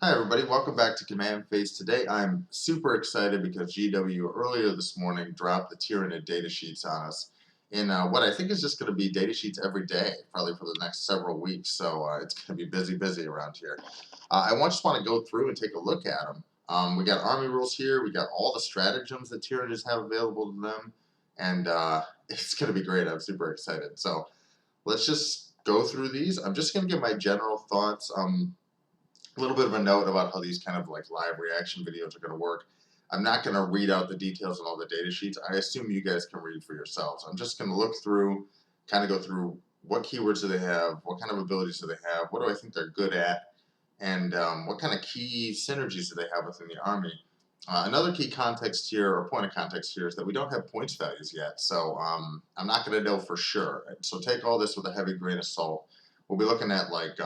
Hi everybody, welcome back to Command Phase. Today I'm super excited because GW earlier this morning dropped the Tyranid Datasheets on us in what I think is just going to be datasheets every day, probably for the next several weeks, so it's going to be busy around here. Just want to go through and take a look at them. We got army rules here, we got all the stratagems that Tyranids have available to them, and it's going to be great. I'm super excited. So let's just go through these. I'm just going to give my general thoughts. A little bit of a note about how these kind of like live reaction videos are going to work. I'm not going to read out the details on all the data sheets. I assume you guys can read for yourselves. I'm just going to look through, kind of go through what keywords do they have, what kind of abilities do they have, what do I think they're good at, and what kind of key synergies do they have within the army. Another key context here, or point of context here, is that we don't have points values yet, so I'm not going to know for sure. So take all this with a heavy grain of salt. We'll be looking at like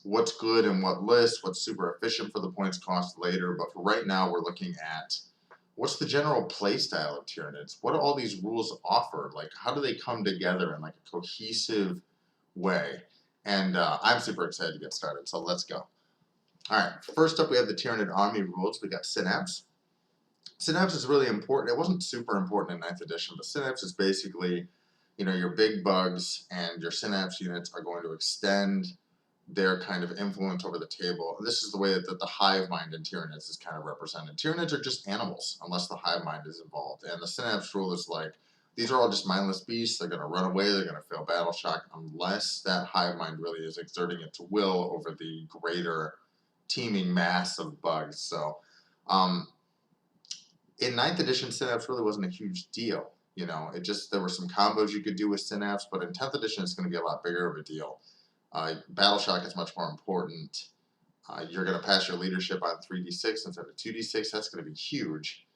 what's good and what list, what's super efficient for the points cost later, but for right now we're looking at what's the general play style of Tyranids? What do all these rules offer? Like, how do they come together in like a cohesive way? And I'm super excited to get started, so let's go. Alright, first up we have the Tyranid army rules. We got Synapse. Synapse is really important. It wasn't super important in 9th edition, but Synapse is basically, you know, your big bugs and your Synapse units are going to extend their kind of influence over the table. This is the way that the hive mind in Tyranids is kind of represented. Tyranids are just animals unless the hive mind is involved. And the Synapse rule is like, these are all just mindless beasts. They're going to run away. They're going to fail battle shock unless that hive mind really is exerting its will over the greater teeming mass of bugs. So in 9th edition, Synapse really wasn't a huge deal. You know, it just, there were some combos you could do with Synapse, but in 10th edition, it's going to be a lot bigger of a deal. Battle shock is much more important. You're going to pass your leadership on 3d6 instead of 2d6. That's going to be huge.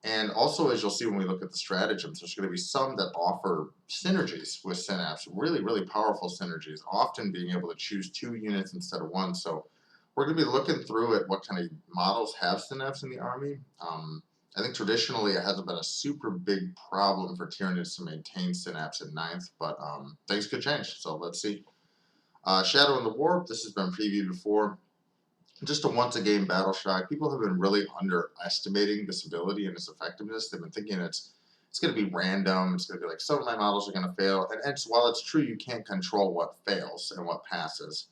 And also, as you'll see when we look at the stratagems, there's going to be some that offer synergies with Synapse, really powerful synergies, often being able to choose 2 units instead of 1. So we're going to be looking through at what kind of models have Synapse in the army. I think traditionally it hasn't been a super big problem for Tyranids to maintain Synapse in 9th, but things could change, so let's see. Shadow in the Warp, this has been previewed before. Just a once-a-game battle shock. People have been really underestimating this ability and its effectiveness. They've been thinking it's going to be random. It's going to be like, some of my models are going to fail. And while it's true you can't control what fails and what passes,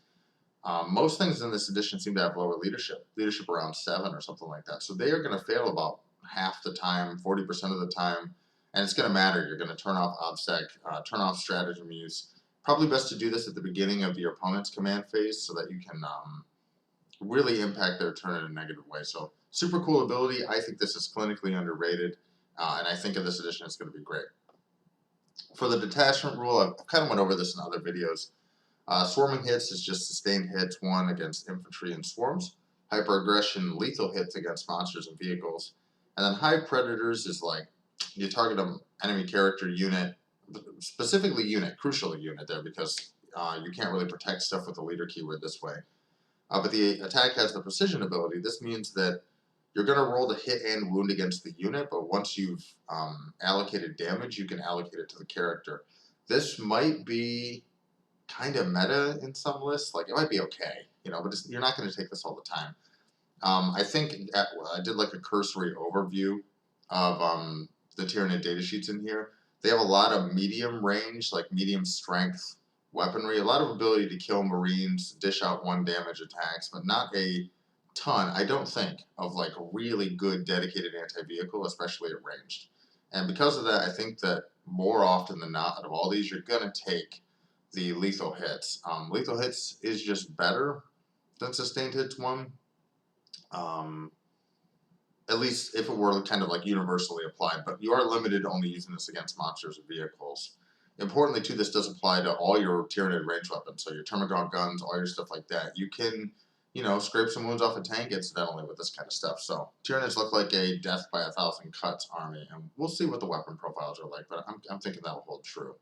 most things in this edition seem to have lower leadership around 7 or something like that. So they are going to fail about half the time, 40% of the time, and it's going to matter. You're going to turn off OBSEC, turn off stratagem use. Probably best to do this at the beginning of your opponent's command phase so that you can really impact their turn in a negative way. So super cool ability. I think this is clinically underrated, and I think in this edition it's going to be great. For the detachment rule, I've kind of went over this in other videos. Swarming hits is just sustained hits, 1 against infantry and swarms. Hyper aggression, lethal hits against monsters and vehicles. And then Hive Predators is like, you target an enemy character unit, specifically unit, crucially unit there, because you can't really protect stuff with the leader keyword this way. But the attack has the precision ability. This means that you're going to roll the hit and wound against the unit, but once you've allocated damage, you can allocate it to the character. This might be kind of meta in some lists. Like, it might be okay, you know, but you're not going to take this all the time. I think I did like a cursory overview of the Tyranid datasheets in here. They have a lot of medium range, like medium strength weaponry, a lot of ability to kill Marines, dish out 1 damage attacks, but not a ton, I don't think, of like a really good dedicated anti-vehicle, especially at ranged. And because of that, I think that more often than not, out of all these, you're going to take the lethal hits. Lethal hits is just better than sustained hits 1. At least if it were kind of like universally applied, but you are limited to only using this against monsters and vehicles. Importantly, too, this does apply to all your Tyranid range weapons, so your Termagant guns, all your stuff like that. You can, you know, scrape some wounds off a tank incidentally with this kind of stuff. So Tyranids look like a death by 1,000 cuts army, and we'll see what the weapon profiles are like, but I'm thinking that will hold true.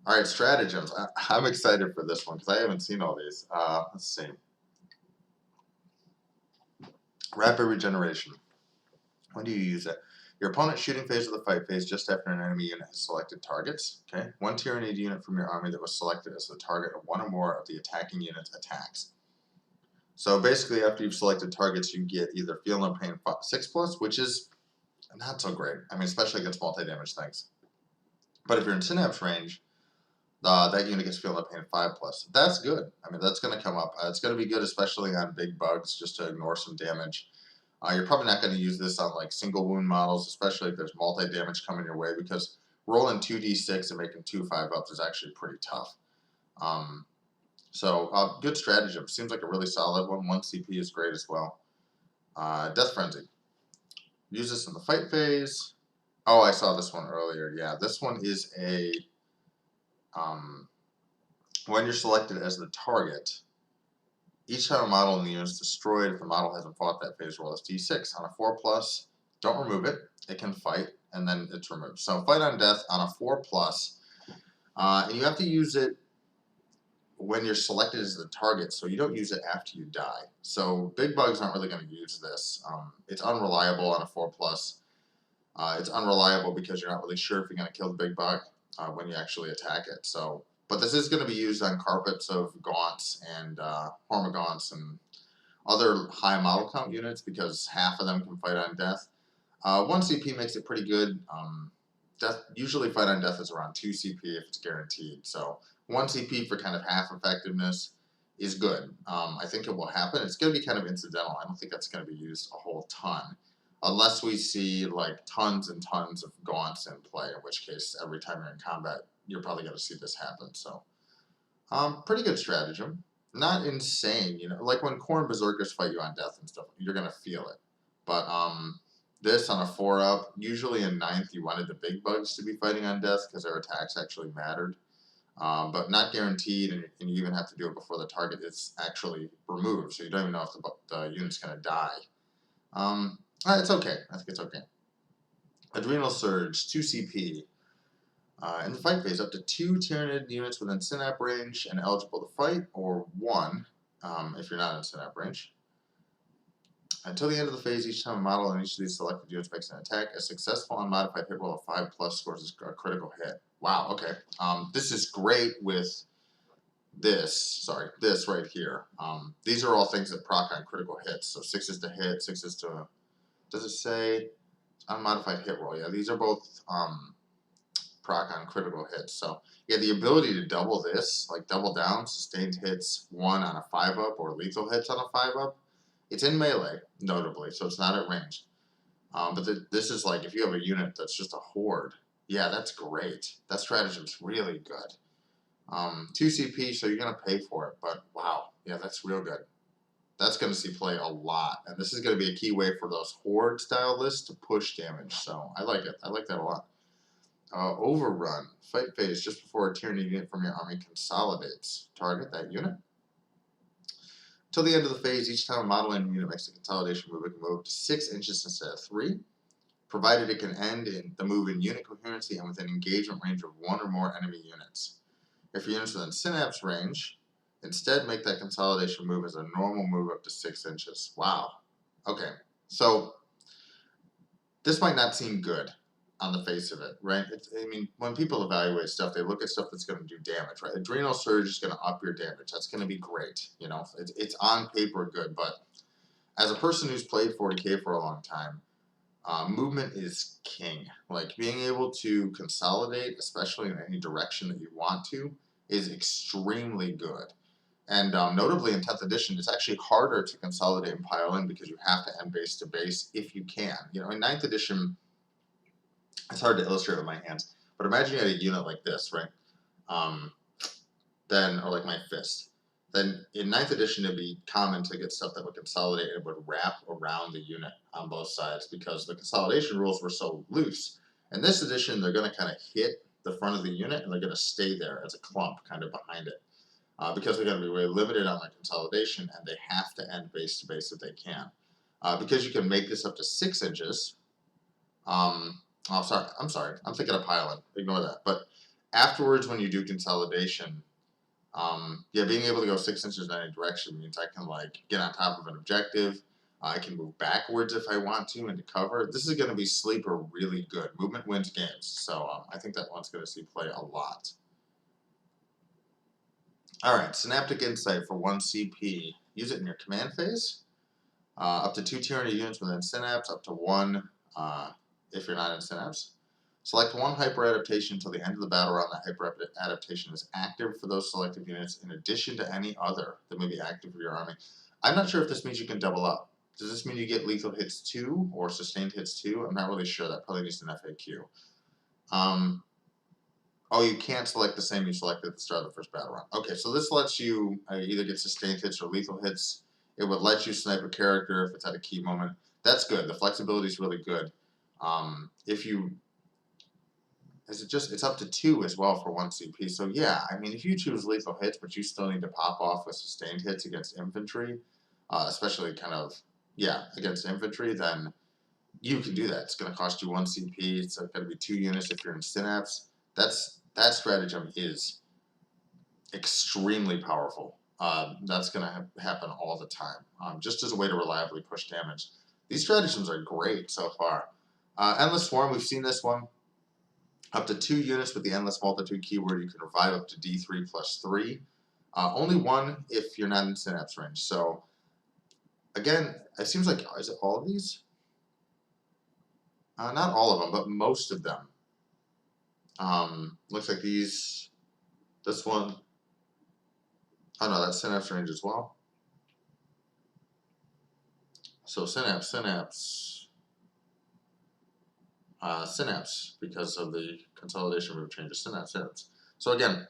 All right, stratagems. I'm excited for this one because I haven't seen all these. Let's see. Rapid regeneration. When do you use it? Your opponent's shooting phase of the fight phase just after an enemy unit has selected targets. Okay. 1 Tyranid unit from your army that was selected as the target of 1 or more of the attacking unit's attacks. So basically, after you've selected targets, you get either Feel No Pain 6+, which is not so great. I mean, especially against multi-damage things. But if you're in Synapse range, that unit gets Feel No Pain 5+. That's good. I mean, that's going to come up. It's going to be good, especially on big bugs, just to ignore some damage. You're probably not going to use this on like single wound models, especially if there's multi-damage coming your way, because rolling 2d6 and making 2 5-ups is actually pretty tough. So good stratagem. Seems like a really solid one. 1 CP is great as well. Death Frenzy. Use this in the fight phase. Oh, I saw this one earlier. Yeah, this one is a when you're selected as the target, each time a model in the unit is destroyed, if the model hasn't fought that phase, roll this d6. On a 4+, don't remove it. It can fight, and then it's removed. So fight on death on a 4+, and you have to use it when you're selected as the target, so you don't use it after you die. So big bugs aren't really going to use this. It's unreliable on a 4+. It's unreliable because you're not really sure if you're going to kill the big bug when you actually attack it. So, but this is going to be used on carpets of Gaunts and Hormagaunts and other high model count units because half of them can fight on death. 1 CP makes it pretty good. Usually fight on death is around 2 CP if it's guaranteed. So 1 CP for kind of half effectiveness is good. I think it will happen. It's going to be kind of incidental. I don't think that's going to be used a whole ton. Unless we see like tons and tons of Gaunts in play, in which case every time you're in combat, you're probably going to see this happen. So pretty good stratagem. Not insane, you know, like when Khorne Berserkers fight you on death and stuff, you're going to feel it. But this on a 4-up, usually in 9th, you wanted the big bugs to be fighting on death because their attacks actually mattered. But not guaranteed, and you even have to do it before the target is actually removed, so you don't even know if the unit's going to die. It's okay. I think it's okay. Adrenal Surge, 2 CP. In the fight phase, up to 2 Tyranid units within Synapse range and eligible to fight, or 1 if you're not in Synapse range. Until the end of the phase, each time a model in each of these selected units makes an attack, a successful unmodified hit roll of 5+ scores a critical hit. Wow, okay. This is great with this right here. These are all things that proc on critical hits. So 6 is to hit, 6 is to, does it say unmodified hit roll? Yeah, these are both proc on critical hits. So yeah, the ability to double this, like double down, sustained hits 1 on a 5-up or lethal hits on a 5-up. It's in melee, notably, so it's not at range. But this is like, if you have a unit that's just a horde, yeah, that's great. That stratagem's really good. 2 CP, so you're going to pay for it, but wow, yeah, that's real good. That's going to see play a lot, and this is going to be a key way for those horde-style lists to push damage, so I like it. I like that a lot. Overrun. Fight phase just before a Tyranid unit from your army consolidates. Target that unit. Till the end of the phase, each time a model in unit makes a consolidation move, it can move to 6 inches instead of 3, provided it can end in the move in unit coherency and within engagement range of 1 or more enemy units. If your unit's within Synapse range, instead make that consolidation move as a normal move up to 6 inches. Wow. Okay, so this might not seem good on the face of it, right? I mean, when people evaluate stuff, they look at stuff that's going to do damage, right? Adrenal Surge is going to up your damage. That's going to be great. You know, it's on paper good, but as a person who's played 40k for a long time, movement is king. Like, being able to consolidate, especially in any direction that you want to, is extremely good. And notably in 10th edition, it's actually harder to consolidate and pile in because you have to end base to base if you can. You know, in 9th edition, it's hard to illustrate with my hands, but imagine you had a unit like this, right? Then, or like my fist. Then in 9th edition, it'd be common to get stuff that would consolidate and would wrap around the unit on both sides because the consolidation rules were so loose. In this edition, they're going to kind of hit the front of the unit and they're going to stay there as a clump kind of behind it because they're going to be really limited on their consolidation and they have to end base to base if they can. Because you can make this up to 6 inches. Oh, sorry. I'm sorry. I'm thinking of piling. Ignore that. But afterwards, when you do consolidation, yeah, being able to go 6 inches in any direction means I can like get on top of an objective. I can move backwards if I want to into cover. This is going to be sleeper really good. Movement wins games. So I think that one's going to see play a lot. All right, Synaptic Insight for 1 CP. use it in your command phase. Up to 2 Tyranid units within Synapse, up to 1 if you're not in Synapse. Select 1 hyper adaptation until the end of the battle round. That hyper adaptation is active for those selected units in addition to any other that may be active for your army. I'm not sure if this means you can double up. Does this mean you get lethal hits 2 or sustained hits 2? I'm not really sure. That probably needs an FAQ. Oh, you can't select the same you selected at the start of the first battle round. Okay, so this lets you either get sustained hits or lethal hits. It would let you snipe a character if it's at a key moment. That's good. The flexibility is really good. If you... It's up to 2 as well for 1 CP. So yeah, I mean, if you choose lethal hits, but you still need to pop off with sustained hits against infantry, especially against infantry, then you can do that. It's going to cost you 1 CP. It's going to be 2 units if you're in Synapse. That stratagem is extremely powerful. That's going to happen all the time, just as a way to reliably push damage. These stratagems are great so far. Endless Swarm, we've seen this one. Up to 2 units with the Endless Multitude keyword, you can revive up to D3 plus 3. Only 1 if you're not in Synapse range. So, again, it seems like, is it all of these? Not all of them, but most of them. Looks like this one, oh no, that's Synapse range as well. So Synapse, because of the consolidation move changes, Synapse. So again,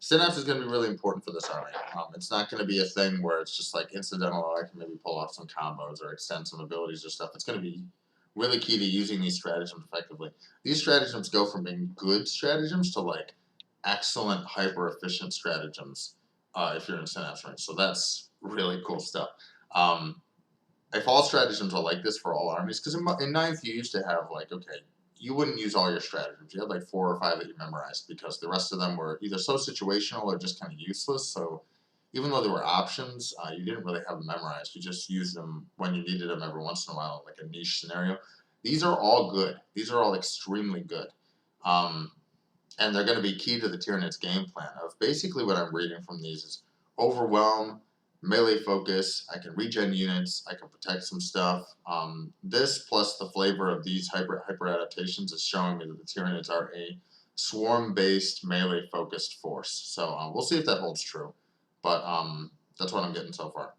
Synapse is going to be really important for this army. It's not going to be a thing where it's just like incidental, I can maybe pull off some combos or extend some abilities or stuff. It's going to be really key to using these stratagems effectively. These stratagems go from being good stratagems to like excellent hyper efficient stratagems if you're in Synapse range. So that's really cool stuff. If all stratagems are like this for all armies, because in 9th you used to have like, okay, you wouldn't use all your stratagems. You had like 4 or 5 that you memorized because the rest of them were either so situational or just kind of useless. So even though there were options, you didn't really have them memorized. You just used them when you needed them every once in a while, like a niche scenario. These are all good. These are all extremely good. And they're going to be key to the Tyranid's game plan of basically what I'm reading from these is overwhelm, melee focus, I can regen units, I can protect some stuff. This plus the flavor of these hyper adaptations is showing me that the Tyranids are a swarm-based, melee-focused force. So we'll see if that holds true. But that's what I'm getting so far.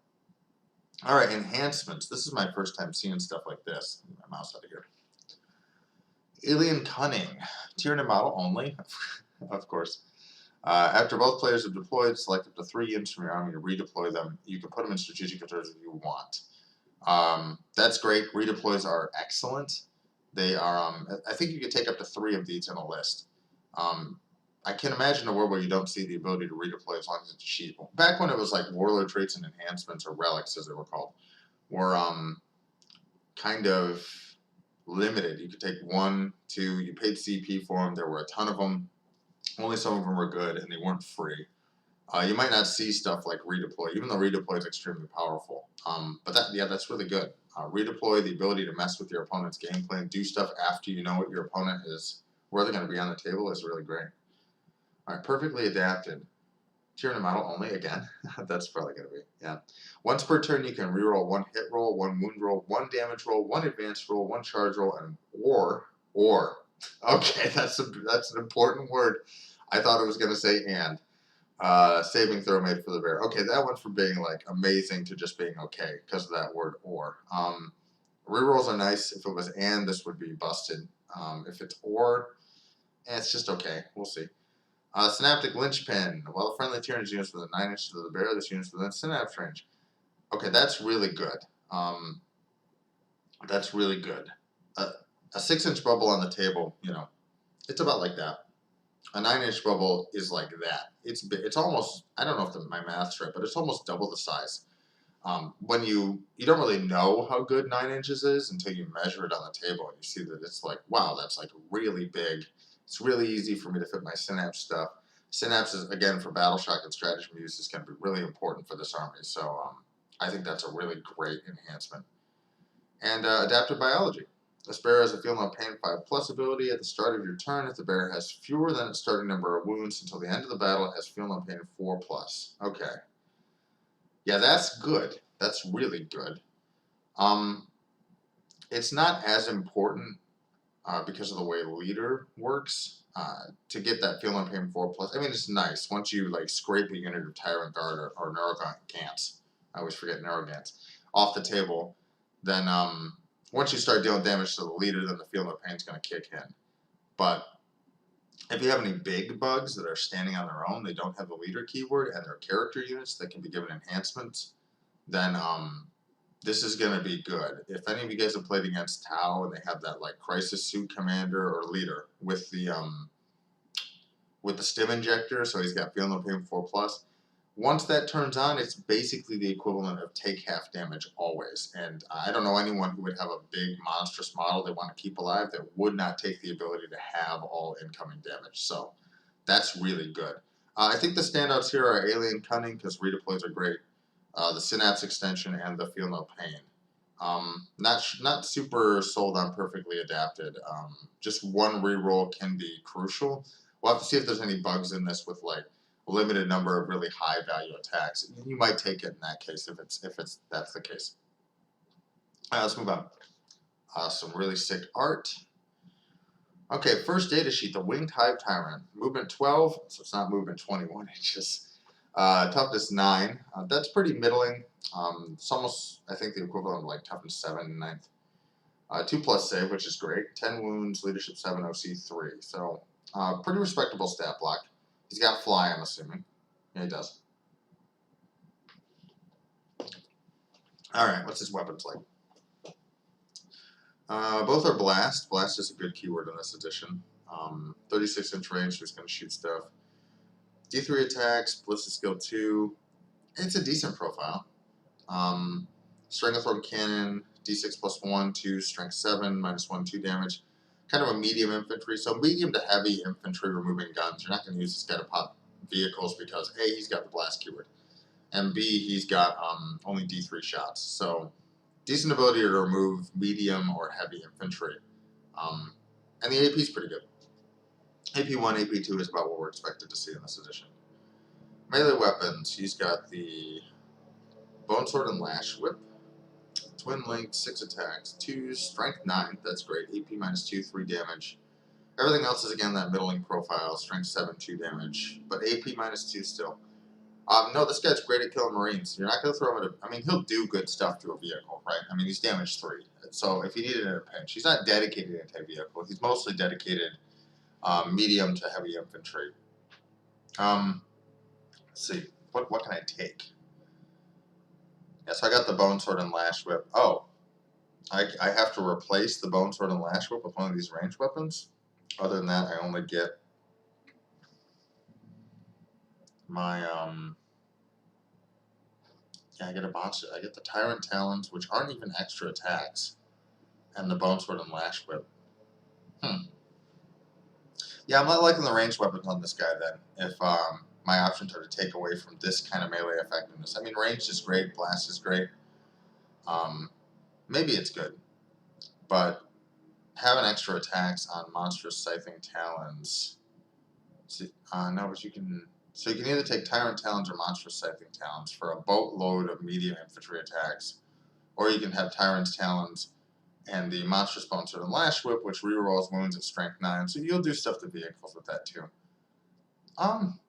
Alright, enhancements. This is my first time seeing stuff like this. Get my mouse out of here. Alien Cunning. Tyranid model only, of course. After both players have deployed, select up to 3 units from your army to redeploy them. You can put them in strategic reserves if you want. That's great. Redeploys are excellent. They are. I think you can take up to 3 of these in a list. I can imagine a world where you don't see the ability to redeploy as long as it's cheap. Back when it was like warlord traits and enhancements, or relics as they were called, were kind of limited. You could take 1, 2. You paid CP for them. There were a ton of them. Only some of them were good, and they weren't free. You might not see stuff like redeploy, even though redeploy is extremely powerful. But that's really good. Redeploy, the ability to mess with your opponent's game plan, do stuff after you know what your opponent is, where they're going to be on the table, is really great. All right, perfectly adapted. Tyranid model only, again. That's probably going to be, yeah. Once per turn, you can reroll 1 hit roll, 1 wound roll, 1 damage roll, 1 advanced roll, 1 charge roll, and or. Okay, that's an important word. I thought it was going to say and. Saving throw made for the bear. Okay, that went from being like amazing to just being okay because of that word or. Rerolls are nice. If it was and, this would be busted. If it's or, it's just okay. We'll see. Synaptic Linchpin. While a friendly Tyranid units within 9 inches of the bear, this unit's within Synapse range. Okay, that's really good. That's really good. A 6-inch bubble on the table, you know, it's about like that. A 9-inch bubble is like that. It's almost, I don't know if my math's right, but it's almost double the size. When you don't really know how good 9 inches is until you measure it on the table and you see that it's like, wow, that's like really big. It's really easy for me to fit my Synapse stuff. Synapse is, again, for battle shock and stratagem use, is going to be really important for this army. So I think that's a really great enhancement. And adaptive biology. This bear has a Feel No Pain 5+ ability. At the start of your turn, if the bear has fewer than its starting number of wounds until the end of the battle, it has Feel No Pain 4+. Okay. Yeah, that's good. That's really good. It's not as important because of the way Leader works to get that Feel No Pain 4+. I mean, it's nice once you like scrape a unit of Tyrant Guard or Neurogaunts. I always forget Neurogaunts off the table. Then once you start dealing damage to the Leader, then the Feel No Pain is going to kick in. But if you have any big bugs that are standing on their own, they don't have the Leader keyword, and they're character units that can be given enhancements, then this is going to be good. If any of you guys have played against Tau and they have that like Crisis Suit Commander or Leader with the Stim Injector, so he's got Feel No Pain 4+. Once that turns on, it's basically the equivalent of take half damage always. And I don't know anyone who would have a big monstrous model they want to keep alive that would not take the ability to have all incoming damage. So that's really good. I think the standouts here are Alien Cunning, because redeploys are great. The Synapse Extension, and the Feel No Pain. Not super sold on Perfectly Adapted. Just one reroll can be crucial. We'll have to see if there's any bugs in this with like a limited number of really high value attacks. You might take it in that case if that's the case. Let's move on. Some really sick art. Okay, first data sheet, the Winged Hive Tyrant. Movement 12, so it's not movement 21 inches. Toughness 9. That's pretty middling. It's almost, I think, the equivalent of like toughness 7 in 9th. 2+ save, which is great. 10 wounds, leadership 7, OC 3. So, pretty respectable stat block. He's got fly, I'm assuming. Yeah, he does. Alright, what's his weapons like? Both are blast. Blast is a good keyword in this edition. 36-inch range, so he's going to shoot stuff. D3 attacks, ballistic skill 2. It's a decent profile. Stranglethorn Cannon, D6 plus 1, 2, strength 7, -1, 2 damage. Kind of a medium infantry, so medium to heavy infantry removing guns. You're not going to use this guy to pop vehicles because A, he's got the blast keyword, and B, he's got only D3 shots. So decent ability to remove medium or heavy infantry. And the AP is pretty good. AP1, AP2 is about what we're expected to see in this edition. Melee weapons, he's got the Bone Sword and Lash Whip, Twin Link, 6 attacks, 2, strength 9, that's great, AP -2, 3 damage. Everything else is again that middling profile, strength 7, 2 damage, but AP -2 still. No, this guy's great at killing Marines. You're not going to throw him at I mean, he'll do good stuff to a vehicle, right? I mean, he's damage 3. So if you need it in a pinch, he's not dedicated anti-vehicle. He's mostly dedicated medium to heavy infantry. Let's see. What can I take? Yeah, so I got the Bone Sword and Lash Whip. Oh, I have to replace the Bone Sword and Lash Whip with one of these ranged weapons. Other than that, I only get my yeah, I get a bunch. I get the Tyrant Talons, which aren't even extra attacks, and the Bone Sword and Lash Whip. Yeah, I'm not liking the ranged weapons on this guy then. If my options are to take away from this kind of melee effectiveness. I mean, ranged is great, blast is great. Maybe it's good, but having extra attacks on monstrous scything talons. See, no, but you can. So you can either take Tyrant Talons or Monstrous Scything Talons for a boatload of medium infantry attacks, or you can have Tyrant's Talons and the Monstrous Bone Sword and Lash Whip, which rerolls wounds at strength 9. So you'll do stuff to vehicles with that too.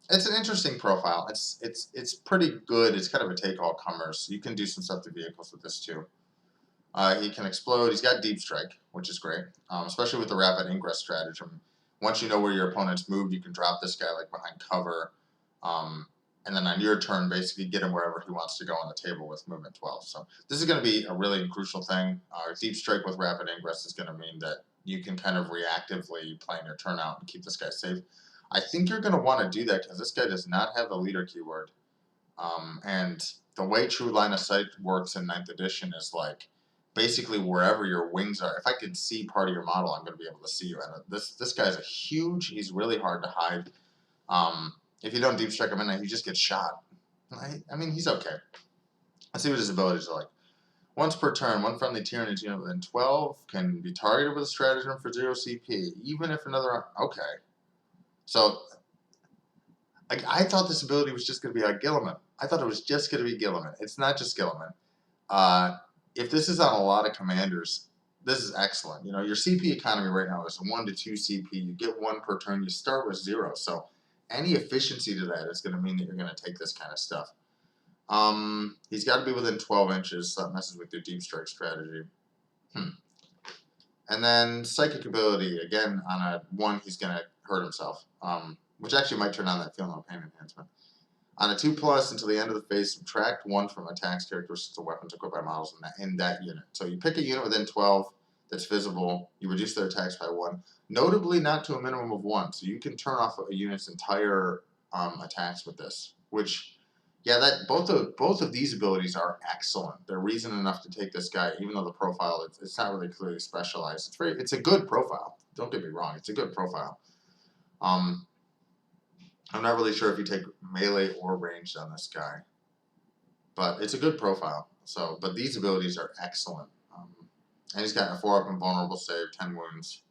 It's an interesting profile. It's pretty good. It's kind of a take-all-comers. So you can do some stuff to vehicles with this too. He can explode. He's got Deep Strike, which is great, especially with the Rapid Ingress stratagem. Once you know where your opponent's moved, you can drop this guy like behind cover, and then on your turn, basically get him wherever he wants to go on the table with movement 12. So this is going to be a really crucial thing. Deep Strike with Rapid Ingress is going to mean that you can kind of reactively plan your turn out and keep this guy safe. I think you're going to want to do that because this guy does not have the leader keyword. And the way True Line of Sight works in 9th edition is like, basically wherever your wings are, if I can see part of your model, I'm going to be able to see you. And this guy's a huge, he's really hard to hide. If you don't deep strike him in, he just gets shot. I mean, he's okay. Let's see what his abilities are like. Once per turn, one friendly Tyranid unit within 12 can be targeted with a stratagem for 0 CP, even if another... Okay. So, I thought this ability was just going to be like Gilliman. I thought it was just going to be Gilliman. It's not just Gilliman. If this is on a lot of commanders, this is excellent. You know, your CP economy right now is 1 to 2 CP. You get 1 per turn. You start with 0. So any efficiency to that is going to mean that you're going to take this kind of stuff. He's got to be within 12 inches, so that messes with your deep strike strategy. And then psychic ability, again, on a 1, he's going to hurt himself, which actually might turn on that Feel No Pain enhancement. On a 2+, until the end of the phase, subtract 1 from attacks characteristics of weapons equipped by models in that unit. So you pick a unit within 12 that's visible, you reduce their attacks by 1, notably not to a minimum of 1. So you can turn off a unit's entire attacks with this, which, yeah, that both of these abilities are excellent. They're reason enough to take this guy, even though the profile, it's not really clearly specialized. It's a good profile. Don't get me wrong, it's a good profile. I'm not really sure if you take melee or ranged on this guy, but it's a good profile. So, but these abilities are excellent. And he's got a 4-up invulnerable save, 10 wounds,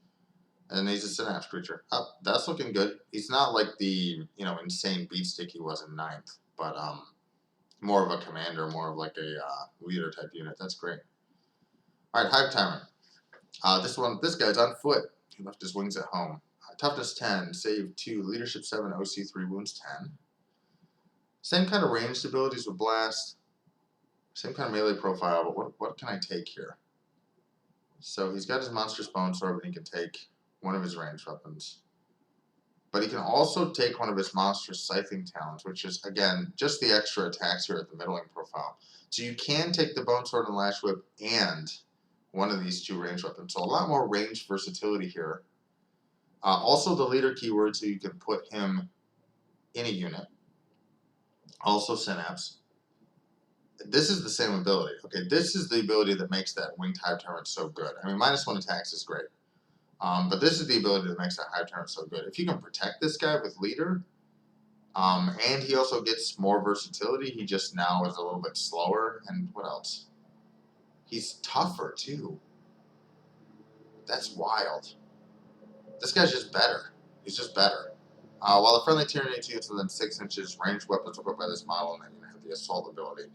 and then he's a synapse creature. That's looking good. He's not like the insane beatstick he was in 9th, but more of a commander, more of like a leader type unit. That's great. All right, Hive Tyrant. This guy's on foot. He left his wings at home. Toughness 10, save 2, leadership 7, OC 3, wounds 10. Same kind of ranged abilities with blast. Same kind of melee profile, but what can I take here? So he's got his monstrous bone sword, but he can take one of his ranged weapons. But he can also take one of his monstrous scything talents, which is, again, just the extra attacks here at the middling profile. So you can take the bone sword and lash whip and one of these 2 ranged weapons. So a lot more range versatility here. Also the leader keyword, so you can put him in a unit. Also synapse. This is the same ability. Okay, this is the ability that makes that winged Hive Tyrant so good. I mean, -1 attacks is great. But this is the ability that makes that Hive Tyrant so good. If you can protect this guy with leader, and he also gets more versatility, he just now is a little bit slower. And what else? He's tougher too. That's wild. This guy's just better. He's just better. While the friendly Tyranid units within 6 inches, ranged weapons equipped by this model, and then you have the assault ability.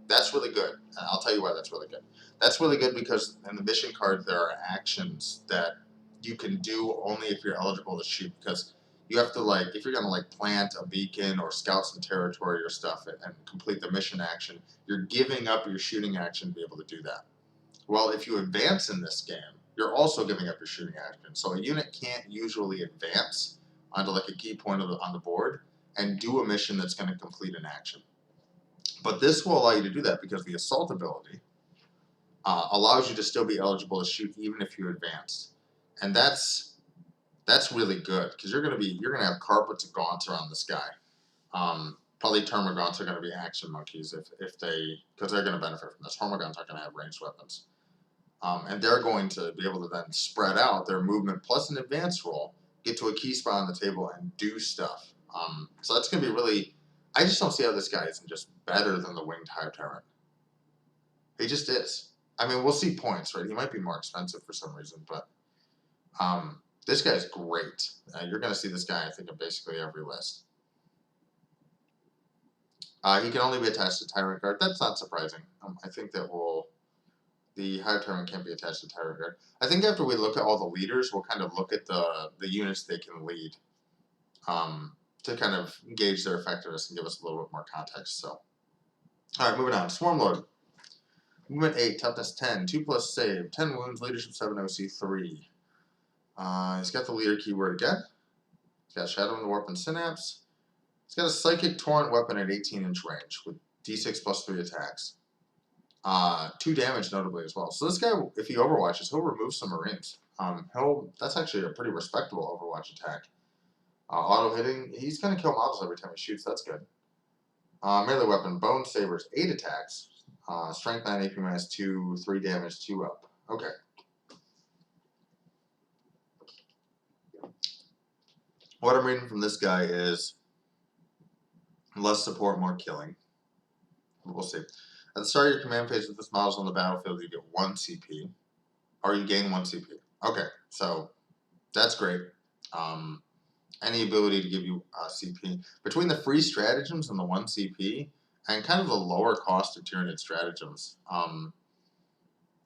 That's really good. And I'll tell you why that's really good. That's really good because in the mission card there are actions that you can do only if you're eligible to shoot. Because you have to, if you're going to plant a beacon or scout some territory or stuff and complete the mission action, you're giving up your shooting action to be able to do that. Well, if you advance in this game, you're also giving up your shooting action. So a unit can't usually advance onto a key point on the board and do a mission that's going to complete an action. But this will allow you to do that because the assault ability allows you to still be eligible to shoot even if you advance, and that's really good because you're gonna have carpets of gaunts around this guy. Probably Termagants are going to be action monkeys because they're going to benefit from this. Hormagaunts aren't going to have ranged weapons. And they're going to be able to then spread out their movement plus an advance roll, get to a key spot on the table, and do stuff. So that's going to be really... I just don't see how this guy isn't just better than the winged Hive Tyrant. He just is. I mean, we'll see points, right? He might be more expensive for some reason, but this guy's great. You're going to see this guy, I think, in basically every list. He can only be attached to Tyrant Guard. That's not surprising. I think that the Hive Tyrant can't be attached to Tyrant Guard. I think after we look at all the leaders, we'll kind of look at the units they can lead to kind of gauge their effectiveness and give us a little bit more context. So, all right, moving on. Swarmlord. Movement 8, toughness 10, 2+ save, 10 wounds, leadership 7, OC 3. He's got the leader keyword again. He's got Shadow in the Warp and Synapse. He's got a Psychic Torrent weapon at 18-inch range with D6 plus 3 attacks. 2 damage notably as well. So this guy, if he overwatches, he'll remove some Marines. That's actually a pretty respectable overwatch attack. Auto hitting, he's going to kill models every time he shoots. That's good. Melee weapon, Bone Sabers, 8 attacks. Strength 9, AP -2, 3 damage, 2 up. Okay. What I'm reading from this guy is less support, more killing. We'll see. At the start of your command phase with this model's on the battlefield, you get 1 CP. Or you gain 1 CP. Okay, so that's great. Any ability to give you CP. Between the free stratagems and the 1 CP, and kind of the lower cost of Tyranid Stratagems.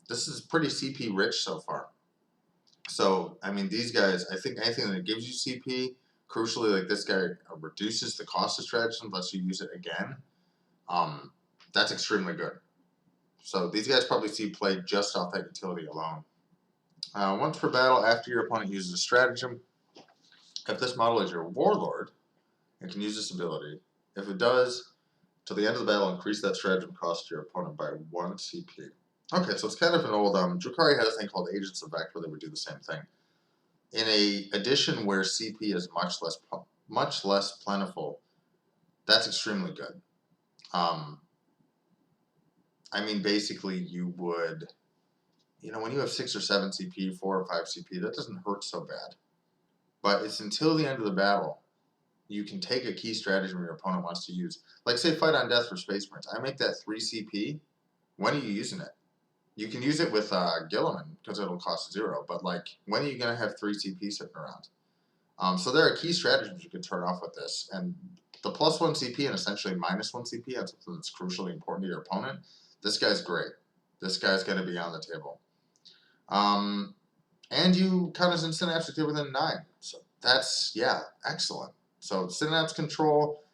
This is pretty CP rich so far. So, I mean, these guys, I think anything that gives you CP, crucially, like this guy reduces the cost of Stratagems, lets you use it again. That's extremely good. So these guys probably see play just off that utility alone. Once per battle, after your opponent uses a stratagem, if this model is your Warlord, it can use this ability. If it does, till the end of the battle, increase that stratagem cost to your opponent by 1 CP. Okay, so it's kind of an old, Drukhari had a thing called Agents of Vect where they would do the same thing. In a edition where CP is much less plentiful, that's extremely good. I mean, basically, you would, you know, when you have 6 or 7 CP, 4 or 5 CP, that doesn't hurt so bad. But it's until the end of the battle, you can take a key stratagem your opponent wants to use. Like, say, Fight on Death for Space Marines. I make that 3 CP. When are you using it? You can use it with Gilliman, because it'll cost 0. But, like, when are you going to have 3 CP sitting around? So there are key stratagems you can turn off with this. And the +1 CP and essentially -1 CP on something that's crucially important to your opponent, this guy's great. This guy's going to be on the table. And you count as in Synapse if you're within 9. So that's, yeah, excellent. So Synapse control,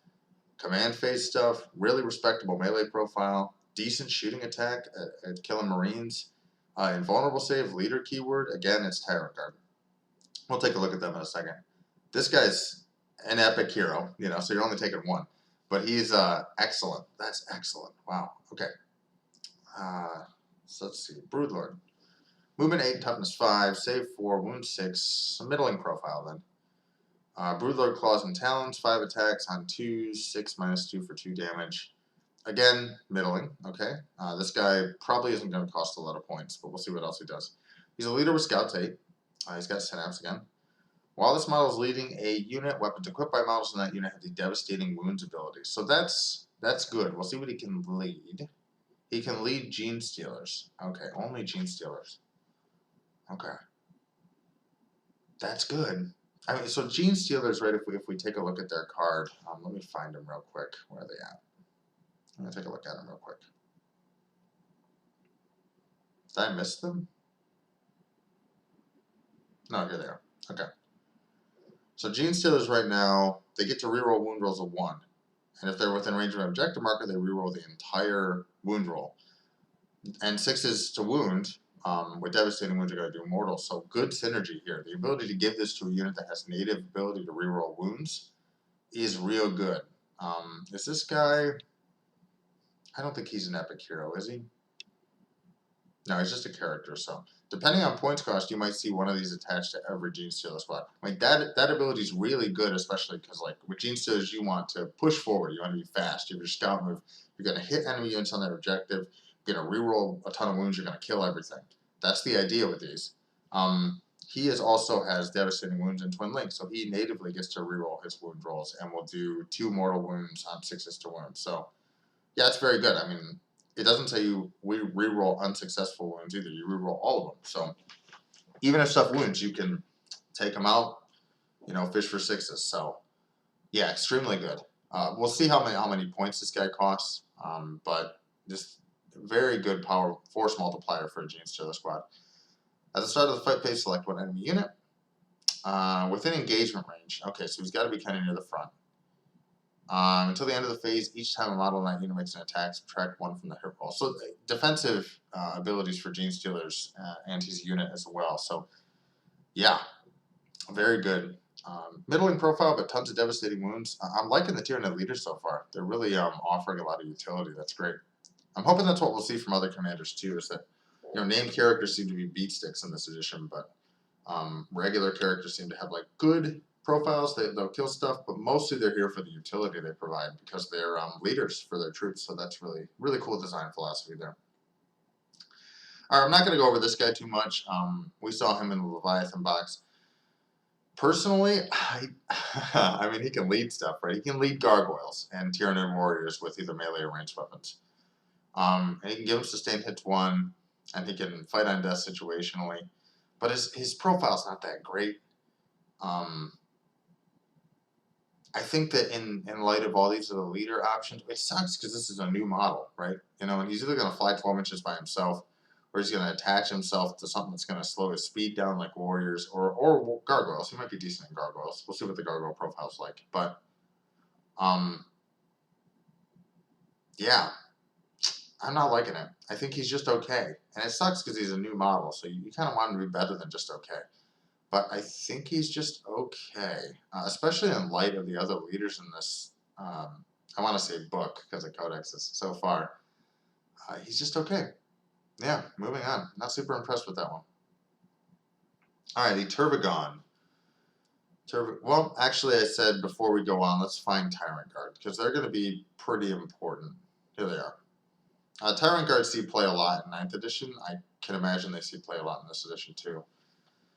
command phase stuff, really respectable melee profile, decent shooting attack at killing Marines, invulnerable save, leader keyword. Again, it's Tyrant Guard. We'll take a look at them in a second. This guy's an epic hero, you know, so you're only taking 1. But he's excellent. That's excellent. Wow. Okay. So let's see. Broodlord. Movement 8, toughness 5, save 4, wound 6, a middling profile then. Broodlord claws and talons, 5 attacks on 2s, 6 -2 for 2 damage. Again, middling, okay. This guy probably isn't going to cost a lot of points, but we'll see what else he does. He's a leader with Scout 8. He's got Synapse again. While this model is leading a unit, weapons equipped by models in that unit have the devastating wounds ability. So that's good. We'll see what he can lead. He can lead Genestealers. Okay, only Genestealers. Okay. That's good. I mean, so Genestealers, right, if we take a look at their card, let me find them real quick. Where are they at? I'm going to take a look at them real quick. Did I miss them? No, here they are. Okay. So Genestealers right now, they get to reroll wound rolls of 1. And if they're within range of an objective marker, they reroll the entire wound roll. And 6 to wound. With devastating wounds, you're going to do mortal. So good synergy here. The ability to give this to a unit that has native ability to reroll wounds is real good. Is this guy? I don't think he's an epic hero, is he? No, he's just a character. So depending on points cost, you might see one of these attached to every Genestealer squad. Like that ability is really good, especially because like with Genestealers, you want to push forward. You want to be fast. You have your scout move. You're going to hit enemy units on their objective. You're going to reroll a ton of wounds. You're going to kill everything. That's the idea with these. He also has devastating wounds and twin links, so he natively gets to reroll his wound rolls and will do 2 mortal wounds on 6s to wounds. So yeah, it's very good. I mean, it doesn't say we reroll unsuccessful wounds either. You reroll all of them. So even if stuff wounds, you can take them out, you know, fish for 6s. So yeah, extremely good. We'll see how many points this guy costs, but just very good power force multiplier for a Genestealer squad. At the start of the fight phase, select one enemy unit. Within engagement range. Okay, so he's got to be kind of near the front. Until the end of the phase, each time a model in that unit makes an attack, subtract 1 from the hit roll. So defensive abilities for Genestealers and his unit as well. So yeah, very good. Middling profile, but tons of devastating wounds. I'm liking the Tyranid leaders so far. They're really offering a lot of utility. That's great. I'm hoping that's what we'll see from other commanders too, is that, you know, named characters seem to be beat sticks in this edition, but regular characters seem to have like good profiles. They'll kill stuff, but mostly they're here for the utility they provide because they're leaders for their troops. So that's really, really cool design philosophy there. All right, I'm not going to go over this guy too much. We saw him in the Leviathan box. Personally, I mean, he can lead stuff, right? He can lead Gargoyles and Tyranid warriors with either melee or ranged weapons. And he can give him sustained hits 1, and he can fight on death situationally. But his profile's not that great. I think that in light of all these other leader options, it sucks because this is a new model, right? You know, and he's either going to fly 12 inches by himself, or he's going to attach himself to something that's going to slow his speed down, like warriors or gargoyles. He might be decent in gargoyles. We'll see what the gargoyle profile's like. But yeah, I'm not liking it. I think he's just okay, and it sucks because he's a new model, so you kind of want him to be better than just okay. But I think he's just okay, especially in light of the other leaders in this, I want to say book, because of codexes so far. He's just okay. Yeah, moving on. Not super impressed with that one. Alright, the Tervigon. Well, actually, I said before we go on, let's find Tyrant Guard, because they're going to be pretty important. Here they are. Tyrant Guard see play a lot in 9th edition. I can imagine they see play a lot in this edition, too.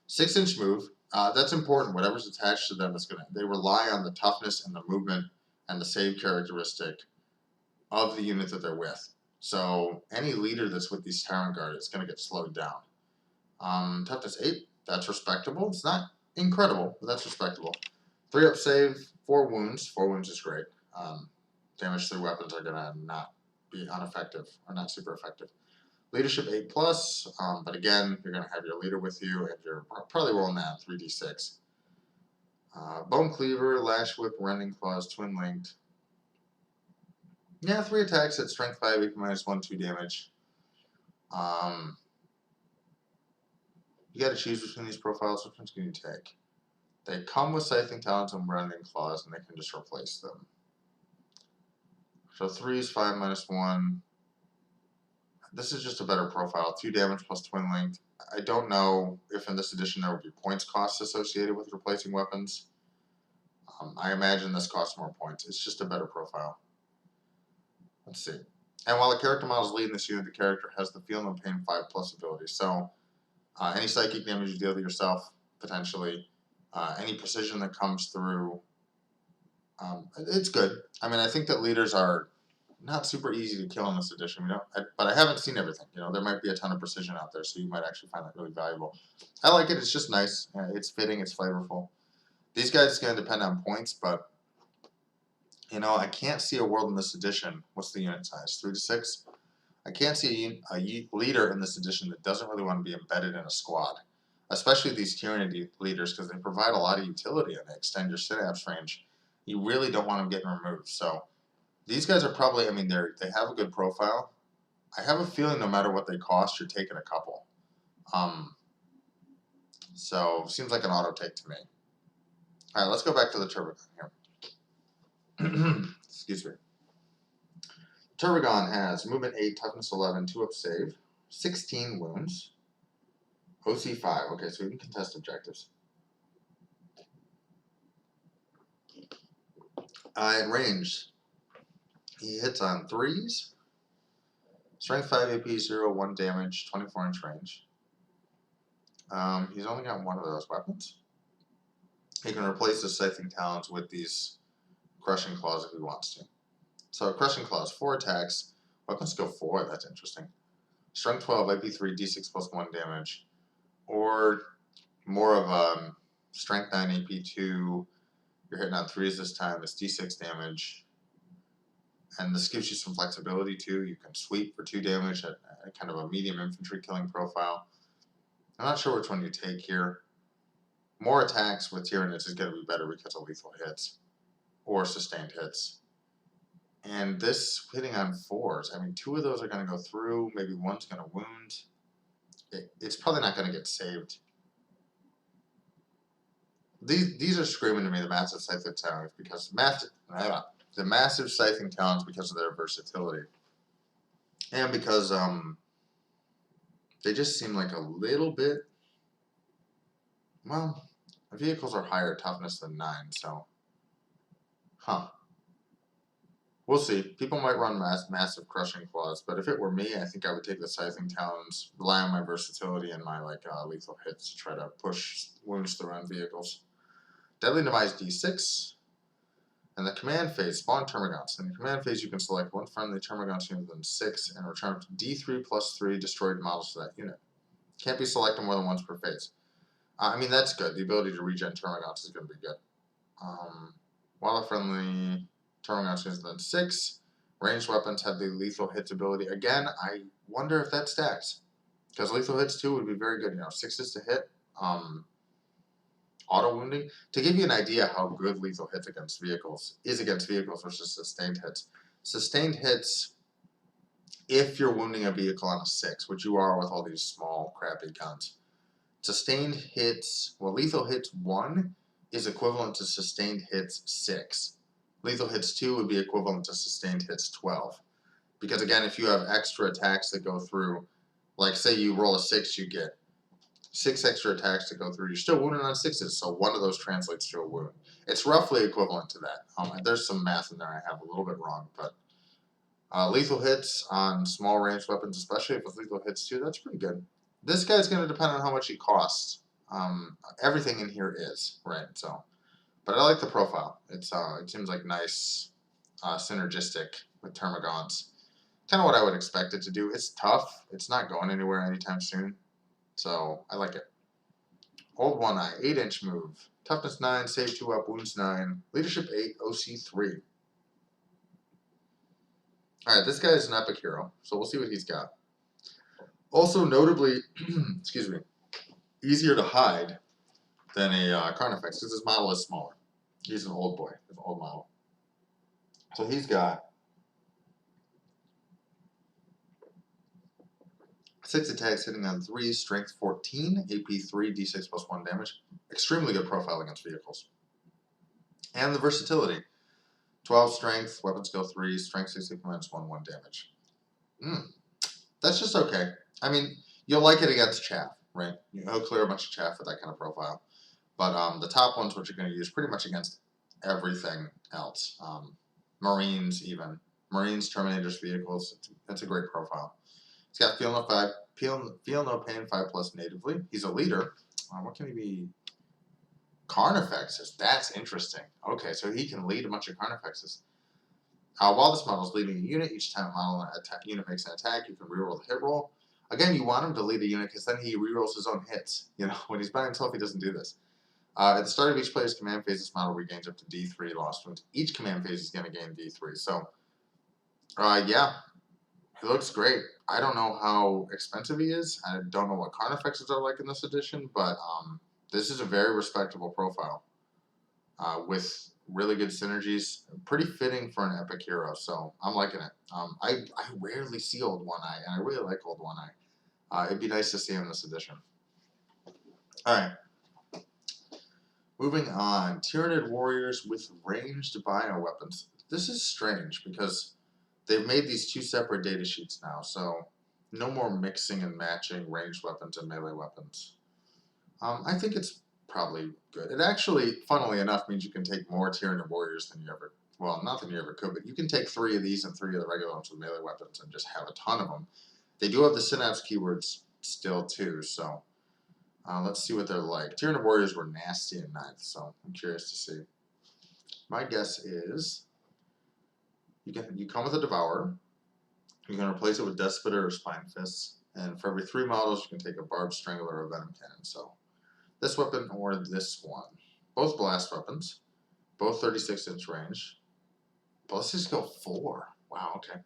6-inch move. That's important. Whatever's attached to them is going to... They rely on the toughness and the movement and the save characteristic of the unit that they're with. So any leader that's with these Tyrant Guard is going to get slowed down. Toughness 8. That's respectable. It's not incredible, but that's respectable. 3-up save, 4 wounds. 4 wounds is great. Damage through weapons are going to not be ineffective or not super effective. Leadership 8+, but again, you're going to have your leader with you, and you're probably rolling that 3d6. Bone Cleaver, Lash Whip, Rending Claws, Twin Linked. Yeah, 3 attacks at Strength 5, AP -1, 2 damage. You got to choose between these profiles. Which ones can you take? They come with Scything Talons and Rending Claws, and they can just replace them. So 3 is 5 -1. This is just a better profile. 2 damage plus Twin Linked. I don't know if in this edition there will be points costs associated with replacing weapons. I imagine this costs more points. It's just a better profile. Let's see. And while the character model is leading this unit, the character has the Feel No Pain 5+ ability. So any psychic damage you deal to yourself, potentially, any precision that comes through, it's good. I mean, I think that leaders are not super easy to kill in this edition, but I haven't seen everything. There might be a ton of precision out there, so you might actually find that really valuable. I like it. It's just nice. It's fitting. It's flavorful. These guys is going to depend on points, but I can't see a world in this edition. What's the unit size? 3 to 6. I can't see a leader in this edition that doesn't really want to be embedded in a squad, especially these Tyranid leaders, because they provide a lot of utility and they extend your synapse range. You really don't want them getting removed. So these guys are probably, they have a good profile. I have a feeling no matter what they cost, you're taking a couple. So seems like an auto take to me. All right, let's go back to the Tervigon here. Excuse me. Tervigon has movement 8, toughness 11, 2-up save, 16 wounds, OC 5. Okay, so we can contest objectives. At range, he hits on 3s, strength 5 AP, 0, 1 damage, 24-inch range. He's only got one of those weapons. He can replace his Scything Talons with these Crushing Claws if he wants to. So Crushing Claws, 4 attacks. Weapons go 4, that's interesting. Strength 12, AP 3, D6 plus 1 damage. Or more of Strength 9, AP 2. You're hitting on 3s this time. It's D6 damage. And this gives you some flexibility too. You can sweep for 2 damage at kind of a medium infantry killing profile. I'm not sure which one you take here. More attacks with Tyranids is going to be better because of lethal hits or sustained hits. And this hitting on 4s, 2 of those are going to go through. Maybe one's going to wound. It's probably not going to get saved. These are screaming to me the massive Scything Talons because the massive Scything Talons because of their versatility. And because they just seem like a little bit, well, vehicles are higher toughness than 9, so, we'll see. People might run massive Crushing Claws, but if it were me, I think I would take the Scything Talons, rely on my versatility and my lethal hits to try to push wounds through on vehicles. Deadly Demise D6. In the command phase, spawn Termagants. In the command phase, you can select one friendly Termagants unit within 6 and return D3 plus 3 destroyed models to that unit. Can't be selected more than once per phase. That's good. The ability to regen Termagants is going to be good. Wildlife friendly Termagants is then 6. Ranged weapons have the lethal hits ability. Again, I wonder if that stacks. Because lethal hits too would be very good. 6s to hit. Auto wounding. To give you an idea how good lethal hits against vehicles versus sustained hits. Sustained hits, if you're wounding a vehicle on a 6, which you are with all these small, crappy guns. Sustained hits, lethal hits 1 is equivalent to sustained hits 6. Lethal hits 2 would be equivalent to sustained hits 12. Because again, if you have extra attacks that go through, like say you roll a 6, you get 6 extra attacks to go through. You're still wounded on 6s, so one of those translates to a wound. It's roughly equivalent to that. There's some math in there I have a little bit wrong, but lethal hits on small ranged weapons, especially if it's lethal hits too, that's pretty good. This guy's going to depend on how much he costs. Everything in here is, right? So, but I like the profile. It seems like nice, synergistic with Termagants. Kind of what I would expect it to do. It's tough. It's not going anywhere anytime soon. So, I like it. Old One Eye, 8-inch move. Toughness 9, save 2 up, wounds 9. Leadership 8, OC 3. Alright, this guy is an epic hero, so we'll see what he's got. Also, notably, excuse me, easier to hide than a Carnifex, because his model is smaller. He's an old boy, an old model. So he's got 6 attacks hitting on 3, strength 14, AP 3, d6 plus 1 damage. Extremely good profile against vehicles. And the versatility. 12 strength, weapon skill 3, strength 60 minus 1, 1 damage. That's just okay. I mean, you'll like it against chaff, right? You'll clear a bunch of chaff with that kind of profile. But the top one's what you're going to use pretty much against everything else. Marines even. Marines, Terminators, vehicles. It's a great profile. He's got Feel No Pain 5+ natively. He's a leader. What can he be? Carnifexes. That's interesting. Okay, so he can lead a bunch of Carnifexes. While this model is leading a unit, each time a unit makes an attack, you can reroll the hit roll. Again, you want him to lead a unit because then he rerolls his own hits. When he's by himself, he doesn't do this. At the start of each player's command phase, this model regains up to D3 lost wounds. Each command phase is going to gain D3. So, yeah, he looks great. I don't know how expensive he is. I don't know what Carnifexes are like in this edition, but this is a very respectable profile with really good synergies. Pretty fitting for an epic hero, so I'm liking it. I rarely see Old One Eye, and I really like Old One Eye. It'd be nice to see him in this edition. Alright. Moving on. Tyranid warriors with ranged bioweapons. This is strange because they've made these 2 separate data sheets now, so no more mixing and matching ranged weapons and melee weapons. I think it's probably good. It actually, funnily enough, means you can take more Tyranid warriors than you ever, well, not than you ever could, but you can take 3 of these and 3 of the regular ones with melee weapons and just have a ton of them. They do have the synapse keywords still too, so let's see what they're like. Tyranid warriors were nasty in 9th, so I'm curious to see. My guess is you come with a Devourer. You can replace it with Death Spitter or Spine Fists, and for every 3 models, you can take a Barbed Strangler or Venom Cannon. So this weapon or this one. Both blast weapons. Both 36-inch range. Ballistic skill 4. Wow, okay.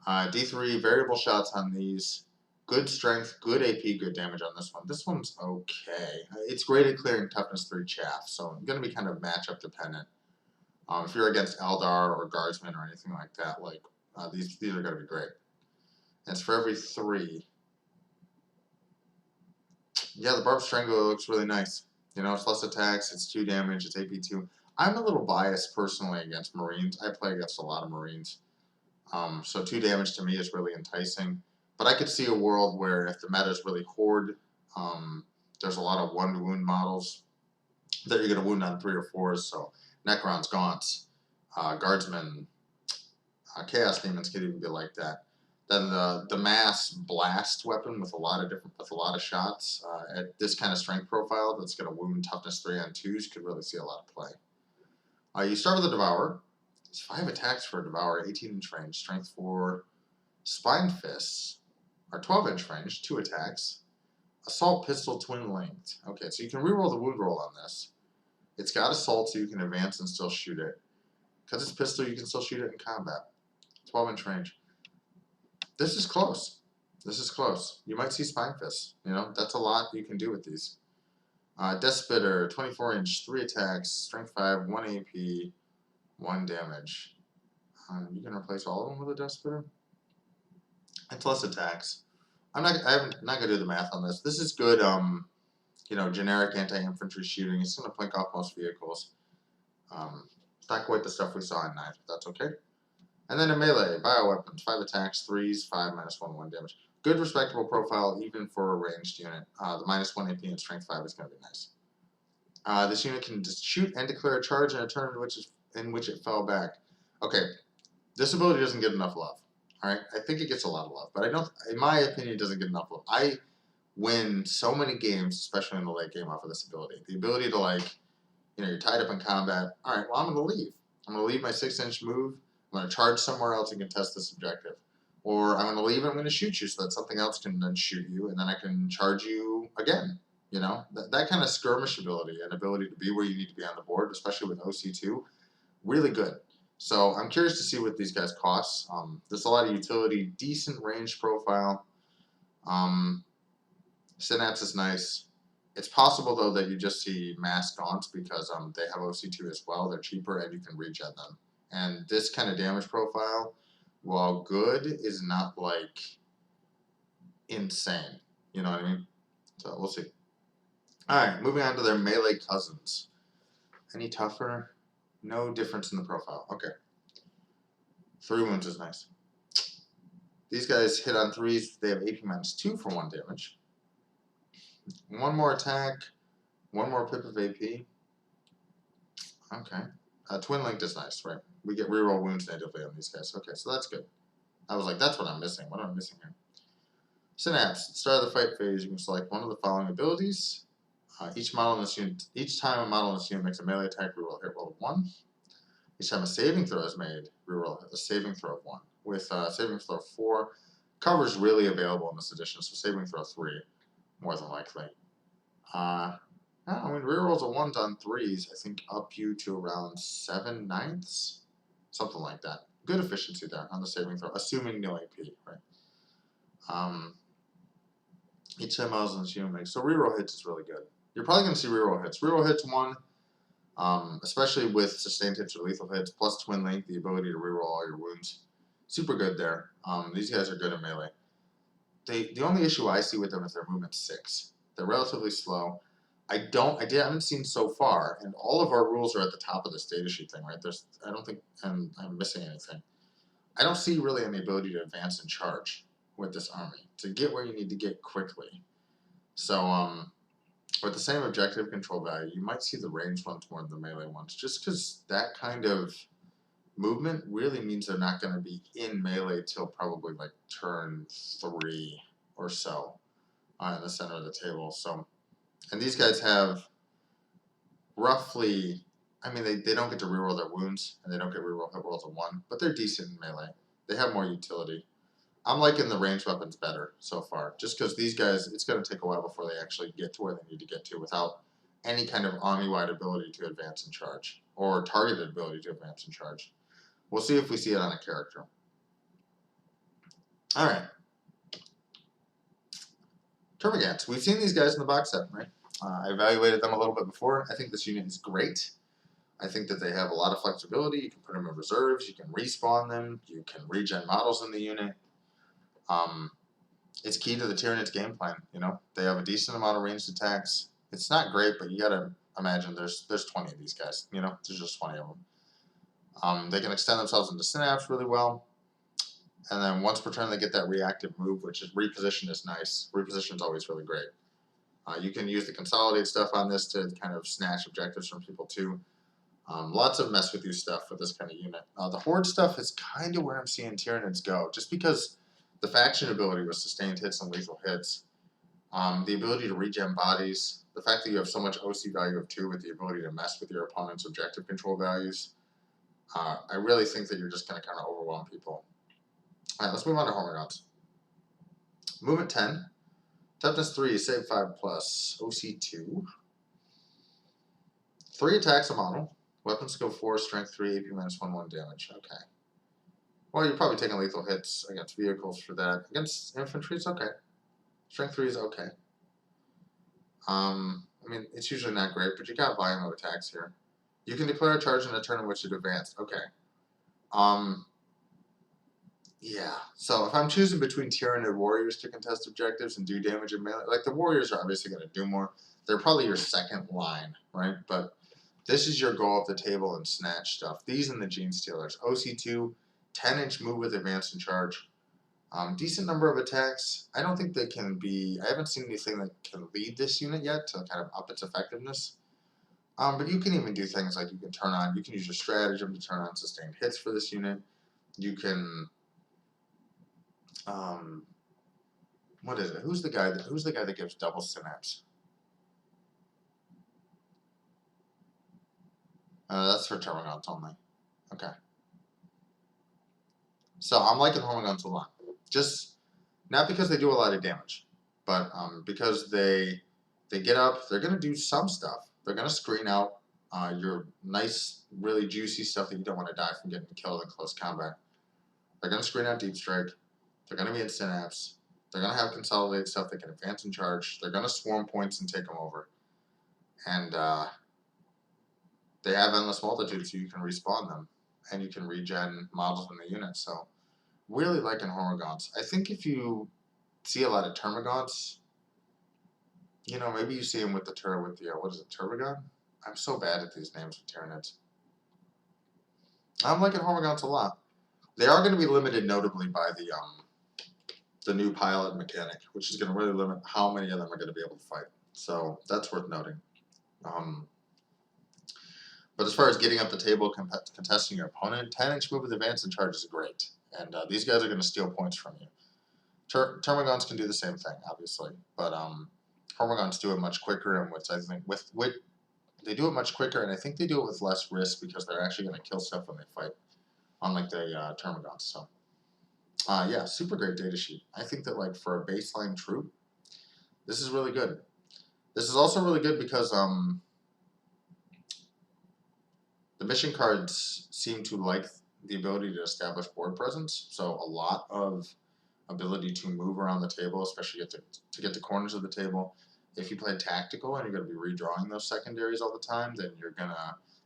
D3, variable shots on these. Good strength, good AP, good damage on this one. This one's okay. It's great at clearing toughness 3 chaff, so I'm going to be kind of matchup dependent. If you're against Eldar or Guardsmen or anything like that, these are going to be great. And it's for every 3. Yeah, the Barbed Strangler looks really nice. It's less attacks, it's 2 damage, it's AP 2. I'm a little biased personally against Marines. I play against a lot of Marines. So 2 damage to me is really enticing. But I could see a world where if the meta is really horde, there's a lot of 1-wound models that you're going to wound on 3 or 4s. So Necrons, Gaunts, Guardsmen, Chaos Demons could even be like that. Then the mass blast weapon with a lot of shots at this kind of strength profile that's going to wound toughness 3 on 2s could really see a lot of play. You start with a Devourer. It's 5 attacks for a Devourer, 18-inch range, strength 4. Spine Fists are 12-inch range, 2 attacks. Assault Pistol twin length. Okay, so you can reroll the wound roll on this. It's got assault, so you can advance and still shoot it. Because it's pistol, you can still shoot it in combat. 12-inch range. This is close. This is close. You might see Spine Fist. You know, that's a lot you can do with these. Death Spitter, 24-inch, 3 attacks, strength 5, 1 AP, 1 damage. You can replace all of them with a Death Spitter. It's less attacks. I'm not gonna do the math on this. This is good. You know, generic anti-infantry shooting. It's gonna blink off most vehicles. It's not quite the stuff we saw in 9th, but that's okay. And then a melee, bioweapons, 5 attacks, 3s, 5, -1, 1 damage. Good, respectable profile, even for a ranged unit. The -1 AP and strength 5 is going to be nice. This unit can just shoot and declare a charge in a turn in which it fell back. Okay, this ability doesn't get enough love. All right, I think it gets a lot of love, but I don't. In my opinion, it doesn't get enough love. I win so many games, especially in the late game, off of this ability. The ability to, like, you know, you're tied up in combat. All right, well, I'm going to leave. I'm going to leave my 6-inch move. I'm going to charge somewhere else and contest this objective. Or I'm going to leave and I'm going to shoot you so that something else can then shoot you, and then I can charge you again. You know, that kind of skirmish ability and ability to be where you need to be on the board, especially with OC2, really good. So I'm curious to see what these guys cost. There's a lot of utility, decent range profile. Synapse is nice. It's possible, though, that you just see mass gaunts because they have OC2 as well. They're cheaper and you can regen them. And this kind of damage profile, while good, is not, like, insane. You know what I mean? So we'll see. Alright, moving on to their melee cousins. Any tougher? No difference in the profile. Okay. 3 wounds is nice. These guys hit on 3s. They have AP -2 for 1 damage. 1 more attack. 1 more pip of AP. Okay. Twin linked is nice, right? We get reroll wounds natively on these guys. Okay, so that's good. I was like, that's what I'm missing. What am I missing here? Synapse. At the start of the fight phase, you can select one of the following abilities. Each time a model in this unit makes a melee attack, reroll hit roll of 1. Each time a saving throw is made, reroll a saving throw of 1. With saving throw 4, cover is really available in this edition, so saving throw 3, more than likely. I mean, rerolls of 1s on 3s, I think, up you to around 7/9, something like that. Good efficiency there on the saving throw, assuming no AP, right? Each time models in this unit makes, so reroll hits is really good. You're probably going to see reroll hits. Reroll hits 1, especially with sustained hits or lethal hits, plus twin link, the ability to reroll all your wounds. Super good there. These guys are good in melee. The only issue I see with them is their movement 6. They're relatively slow. I haven't seen so far, and all of our rules are at the top of this datasheet thing, right? I don't think, and I'm missing anything. I don't see really any ability to advance and charge with this army to get where you need to get quickly. So, with the same objective control value, you might see the ranged ones more than the melee ones, just because that kind of movement really means they're not going to be in melee till probably like turn 3 or so in the center of the table. So, and these guys have roughly, I mean, they don't get to reroll their wounds, and they don't get reroll hit rolls of 1, but they're decent in melee. They have more utility. I'm liking the ranged weapons better so far, just because these guys, it's going to take a while before they actually get to where they need to get to without any kind of army-wide ability to advance and charge, or targeted ability to advance and charge. We'll see if we see it on a character. Alright. Termagants. We've seen these guys in the box set, right? I evaluated them a little bit before. I think this unit is great. I think that they have a lot of flexibility. You can put them in reserves. You can respawn them. You can regen models in the unit. It's key to the Tyranid's game plan. You know, they have a decent amount of ranged attacks. It's not great, but you gotta imagine there's 20 of these guys. You know, there's just 20 of them. They can extend themselves into Synapse really well. And then once per turn, they get that reactive move, which is reposition is nice. Reposition is always really great. You can use the consolidate stuff on this to kind of snatch objectives from people too. Lots of mess with you stuff with this kind of unit. The Horde stuff is kind of where I'm seeing Tyranids go, just because the faction ability with sustained hits and lethal hits, the ability to regen bodies, the fact that you have so much OC value of 2 with the ability to mess with your opponent's objective control values, I really think that you're just going to kind of overwhelm people. Alright, let's move on to Hormagaunts. Movement 10. Toughness 3, save 5+, OC 2. 3 attacks a model. Weapon skill 4, strength 3, AP -1/1 damage. Okay. Well, you're probably taking lethal hits against vehicles for that. Against infantry, it's okay. Strength 3 is okay. I mean, it's usually not great, but you got volume of attacks here. You can declare a charge in a turn in which it advanced. Okay. Yeah. So if I'm choosing between Tyranid warriors to contest objectives and do damage in melee, like the warriors are obviously going to do more. They're probably your second line, right? But this is your go up the table and snatch stuff. These and the Genestealers. OC2, 10-inch move with advance and charge. Decent number of attacks. I don't think they can be... I haven't seen anything that can lead this unit yet to kind of up its effectiveness. But you can even do things like you can use your stratagem to turn on sustained hits for this unit. You can... what is it? Who's the guy that gives double synapse? That's for Termagants only. Okay. So I'm liking Hormagaunts a lot. Just not because they do a lot of damage, but because they get up, they're gonna do some stuff. They're gonna screen out your nice, really juicy stuff that you don't want to die from getting killed in close combat. They're gonna screen out deep strike. They're gonna be in synapse. They're gonna have consolidated stuff that can advance and charge. They're gonna swarm points and take them over. And they have endless multitude, so you can respawn them and you can regen models in the unit. So really liking Hormagaunts. I think if you see a lot of Termagants, you know, maybe you see them with the what is it, Tervigon? I'm so bad at these names with Tyranids. I'm liking Hormagaunts a lot. They are going to be limited notably by the new pilot mechanic, which is going to really limit how many of them are going to be able to fight. So that's worth noting. But as far as getting up the table, contesting your opponent, 10-inch move with advance and charge is great. And these guys are going to steal points from you. Termagants can do the same thing, obviously. But Hormagaunts do it much quicker, and I think they do it much quicker, and I think they do it with less risk because they're actually going to kill stuff when they fight, unlike the Termagants. So, yeah, super great data sheet. I think that like for a baseline troop, this is really good. This is also really good because the mission cards seem to like the ability to establish board presence, so a lot of ability to move around the table, especially to get to corners of the table. If you play tactical and you're going to be redrawing those secondaries all the time, then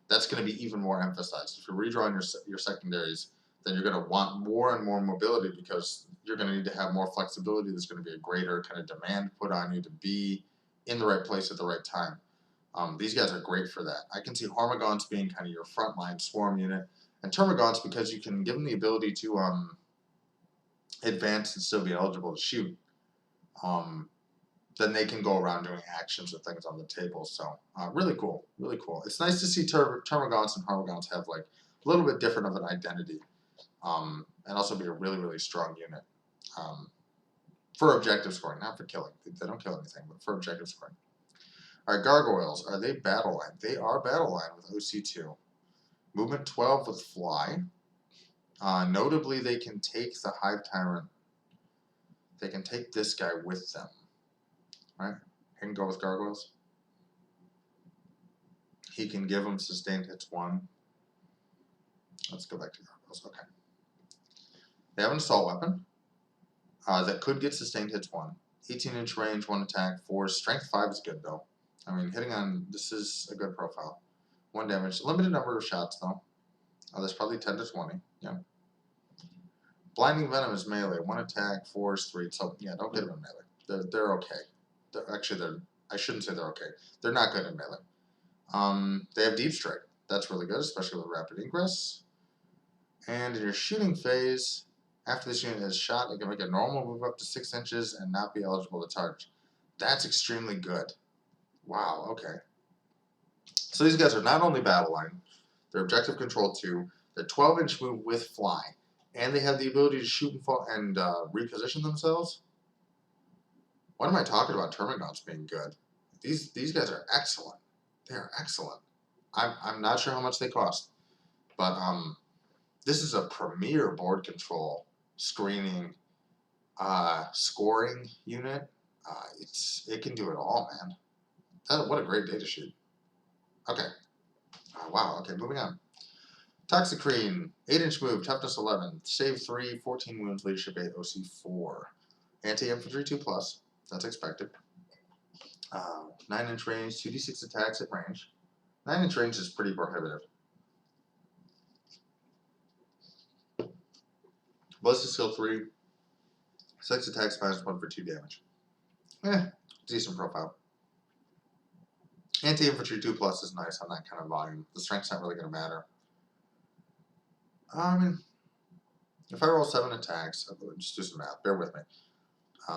that's going to be even more emphasized. If you're redrawing your secondaries, then you're going to want more and more mobility because you're going to need to have more flexibility. There's going to be a greater kind of demand put on you to be in the right place at the right time. These guys are great for that. I can see Hormagaunts being kind of your frontline swarm unit, and Termagants because you can give them the ability to advance and still be eligible to shoot. Then they can go around doing actions and things on the table. So really cool, really cool. It's nice to see Termagants and Hormagaunts have like a little bit different of an identity, and also be a really, really strong unit for objective scoring, not for killing. They don't kill anything, but for objective scoring. All right, Gargoyles, are they battle line? They are battle line with OC2. Movement 12 with Fly. Notably, they can take the Hive Tyrant. They can take this guy with them. Right? He can go with Gargoyles. He can give them sustained hits 1. Let's go back to Gargoyles. Okay. They have an assault weapon that could get sustained hits 1. 18-inch range, 1 attack, 4. Strength 5 is good, though. I mean, hitting on... This is a good profile. 1 damage. Limited number of shots, though. There's probably 10 to 20. Yeah. Blinding Venom is melee. 1 attack, 4 is 3. So, yeah, don't get them in melee. They're okay. I shouldn't say they're okay. They're not good in melee. They have Deep Strike. That's really good, especially with Rapid Ingress. And in your shooting phase, after this unit is shot, it can make a normal move up to 6 inches and not be eligible to charge. That's extremely good. Wow, okay. So these guys are not only battle line, they're objective control 2, they're 12-inch move with Fly, and they have the ability to shoot and fall and reposition themselves. What am I talking about Termagants being good? These guys are excellent. They are excellent. I'm not sure how much they cost, but this is a premier board control screening scoring unit. It can do it all, man. What a great data sheet. Okay, Wow, okay, moving on. Toxicrene, 8-inch move, toughness 11, save 3, 14 wounds, leadership 8, OC 4. Anti-infantry 2+, that's expected. 9-inch range, 2d6 attacks at range. 9-inch range is pretty prohibitive. Ballistic skill 3, 6 attacks, -1 for 2 damage. Decent profile. Anti-infantry 2+ is nice on that kind of volume. The strength's not really going to matter. I mean, if I roll 7 attacks, just do some math, bear with me.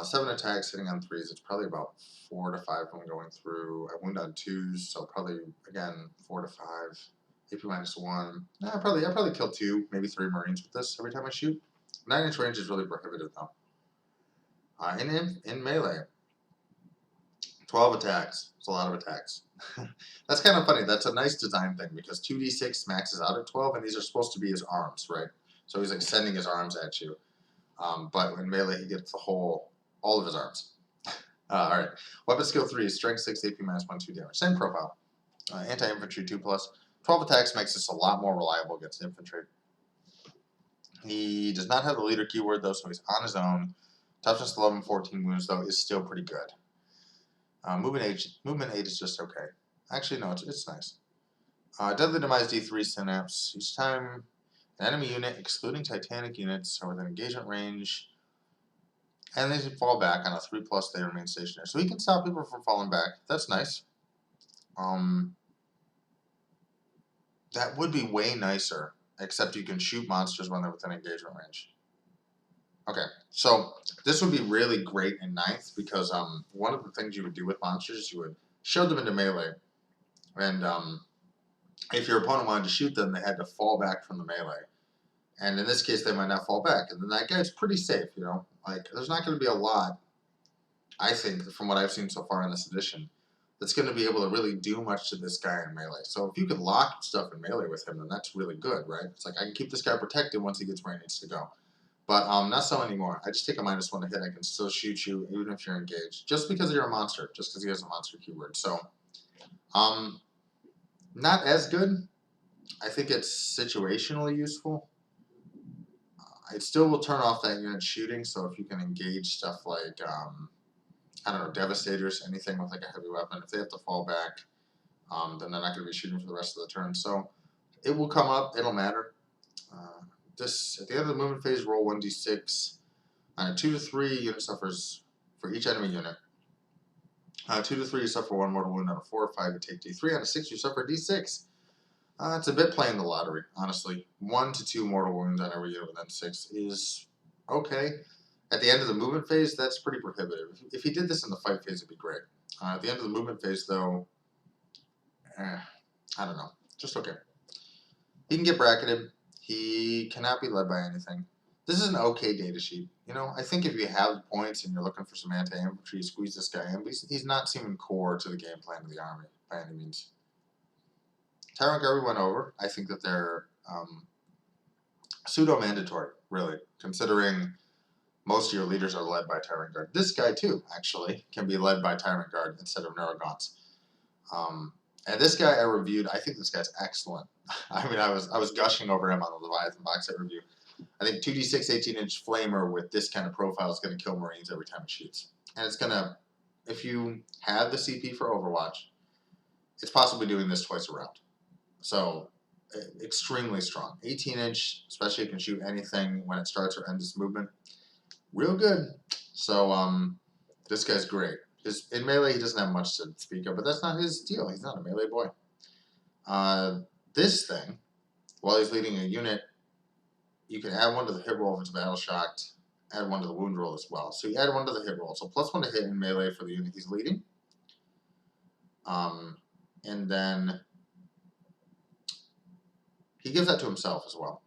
7 attacks hitting on 3s, it's probably about 4 to 5 when going through. I wound on 2s, so probably, again, 4 to 5. AP -1. I probably kill 2, maybe 3 Marines with this every time I shoot. 9-inch range is really prohibitive, though. In melee, 12 attacks. It's a lot of attacks. That's kind of funny. That's a nice design thing because 2d6 maxes out at 12, and these are supposed to be his arms, right? So he's like sending his arms at you. But in melee, he gets all of his arms. Alright. Weapon skill 3 is strength 6, AP -1, 2 damage. Same profile. Anti-infantry 2+. 12 attacks makes this a lot more reliable against infantry. He does not have the leader keyword, though, so he's on his own. Toughness 11, 14 wounds, though, is still pretty good. Movement 8 is just okay. Actually, no, it's nice. Deadly Demise D3 Synapse. Each time an enemy unit, excluding Titanic units, are within engagement range, and they fall back on a 3+, they remain stationary. So he can stop people from falling back. That's nice. That would be way nicer, except you can shoot monsters when they're within engagement range. Okay, so this would be really great in 9th because one of the things you would do with monsters is you would shove them into melee, and if your opponent wanted to shoot them, they had to fall back from the melee. And in this case, they might not fall back, and then that guy's pretty safe, you know? Like, there's not going to be a lot, I think, from what I've seen so far in this edition, that's going to be able to really do much to this guy in melee. So if you can lock stuff in melee with him, then that's really good, right? It's like, I can keep this guy protected once he gets where he needs to go. But not so anymore. I just take a -1 to hit. I can still shoot you even if you're engaged. Just because you're a monster. Just because he has a monster keyword. So, not as good. I think it's situationally useful. It still will turn off that unit shooting. So if you can engage stuff like, I don't know, Devastators, anything with like a heavy weapon, if they have to fall back, then they're not going to be shooting for the rest of the turn. So it will come up. It'll matter. At the end of the movement phase, roll 1d6. On a 2 to 3, unit suffers for each enemy unit. On a 2 to 3, you suffer 1 mortal wound. On a 4 or 5, you take d3. On a 6, you suffer d6. It's a bit playing the lottery, honestly. 1 to 2 mortal wounds on every unit within 6 is okay. At the end of the movement phase, that's pretty prohibitive. If he did this in the fight phase, it'd be great. At the end of the movement phase, though, I don't know. Just okay. He can get bracketed. He cannot be led by anything. This is an okay data sheet. You know, I think if you have points and you're looking for some anti-infantry, squeeze this guy in, but he's not seeming core to the game plan of the army by any means. Tyrant Guard we went over. I think that they're pseudo-mandatory, really, considering most of your leaders are led by Tyrant Guard. This guy, too, actually, can be led by Tyrant Guard instead of Neurogaunts. And this guy I reviewed, I think this guy's excellent. I mean, I was gushing over him on the Leviathan box set review. I think 2d6 18-inch flamer with this kind of profile is going to kill Marines every time it shoots. And it's going to, if you have the CP for Overwatch, it's possibly doing this twice around. So, extremely strong. 18-inch, especially if you can shoot anything when it starts or ends its movement. Real good. So, this guy's great. In melee, he doesn't have much to speak of, but that's not his deal. He's not a melee boy. This thing, while he's leading a unit, you can add 1 to the hit roll if it's battle shocked, add 1 to the wound roll as well. So you add 1 to the hit roll. So +1 to hit in melee for the unit he's leading. And then he gives that to himself as well.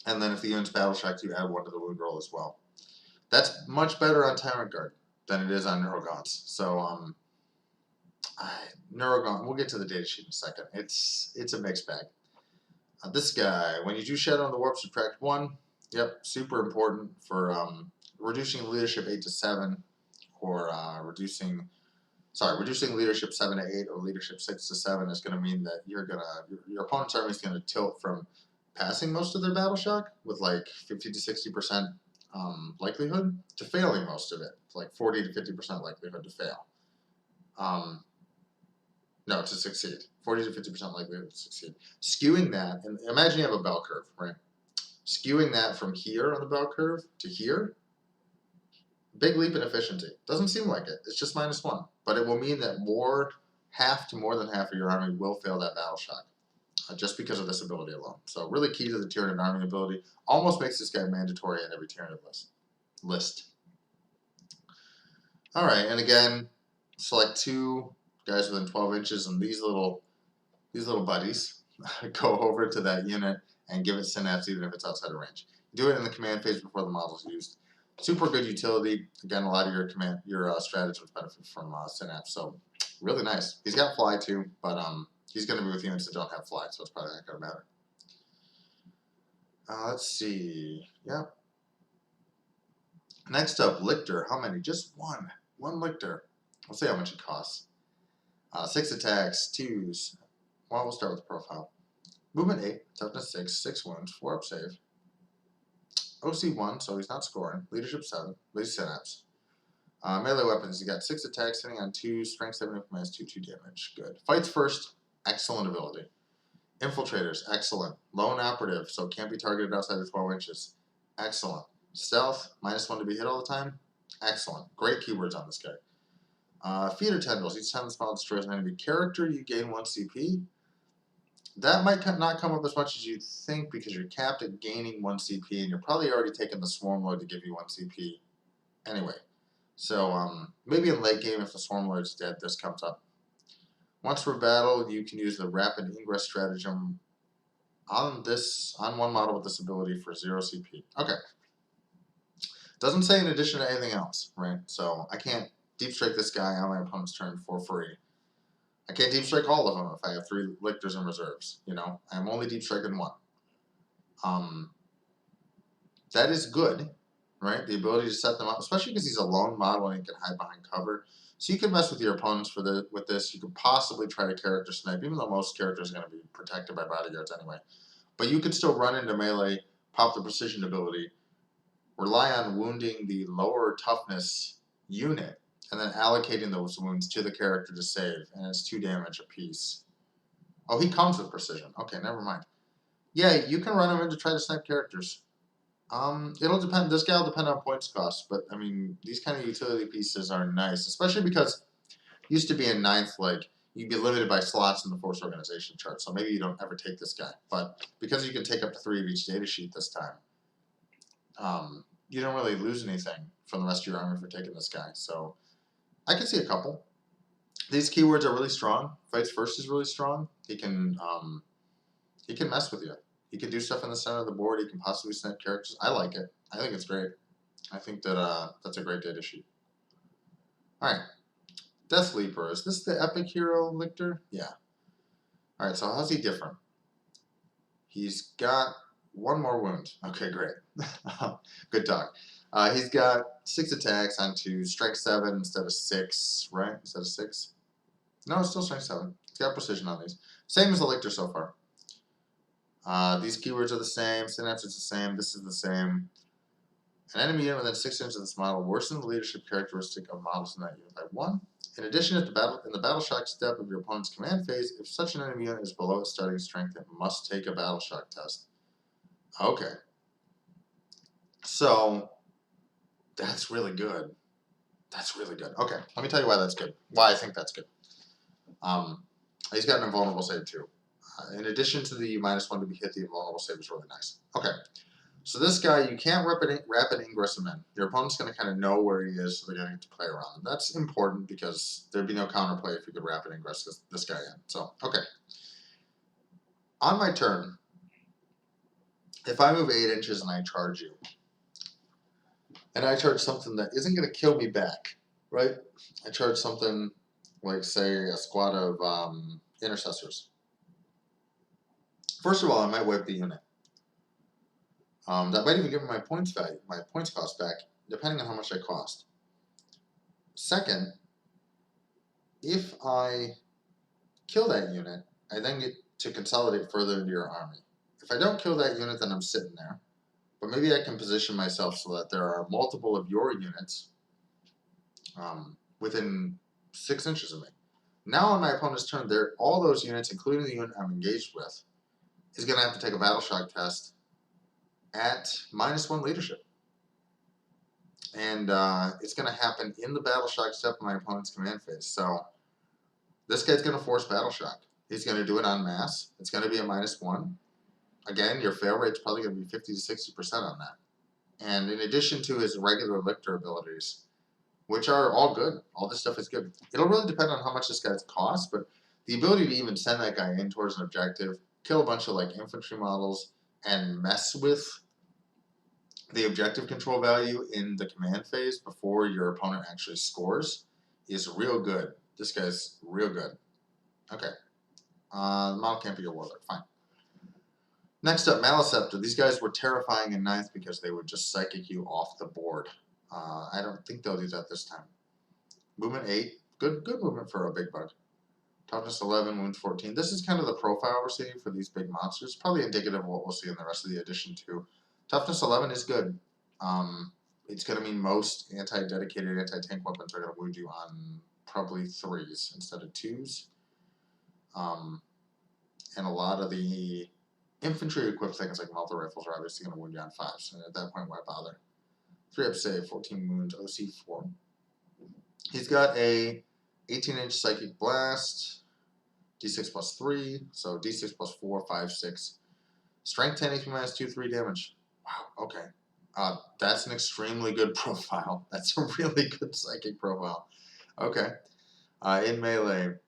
And then if the unit's battle shocked, you add 1 to the wound roll as well. That's much better on Tyrant Guard than it is on Neurogaunts. So, Neurogaunt, we'll get to the data sheet in a second. It's a mixed bag. This guy, when you do Shadow on the Warp, subtract 1. Yep, super important for reducing leadership 8 to 7, or reducing sorry, reducing leadership 7 to 8 or leadership 6 to 7 is going to mean that your opponent's army is going to tilt from passing most of their battle shock with like 50 to 60% likelihood to failing most of it, like 40 to 50% likelihood to fail. No, to succeed. 40 to 50% likelihood to succeed. Skewing that, and imagine you have a bell curve, right? Skewing that from here on the bell curve to here, big leap in efficiency. Doesn't seem like it. It's just -1. But it will mean that half to more than half of your army will fail that battle shock. Just because of this ability alone. So really key to the Tyranid army ability. Almost makes this guy mandatory in every Tyranid list. Alright, and again, select 2 guys within 12 inches, and these little buddies go over to that unit and give it synapse even if it's outside of range. Do it in the command phase before the model is used. Super good utility. Again, a lot of your stratagems benefit from synapse, so really nice. He's got fly too, but he's going to be with units that don't have fly, so it's probably not going to matter. Let's see. Yep. Next up, Lictor. How many? Just one. One Lictor. Let's see how much it costs. 6 attacks, 2s. Well, we'll start with the profile. Movement 8, toughness 6, 6 wounds, 4 up save. OC 1, so he's not scoring. Leadership 7, but he's synapse. Melee weapons, he's got 6 attacks, hitting on 2, strength 7, commands 2 damage. Good. Fights first, excellent ability. Infiltrators, excellent. Lone operative, so can't be targeted outside of 12 inches. Excellent. Stealth, -1 to be hit all the time. Excellent. Great keywords on this guy. Feeder tendrils. Each time the spell destroys an enemy character, you gain 1 CP. That might not come up as much as you think because you're capped at gaining 1 CP, and you're probably already taking the Swarmlord to give you 1 CP anyway. So maybe in late game, if the Swarmlord's dead, this comes up. Once per battle, you can use the rapid ingress stratagem on one model with this ability for 0 CP. Okay. Doesn't say in addition to anything else, right? So I can't deep strike this guy on my opponent's turn for free. I can't deep strike all of them if I have 3 Lictors in reserves. You know, I'm only deep striking 1. That is good, right? The ability to set them up, especially because he's a lone model and he can hide behind cover. So you can mess with your opponents with this. You could possibly try to character snipe, even though most characters are going to be protected by bodyguards anyway. But you could still run into melee, pop the precision ability, rely on wounding the lower toughness unit, and then allocating those wounds to the character to save, and it's 2 damage apiece. Oh, he comes with precision. Okay, never mind. Yeah, you can run him in to try to snipe characters. It'll depend. This guy will depend on points cost, but I mean, these kind of utility pieces are nice, especially because used to be in 9th, like you'd be limited by slots in the force organization chart, so maybe you don't ever take this guy. But because you can take up to 3 of each data sheet this time, you don't really lose anything from the rest of your army for taking this guy. So I can see a couple. These keywords are really strong. Fights first is really strong. He can mess with you. He can do stuff in the center of the board. He can possibly snipe characters. I like it. I think it's great. I think that that's a great data sheet. All right, Deathleaper. Is this the epic hero Lictor? Yeah. All right. So how's he different? He's got 1 more wound. Okay, great. Good talk. He's got 6 attacks onto strength 7 instead of 6, right? Instead of 6. No, it's still strength 7. He's got precision on these. Same as the Lictor so far. These keywords are the same. Synapse is the same. This is the same. An enemy unit within 6 inches of this model worsens the leadership characteristic of models in that unit by 1. In addition, in the battle shock step of your opponent's command phase, if such an enemy unit is below its starting strength, it must take a battle shock test. Okay. So that's really good. That's really good. Okay, let me tell you why that's good. Why I think that's good. He's got an invulnerable save too. In addition to the -1 to be hit, the invulnerable save is really nice. Okay, so this guy, you can't rapid ingress him in. Your opponent's going to kind of know where he is, so they're going to get to play around him. That's important because there'd be no counterplay if you could rapid ingress this guy in. So, okay. On my turn, if I move 8 inches and I charge you, and I charge something that isn't going to kill me back, right? I charge something like, say, a squad of intercessors. First of all, I might wipe the unit. That might even give me my points cost back, depending on how much I cost. Second, If I kill that unit, I then get to consolidate further into your army. If I don't kill that unit, then I'm sitting there. But maybe I can position myself so that there are multiple of your units within 6 inches of me. Now on my opponent's turn, all those units, including the unit I'm engaged with, is going to have to take a battle shock test at -1 leadership. And it's going to happen in the battle shock step of my opponent's command phase. So this guy's going to force battle shock. He's going to do it en masse. It's going to be a -1. Again, your fail rate's probably going to be 50 to 60% on that. And in addition to his regular Lictor abilities, which are all good, all this stuff is good. It'll really depend on how much this guy's cost, but the ability to even send that guy in towards an objective, kill a bunch of like infantry models, and mess with the objective control value in the command phase before your opponent actually scores is real good. This guy's real good. Okay. The model can't be your warlord. Fine. Next up, Maleceptor. These guys were terrifying in 9th because they would just psychic you off the board. I don't think they'll do that this time. Movement 8. Good movement for a big bug. Toughness 11, wounds 14. This is kind of the profile we're seeing for these big monsters. Probably indicative of what we'll see in the rest of the edition too. Toughness 11 is good. It's going to mean most anti-dedicated anti-tank weapons are going to wound you on probably 3s instead of 2s. And a lot of the infantry equipped things like multi rifles are obviously going to wound you on 5s. And at that point, why bother? 3 up save, 14 wounds, OC 4. He's got a 18-inch Psychic Blast, D6 plus 3, so D6 plus 4, 5, 6. Strength 10, HP minus 2, 3 damage. Wow, okay. That's an extremely good profile. That's a really good Psychic profile. Okay. In melee,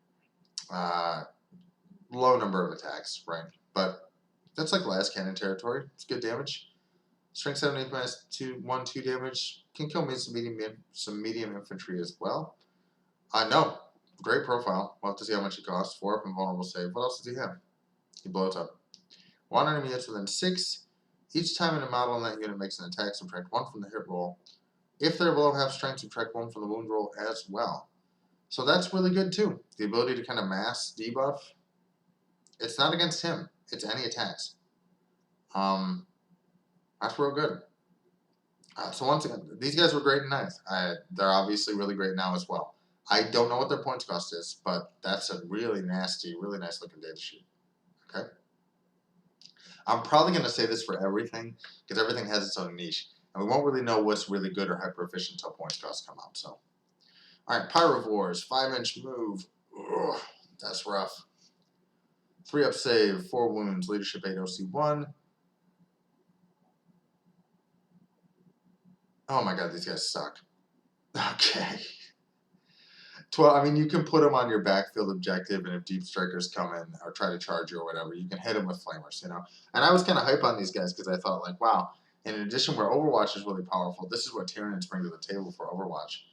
low number of attacks, right? But that's like last cannon territory. It's good damage. Strength 7, HP minus 2, 1, 2 damage. Can kill some medium infantry as well. No. Great profile. We'll have to see how much he costs. 4 up and vulnerable save. What else does he have? He blows up. 1 enemy hits within 6. Each time a model in that unit makes an attack, subtract 1 from the hit roll. If they're below half strength, subtract 1 from the wound roll as well. So that's really good too. The ability to kind of mass debuff. It's not against him. It's any attacks. That's real good. So once again, these guys were great in 9th. They're obviously really great now as well. I don't know what their points cost is, but that's a really nasty, really nice looking data sheet. Okay? I'm probably going to say this for everything, because everything has its own niche. And we won't really know what's really good or hyper efficient until points costs come out. So, alright, Pyrovores, 5-inch move. Ugh, that's rough. 3 up save, 4 wounds, leadership 8, OC 1. Oh my god, these guys suck. Okay. 12, I mean, you can put them on your backfield objective, and if deep strikers come in or try to charge you or whatever, you can hit them with flamers, you know. And I was kind of hype on these guys because I thought, like, wow, in addition where Overwatch is really powerful, this is what Tyranids bring to the table for Overwatch.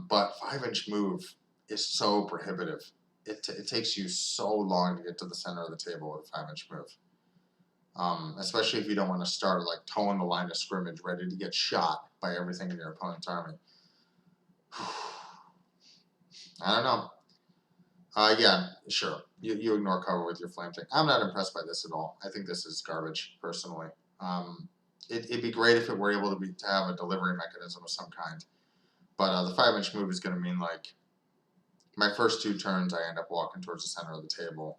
But 5-inch move is so prohibitive. It takes you so long to get to the center of the table with a 5-inch move. Especially if you don't want to start, like, towing the line of scrimmage, ready to get shot by everything in your opponent's army. I don't know. Yeah, sure. You ignore cover with your flame tank. I'm not impressed by this at all. I think this is garbage, personally. It'd be great if it were able to have a delivery mechanism of some kind. But the 5-inch move is going to mean, like, my first 2 turns, I end up walking towards the center of the table.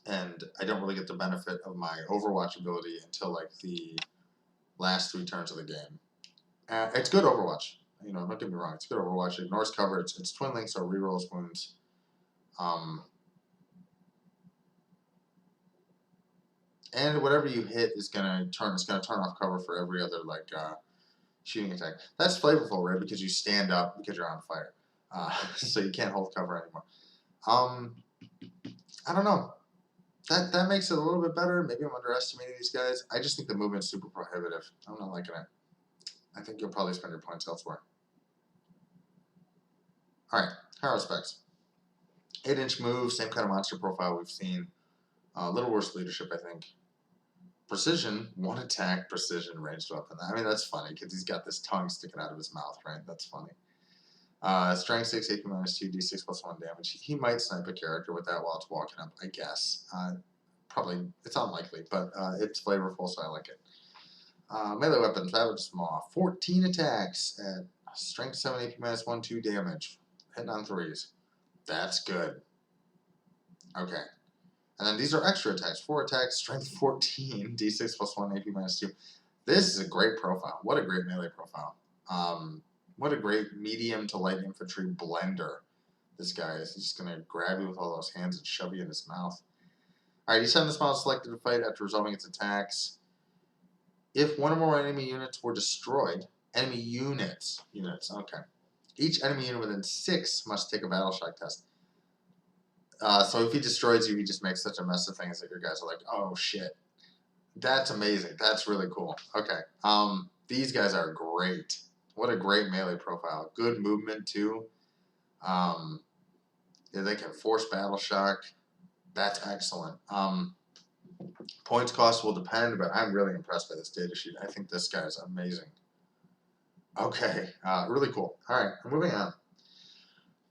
And I don't really get the benefit of my Overwatch ability until, like, the last 3 turns of the game. It's good Overwatch. You know, don't get me wrong. It's good Overwatch. It ignores cover. It's twin links, so rerolls wounds. And whatever you hit is gonna turn. It's gonna turn off cover for every other like shooting attack. That's flavorful, right? Because you stand up because you're on fire, so you can't hold cover anymore. I don't know. That makes it a little bit better. Maybe I'm underestimating these guys. I just think the movement's super prohibitive. I'm not liking it. I think you'll probably spend your points elsewhere. All right, Haruspex. 8-inch move, same kind of monster profile we've seen. A little worse leadership, I think. Precision, 1 attack, precision, ranged weapon. I mean, that's funny because he's got this tongue sticking out of his mouth, right? That's funny. Strength 6, AP -2, D6 +1 damage. He might snipe a character with that while it's walking up, I guess. Probably, it's unlikely, but it's flavorful, so I like it. Melee weapons, Ravage Maw. 14 attacks at Strength 7, AP -1, 2 damage. Hitting on 3s. That's good. Okay. And then these are extra attacks. 4 attacks, Strength 14, D6 +1, AP -2. This is a great profile. What a great melee profile. What a great medium to light infantry blender this guy is. He's just going to grab you with all those hands and shove you in his mouth. Alright, each time this model is selected to fight after resolving its attacks, if one or more enemy units were destroyed, enemy units, okay. Each enemy unit within 6 must take a battle shock test. So if he destroys you, he just makes such a mess of things that your guys are like, oh shit. That's amazing. That's really cool. Okay. These guys are great. What a great melee profile. Good movement too. Yeah, they can force battle shock. That's excellent. Points cost will depend, but I'm really impressed by this data sheet. I think this guy is amazing. Okay, really cool. All right, moving on.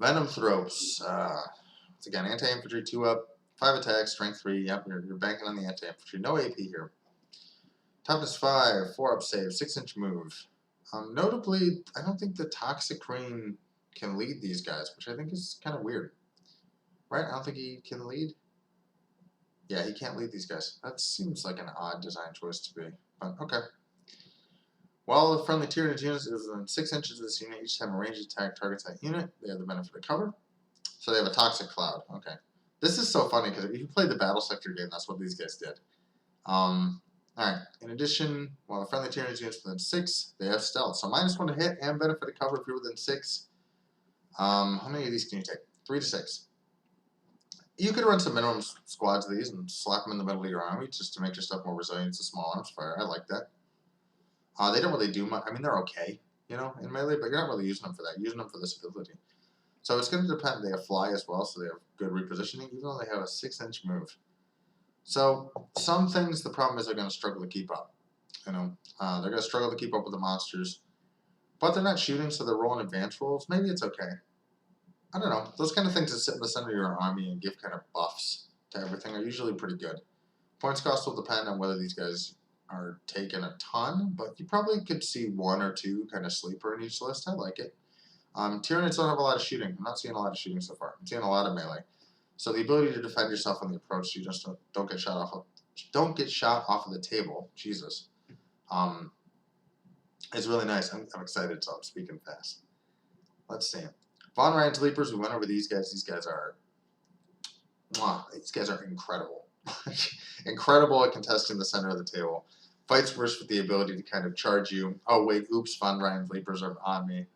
Venomthropes. It's again anti-infantry, 2 up, 5 attacks, strength 3. Yep, you're banking on the anti-infantry. No AP here. Toughness 5, 4 up save, 6-inch move. Notably, I don't think the Toxicrene can lead these guys, which I think is kind of weird. Right? I don't think he can lead. Yeah, he can't lead these guys. That seems like an odd design choice to be, but okay. While the friendly Tyranid unit is within 6 inches of this unit, each time a ranged attack targets that unit, they have the benefit of cover. So they have a Toxic Cloud. Okay. This is so funny because if you played the Battle Sector game, that's what these guys did. Alright. In addition, while the friendly Tyranid unit is within 6, they have Stealth. So -1 to hit and benefit of cover if you're within 6. How many of these can you take? 3 to 6. You could run some minimum squads of these and slap them in the middle of your army just to make your stuff more resilient to small arms fire. I like that. They don't really do much. I mean, they're okay, in melee, but you're not really using them for that. You're using them for this ability. So it's going to depend. They have fly as well, so they have good repositioning, even though they have a 6-inch move. So some things, the problem is they're going to struggle to keep up. They're going to struggle to keep up with the monsters, but they're not shooting, so they're rolling advanced rolls. Maybe it's okay. I don't know. Those kind of things that sit in the center of your army and give kind of buffs to everything are usually pretty good. Points cost will depend on whether these guys are taking a ton, but you probably could see 1 or 2 kind of sleeper in each list. I like it. Tyranids don't have a lot of shooting. I'm not seeing a lot of shooting so far. I'm seeing a lot of melee. So the ability to defend yourself on the approach, so you just don't get shot off of the table. Jesus, it's really nice. I'm excited, so I'm speaking fast. Let's see. Von Ryan's Leapers. We went over these guys. These guys are incredible. Incredible at contesting the center of the table. Fights first with the ability to kind of charge you. Oh wait, oops, Von Ryan's Leapers are on me.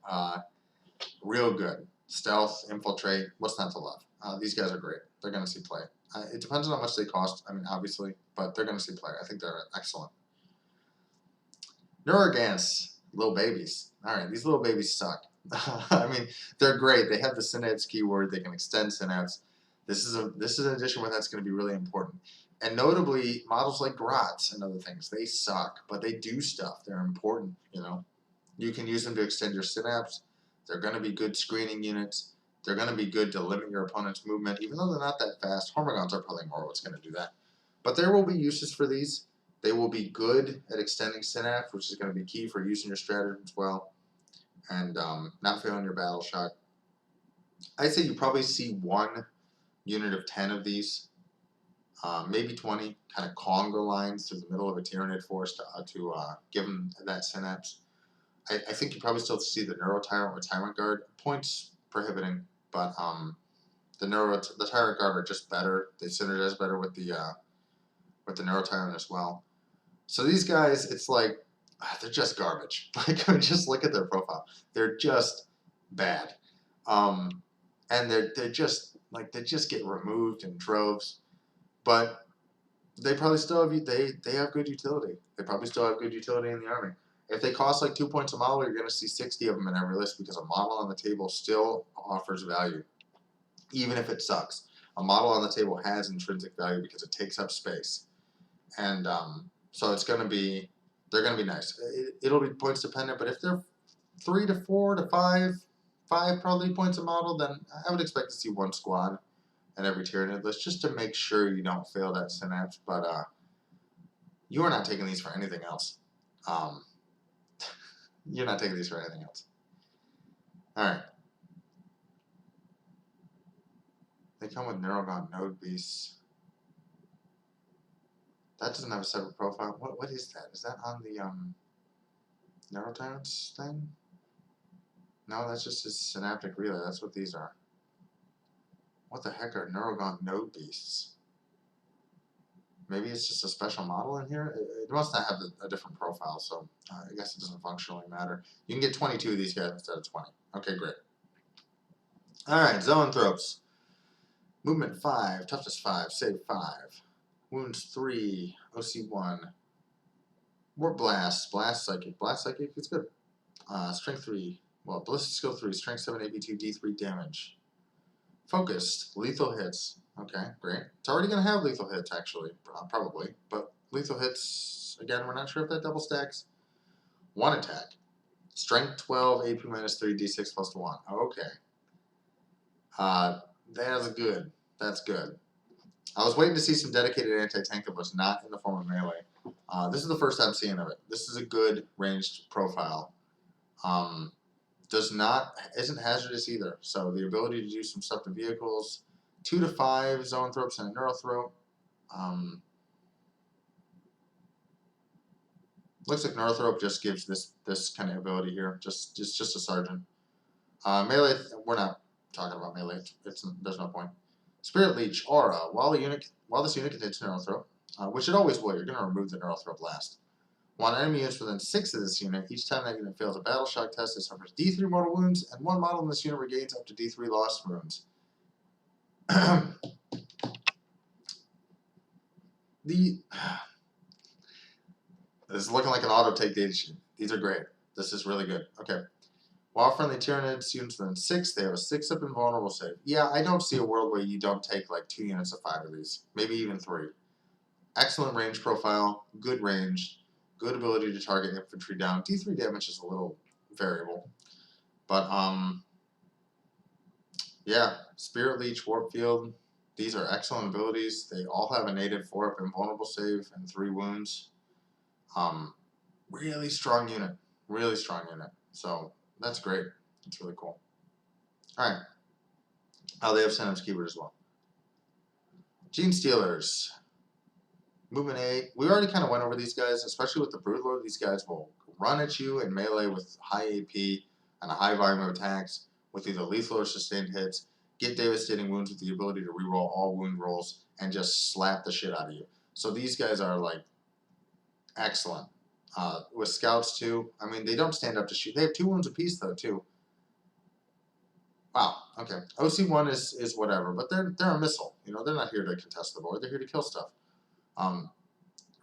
Real good. Stealth, infiltrate, what's not to love? These guys are great. They're going to see play. It depends on how much they cost, I mean, obviously, but they're going to see play. I think they're excellent. Neurogaunts, little babies. Alright, these little babies suck. I mean, they're great. They have the synapse keyword. They can extend synapse. This is an addition where that's going to be really important. And notably, models like Grots and other things, they suck, but they do stuff. They're important, You can use them to extend your synapse. They're going to be good screening units. They're going to be good to limit your opponent's movement, even though they're not that fast. Hormagaunts are probably more what's going to do that. But there will be uses for these. They will be good at extending synapse, which is going to be key for using your stratagems well, and not failing your battle shock. I'd say you probably see 1 unit of 10 of these, maybe 20, kind of conga lines through the middle of a Tyranid force to give them that synapse. I think you probably still see the Neurotyrant or Tyrant Guard. Points prohibiting, but the Tyrant Guard are just better. They synergize better with the Neurotyrant as well. So these guys, it's like they're just garbage. Like, just look at their profile. They're just bad, and they just get removed in droves. But they probably still have they have good utility. They probably still have good utility in the army. If they cost like 2 points a model, you're going to see 60 of them in every list because a model on the table still offers value, even if it sucks. A model on the table has intrinsic value because it takes up space, and so they're going to be nice. It'll be points dependent, but if they're 3 to 4 to 5, 5 probably points a model, then I would expect to see 1 squad in every Tyranid list just to make sure you don't fail that synapse. But you are not taking these for anything else. You're not taking these for anything else. Alright. They come with Neurogaunt Node Beasts. That doesn't have a separate profile. What is that? Is that on the Neurotyrants thing? No, that's just his Synaptic Relay. That's what these are. What the heck are Neurogaunt Node Beasts? Maybe it's just a special model in here? It must not have a different profile, so I guess it doesn't functionally matter. You can get 22 of these guys instead of 20. Okay, great. Alright, Zoanthropes. Movement 5, Toughness 5, Save 5. Wounds 3, OC 1. Warp Blast, Blast Psychic. Blast Psychic is good. Strength 3. Well, Ballistic Skill 3, Strength 7, AP2, D3 damage. Focused, lethal hits. Okay, great. It's already going to have lethal hits, actually, probably. But lethal hits, again, we're not sure if that double stacks. 1 attack. Strength 12, AP minus 3, D6 plus 1. Okay. That's good. That's good. I was waiting to see some dedicated anti-tank that was not in the form of melee. This is the first I'm seeing of it. This is a good ranged profile. Isn't hazardous either. So the ability to do some stuff to vehicles. 2 to 5 Zoanthropes and a Neurothrope. Looks like Neurothrope just gives this kind of ability here. Just a sergeant. Melee, we're not talking about melee. There's no point. Spirit Leech Aura. While this unit contains Neurothrope, which it always will, you're going to remove the Neurothrope last. One enemy units within 6 of this unit, each time that unit fails a battle shock test, it suffers D3 mortal wounds, and 1 model in this unit regains up to D3 lost wounds. This is looking like an auto-take data sheet. These are great. This is really good. Okay. While friendly Tyranids units within 6, they have a 6-up invulnerable save. Yeah, I don't see a world where you don't take like 2 units of 5 of these. Maybe even 3. Excellent range profile, good range, good ability to target infantry down. D3 damage is a little variable. But, yeah, Spirit Leech, Warp Field, these are excellent abilities. They all have a native 4-up invulnerable save and 3 wounds. Really strong unit. Really strong unit. So, that's great. It's really cool. Alright. Oh, they have Synapse Keyword as well. Genestealers. Movement 8. We already kind of went over these guys, especially with the Broodlord. These guys will run at you in melee with high AP and a high volume of attacks with either lethal or sustained hits, get devastating wounds with the ability to reroll all wound rolls, and just slap the shit out of you. So these guys are like excellent. With scouts too, I mean, they don't stand up to shoot. They have 2 wounds apiece though too. Wow. Okay. OC1 is whatever, but they're a missile. You know, they're not here to contest the board. They're here to kill stuff.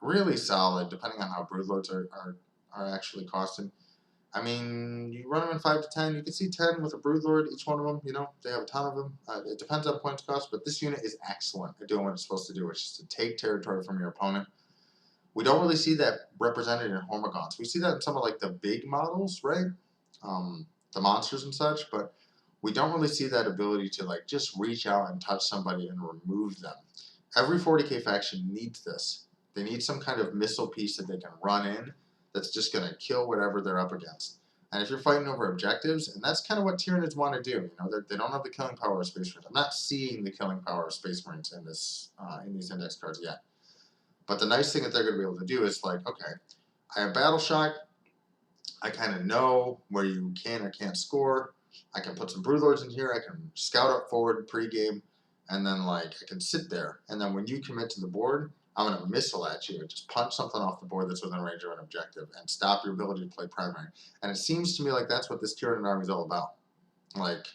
Really solid, depending on how Broodlords are actually costing. I mean, you run them in 5 to 10. You can see 10 with a Broodlord. Each one of them, you know, they have a ton of them. It depends on points cost, but this unit is excellent at doing what it's supposed to do, which is to take territory from your opponent. We don't really see that represented in Hormagaunts. We see that in some of like the big models, right? The monsters and such, but we don't really see that ability to like just reach out and touch somebody and remove them. Every 40k faction needs this. They need some kind of missile piece that they can run in that's just going to kill whatever they're up against. And if you're fighting over objectives, and that's kind of what Tyranids want to do, you know, they don't have the killing power of Space Marines. I'm not seeing the killing power of Space Marines in these index cards yet. But the nice thing that they're going to be able to do is like, okay, I have Battle Shock. I kind of know where you can or can't score. I can put some Broodlords in here. I can scout up forward pre-game, and then like I can sit there. And then when you commit to the board, I'm going to missile at you and just punch something off the board that's within range of an objective and stop your ability to play primary. And it seems to me like that's what this Tyranid army is all about. Like,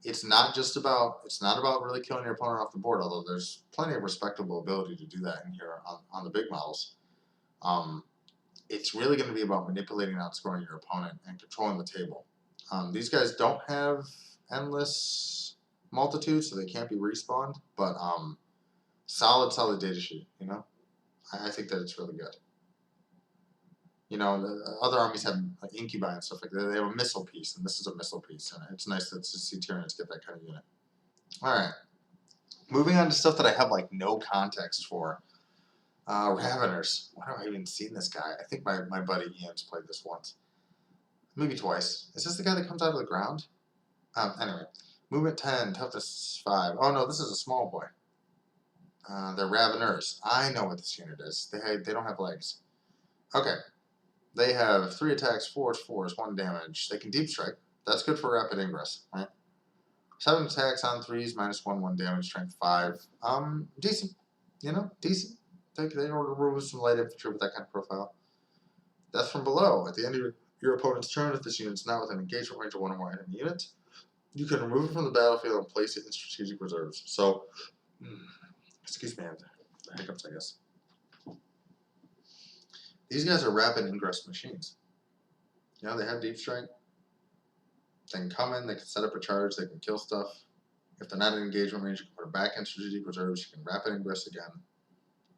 it's not about really killing your opponent off the board, although there's plenty of respectable ability to do that in here on the big models. It's really going to be about manipulating and outscoring your opponent and controlling the table. These guys don't have endless multitude, so they can't be respawned, but solid data sheet, you know? I think that it's really good. You know, the other armies have like incubi and stuff like that. They have a missile piece, and this is a missile piece, and it's nice to see Tyranids get that kind of unit. All right, moving on to stuff that I have like no context for. Raveners. Why have I even seen this guy? I think my buddy Ian's played this once. Maybe twice. Is this the guy that comes out of the ground? Anyway. Movement 10, toughness 5. Oh no, this is a small boy. They're Raveners. I know what this unit is. They don't have legs. Okay. They have 3 attacks, 4 4s, 1 damage. They can deep strike. That's good for rapid ingress, right? 7 attacks on 3s, -1, 1 damage, strength 5. Decent. You know, decent. They remove some light infantry with that kind of profile. Death from below. At the end of your opponent's turn, if this unit is not within engagement range of 1 or more enemy units, you can remove it from the battlefield and place it in strategic reserves. So, excuse me, I have the hiccups, I guess. These guys are rapid ingress machines. You know, they have deep strike. They can come in, they can set up a charge, they can kill stuff. If they're not in engagement range, you can put it back in strategic reserves, you can rapid ingress again.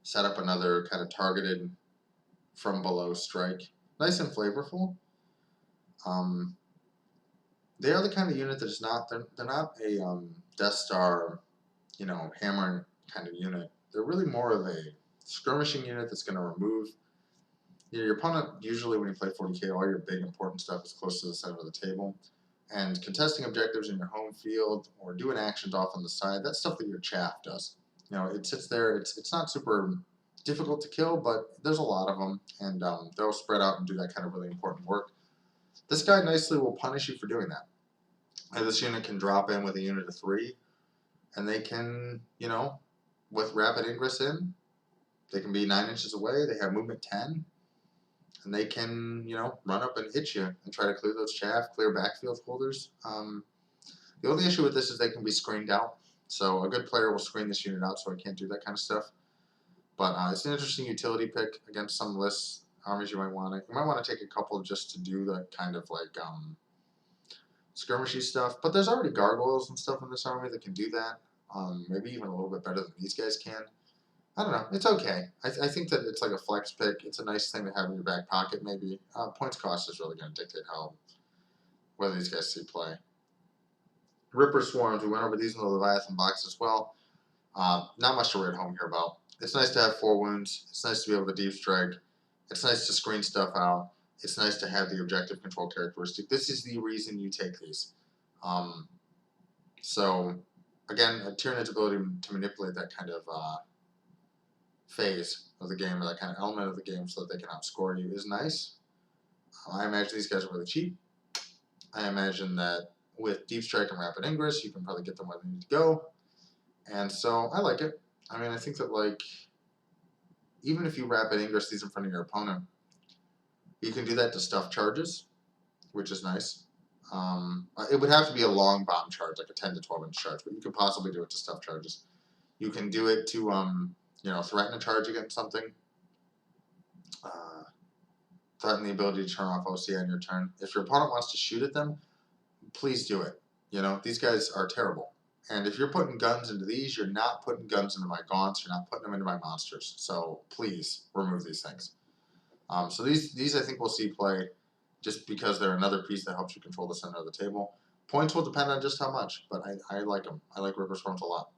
Set up another kind of targeted from below strike. Nice and flavorful. They are the kind of unit that is not, they're not a Death Star, you know, hammer kind of unit. They're really more of a skirmishing unit that's going to remove, you know, your opponent, usually when you play 40k, all your big important stuff is close to the center of the table. And contesting objectives in your home field or doing actions off on the side, that's stuff that your chaff does. You know, it sits there, it's not super difficult to kill, but there's a lot of them, and they'll spread out and do that kind of really important work. This guy nicely will punish you for doing that. And this unit can drop in with a unit of 3, and they can, you know, with rapid ingress in, they can be 9 inches away, they have movement 10, and they can, you know, run up and hit you and try to clear those chaff, clear backfield holders. The only issue with this is they can be screened out, so a good player will screen this unit out so I can't do that kind of stuff. But it's an interesting utility pick against some lists, armies you might want to. You might want to take a couple just to do the kind of like skirmishy stuff. But there's already gargoyles and stuff in this army that can do that. Maybe even a little bit better than these guys can. I don't know. It's okay. I think that it's like a flex pick. It's a nice thing to have in your back pocket maybe. Points cost is really going to dictate whether these guys see play. Ripper Swarms. We went over these in the Leviathan box as well. Not much to write home here about. It's nice to have 4 wounds. It's nice to be able to deep strike. It's nice to screen stuff out. It's nice to have the objective control characteristic. This is the reason you take these. So, again, a Tyranid's ability to manipulate that kind of phase of the game, or that kind of element of the game so that they can outscore you is nice. I imagine these guys are really cheap. I imagine that with deep strike and rapid ingress, you can probably get them where they need to go. And so, I like it. I mean, I think that, like, even if you rapid ingress these in front of your opponent, you can do that to stuff charges, which is nice. It would have to be a long bomb charge, like a 10 to 12 inch charge, but you could possibly do it to stuff charges. You can do it to, you know, threaten a charge against something. Threaten the ability to turn off OC on your turn. If your opponent wants to shoot at them, please do it. You know, these guys are terrible. And if you're putting guns into these, you're not putting guns into my gaunts. You're not putting them into my monsters. So please remove these things. So these I think we'll see play just because they're another piece that helps you control the center of the table. Points will depend on just how much, but I like them. I like Ripper Swarms a lot.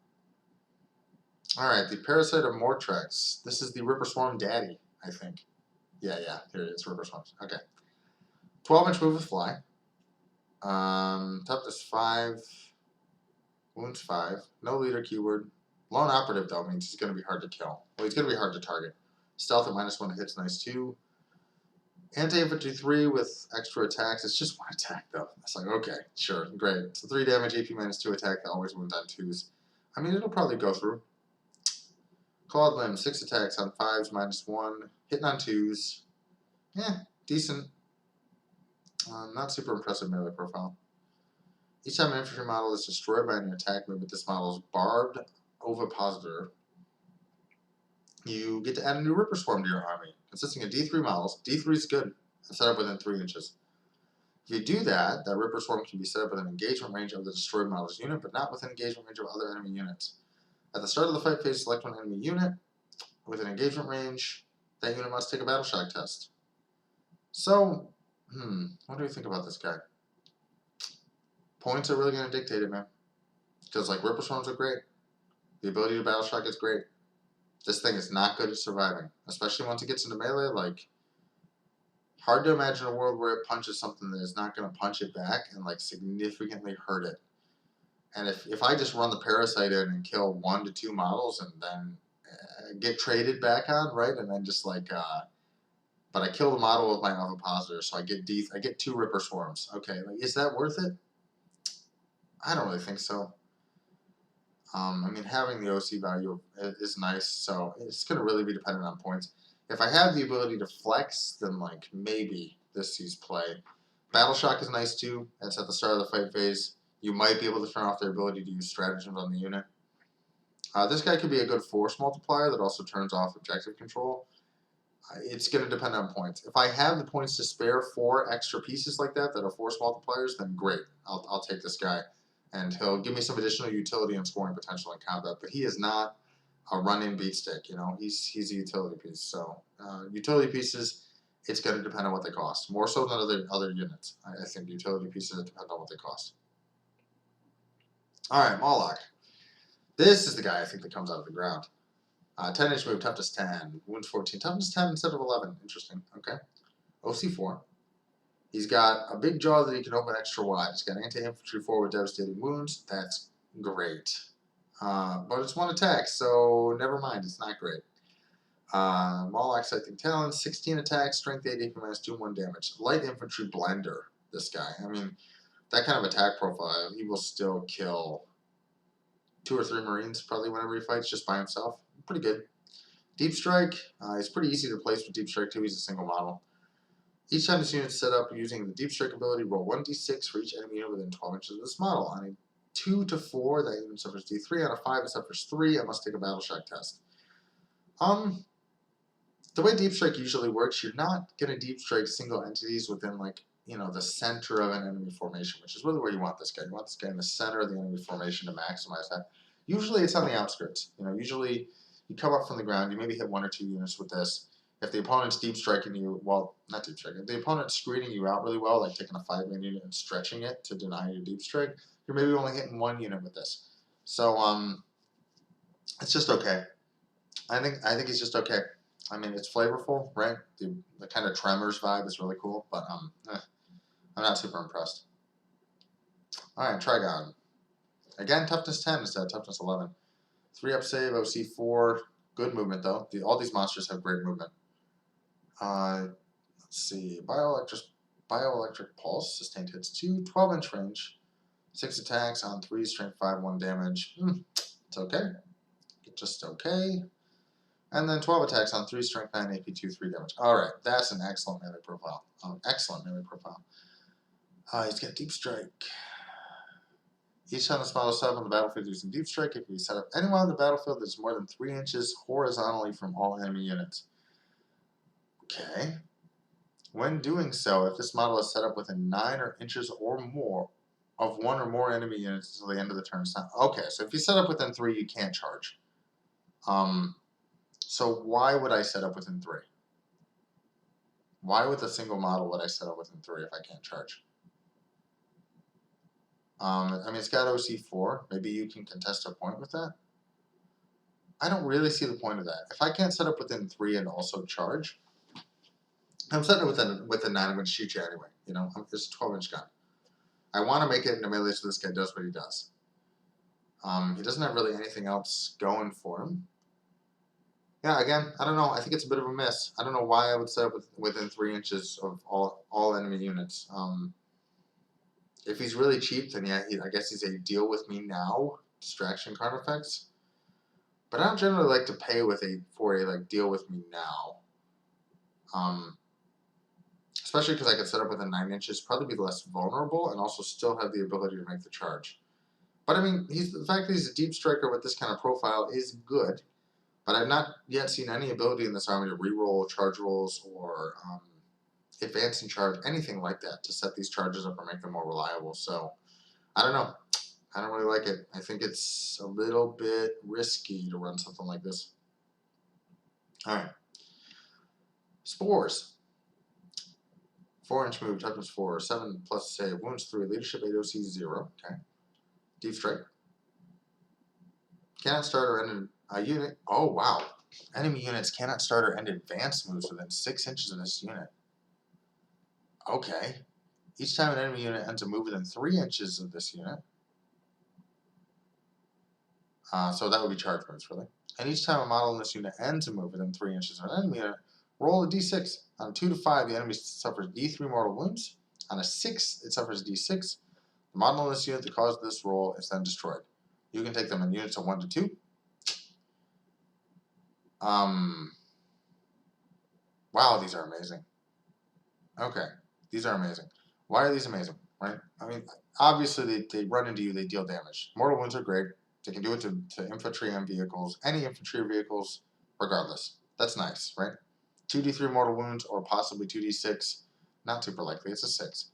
Alright, the Parasite of Mortrex. This is the Ripper Swarm Daddy, I think. Yeah, here it is, Ripper Swarms. Okay. 12-inch move with fly. Toughness 5. Wounds 5. No leader keyword. Lone operative, though, means he's going to be hard to kill. Well, he's going to be hard to target. Stealth at -1 to hits, nice too. Anti-infantry 3 with extra attacks. It's just 1 attack, though. It's like, okay, sure, great. So 3 damage, AP -2 attack that always wounds on 2s. I mean, it'll probably go through. Clawed Limb, 6 attacks on 5s, -1. Hitting on 2s. Yeah, decent. Not super impressive melee profile. Each time an infantry model is destroyed by an attack movement, this model's barbed ovipositor, you get to add a new Ripper Swarm to your army, consisting of D3 models. D3 is good, and set up within 3 inches. If you do that, that Ripper Swarm can be set up within engagement range of the destroyed model's unit, but not within engagement range of other enemy units. At the start of the fight phase, select one enemy unit with an engagement range. That unit must take a battle shock test. So, what do we think about this guy? Points are really going to dictate it, man. Because, like, Ripper Swarms are great. The ability to Battle Shock is great. This thing is not good at surviving. Especially once it gets into melee, like, hard to imagine a world where it punches something that is not going to punch it back and, like, significantly hurt it. And if I just run the Parasite in and kill 1 to 2 models and then get traded back on, right? And then just, like, but I kill the model with my Ovipositor, so I get 2 Ripper Swarms. Okay, like, is that worth it? I don't really think so. I mean, having the OC value is nice, so it's going to really be dependent on points. If I have the ability to flex, then, like, maybe this sees play. Battle Shock is nice, too. That's at the start of the fight phase. You might be able to turn off their ability to use stratagems on the unit. This guy could be a good force multiplier that also turns off objective control. It's going to depend on points. If I have the points to spare 4 extra pieces like that are force multipliers, then great. I'll take this guy. And he'll give me some additional utility and scoring potential in combat. But he is not a run-in beat stick, you know. He's a utility piece. So utility pieces, it's going to depend on what they cost. More so than other units. I think utility pieces depend on what they cost. All right, Mawloc. This is the guy I think that comes out of the ground. 10-inch move, toughness 10, wounds 14, toughness 10 instead of 11. Interesting. Okay. OC4. He's got a big jaw that he can open extra wide. He's got anti-infantry 4 with devastating wounds. That's great. But it's 1 attack, so never mind. It's not great. Mawloc Sighting Talent, 16 attacks, strength 8, AP minus 2, 1 damage. Light infantry blender, this guy. I mean, that kind of attack profile, he will still kill 2 or 3 Marines probably whenever he fights just by himself. Pretty good. Deep Strike, it's pretty easy to place with Deep Strike too. He's a single model. Each time this unit is set up using the Deep Strike ability, roll 1d6 for each enemy unit within 12 inches of this model. On a 2 to 4, that unit suffers d3. On a 5, it suffers 3. I must take a Battle Shock test. The way Deep Strike usually works, you're not going to Deep Strike single entities within, like, you know, the center of an enemy formation, which is really where you want this guy. You want this guy in the center of the enemy formation to maximize that. Usually it's on the outskirts. You know, usually you come up from the ground, you maybe hit 1 or 2 units with this. If the opponent's deep striking you, well, not deep striking, if the opponent's screening you out really well, like taking a 5-man unit and stretching it to deny your deep strike, you're maybe only hitting 1 unit with this. So, it's just okay. I think it's just okay. I mean, it's flavorful, right? The kind of Tremors vibe is really cool, but I'm not super impressed. All right, Trygon. Again, toughness 10 instead of toughness 11. 3-up save, OC4. Good movement, though. All these monsters have great movement. Let's see. Bioelectric Pulse. Sustained hits 2. 12-inch range. 6 attacks on 3. Strength 5, 1 damage. It's okay. It's just okay. And then 12 attacks on 3. Strength 9, AP 2, 3 damage. Alright. That's an excellent melee profile. Excellent melee profile. He's got Deep Strike. Each time this model is set up on the battlefield using Deep Strike, it can be set up anywhere on the battlefield that is more than 3 inches horizontally from all enemy units. Okay. When doing so, if this model is set up within 9 inches or more of 1 or more enemy units until the end of the turn, it's not. Okay, so if you set up within 3, you can't charge. So why would I set up within 3? Why with a single model would I set up within 3 if I can't charge? I mean, it's got OC4. Maybe you can contest a point with that. I don't really see the point of that. If I can't set up within 3 and also charge, I'm setting it with a 9. I'm going to shoot you anyway. You know, it's a 12-inch gun. I want to make it into melee so this guy does what he does. He doesn't have really anything else going for him. Yeah, again, I don't know. I think it's a bit of a miss. I don't know why I would set up within 3 inches of all enemy units. If he's really cheap, then yeah, I guess he's a deal with me now distraction card effects. But I don't generally like to pay for a like deal with me now. Especially because I could set up within 9 inches, probably be less vulnerable, and also still have the ability to make the charge. But I mean, the fact that he's a deep striker with this kind of profile is good. But I've not yet seen any ability in this army to reroll charge rolls or advance and charge, anything like that to set these charges up or make them more reliable. So, I don't know. I don't really like it. I think it's a little bit risky to run something like this. Alright. Spores. 4-inch move, toughness 4, 7 plus save, wounds 3, leadership 8, OC 0. Okay. Deep strike. Cannot start or end a unit. Oh, wow. Enemy units cannot start or end advanced moves within 6 inches of this unit. Okay. Each time an enemy unit ends a move within 3 inches of this unit. So that would be charge moves, really. And each time a model in this unit ends a move within 3 inches of an enemy unit, roll a d6. On a 2 to 5, the enemy suffers d3 mortal wounds. On a 6, it suffers d6. The model in this unit that caused this roll is then destroyed. You can take them in units of 1 to 2. Wow, these are amazing. Okay, these are amazing. Why are these amazing, right? I mean, obviously they run into you, they deal damage. Mortal wounds are great. They can do it to infantry and vehicles, any infantry or vehicles, regardless. That's nice, right? 2d3 mortal wounds or possibly 2d6. Not super likely, it's a 6.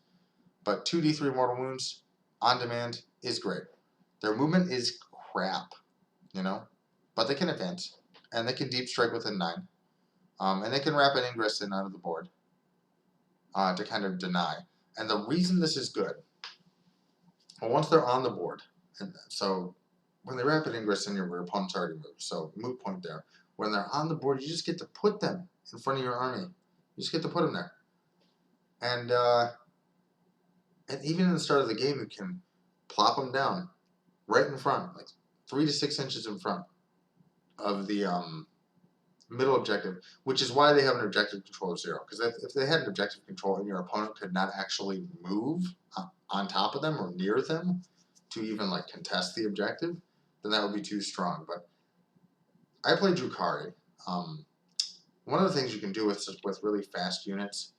But 2d3 mortal wounds on demand is great. Their movement is crap, you know? But they can advance, and they can deep strike within 9. And they can rapid ingress in out of the board to kind of deny. And the reason this is good, well, once they're on the board, and so when they rapid ingress in, your opponent's already moved. So moot point there. When they're on the board, you just get to put them in front of your army. You just get to put them there. And even in the start of the game, you can plop them down right in front, like 3 to 6 inches in front of the middle objective, which is why they have an objective control of 0. Because if they had an objective control and your opponent could not actually move on top of them or near them to even like contest the objective, then that would be too strong. But I play Drukhari. One of the things you can do with really fast units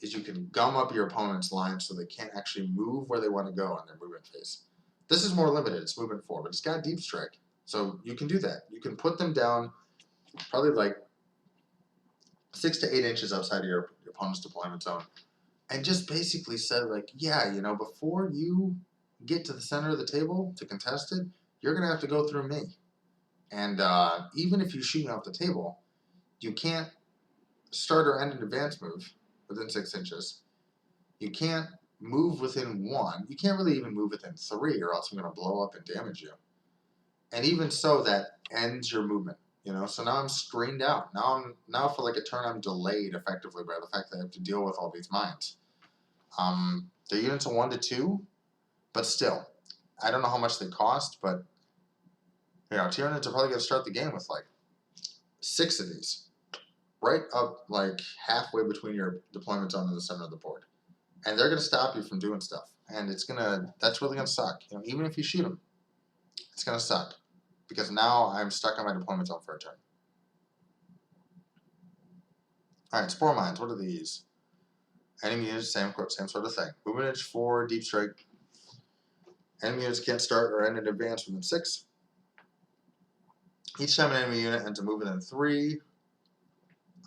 is you can gum up your opponent's line so they can't actually move where they want to go on their movement phase. This is more limited, it's movement 4, but it's got deep strike. So you can do that. You can put them down probably like 6 to 8 inches outside of your opponent's deployment zone. And just basically say like, yeah, you know, before you get to the center of the table to contest it, you're going to have to go through me. And even if you shoot me off the table, you can't start or end an advance move within 6 inches. You can't move within 1. You can't really even move within 3 or else I'm going to blow up and damage you. And even so, that ends your movement. You know, so now I'm screened out. Now for like a turn, I'm delayed effectively by the fact that I have to deal with all these mines. The units are 1 to 2, but still, I don't know how much they cost, but you know, Tyranids are probably going to start the game with like 6 of these, right up like halfway between your deployment zone and the center of the board, and they're going to stop you from doing stuff, and that's really going to suck. You know, even if you shoot them, it's going to suck. Because now I'm stuck on my deployment zone for a turn. Alright, Spore Mines, what are these? Enemy units, same sort of thing. Movement edge 4, deep strike. Enemy units can't start or end an advance within 6. Each time an enemy unit ends a move within 3.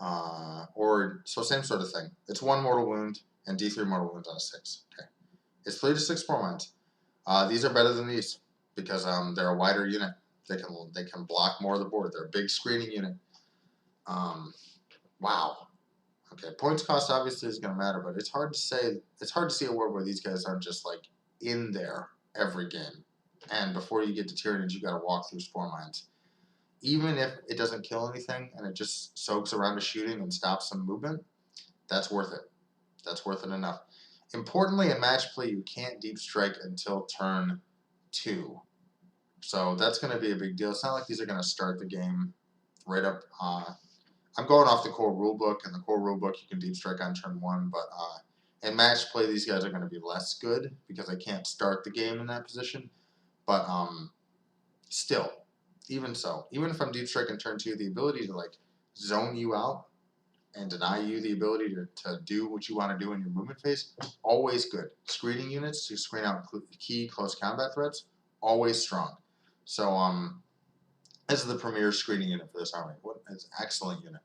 So same sort of thing. It's 1 mortal wound and D3 mortal wounds on a 6. Okay. It's 3 to 6 Spore Mines. These are better than these because they're a wider unit. They can block more of the board. They're a big screening unit. Wow. Okay, points cost obviously is going to matter, but it's hard to say. It's hard to see a world where these guys aren't just like in there every game. And before you get to Tyranids, you got to walk through Spore Mines. Even if it doesn't kill anything and it just soaks around to shooting and stops some movement, that's worth it. That's worth it enough. Importantly, in match play, you can't deep strike until turn 2. So that's going to be a big deal. It's not like these are going to start the game right up. I'm going off the core rulebook, and the core rulebook you can deep strike on turn 1, but in match play these guys are going to be less good because they can't start the game in that position. But still, even so, even if I'm deep striking turn 2, the ability to like zone you out and deny you the ability to do what you want to do in your movement phase, always good. Screening units to screen out key close combat threats, always strong. So this is the premier screening unit for this army. It's an excellent unit.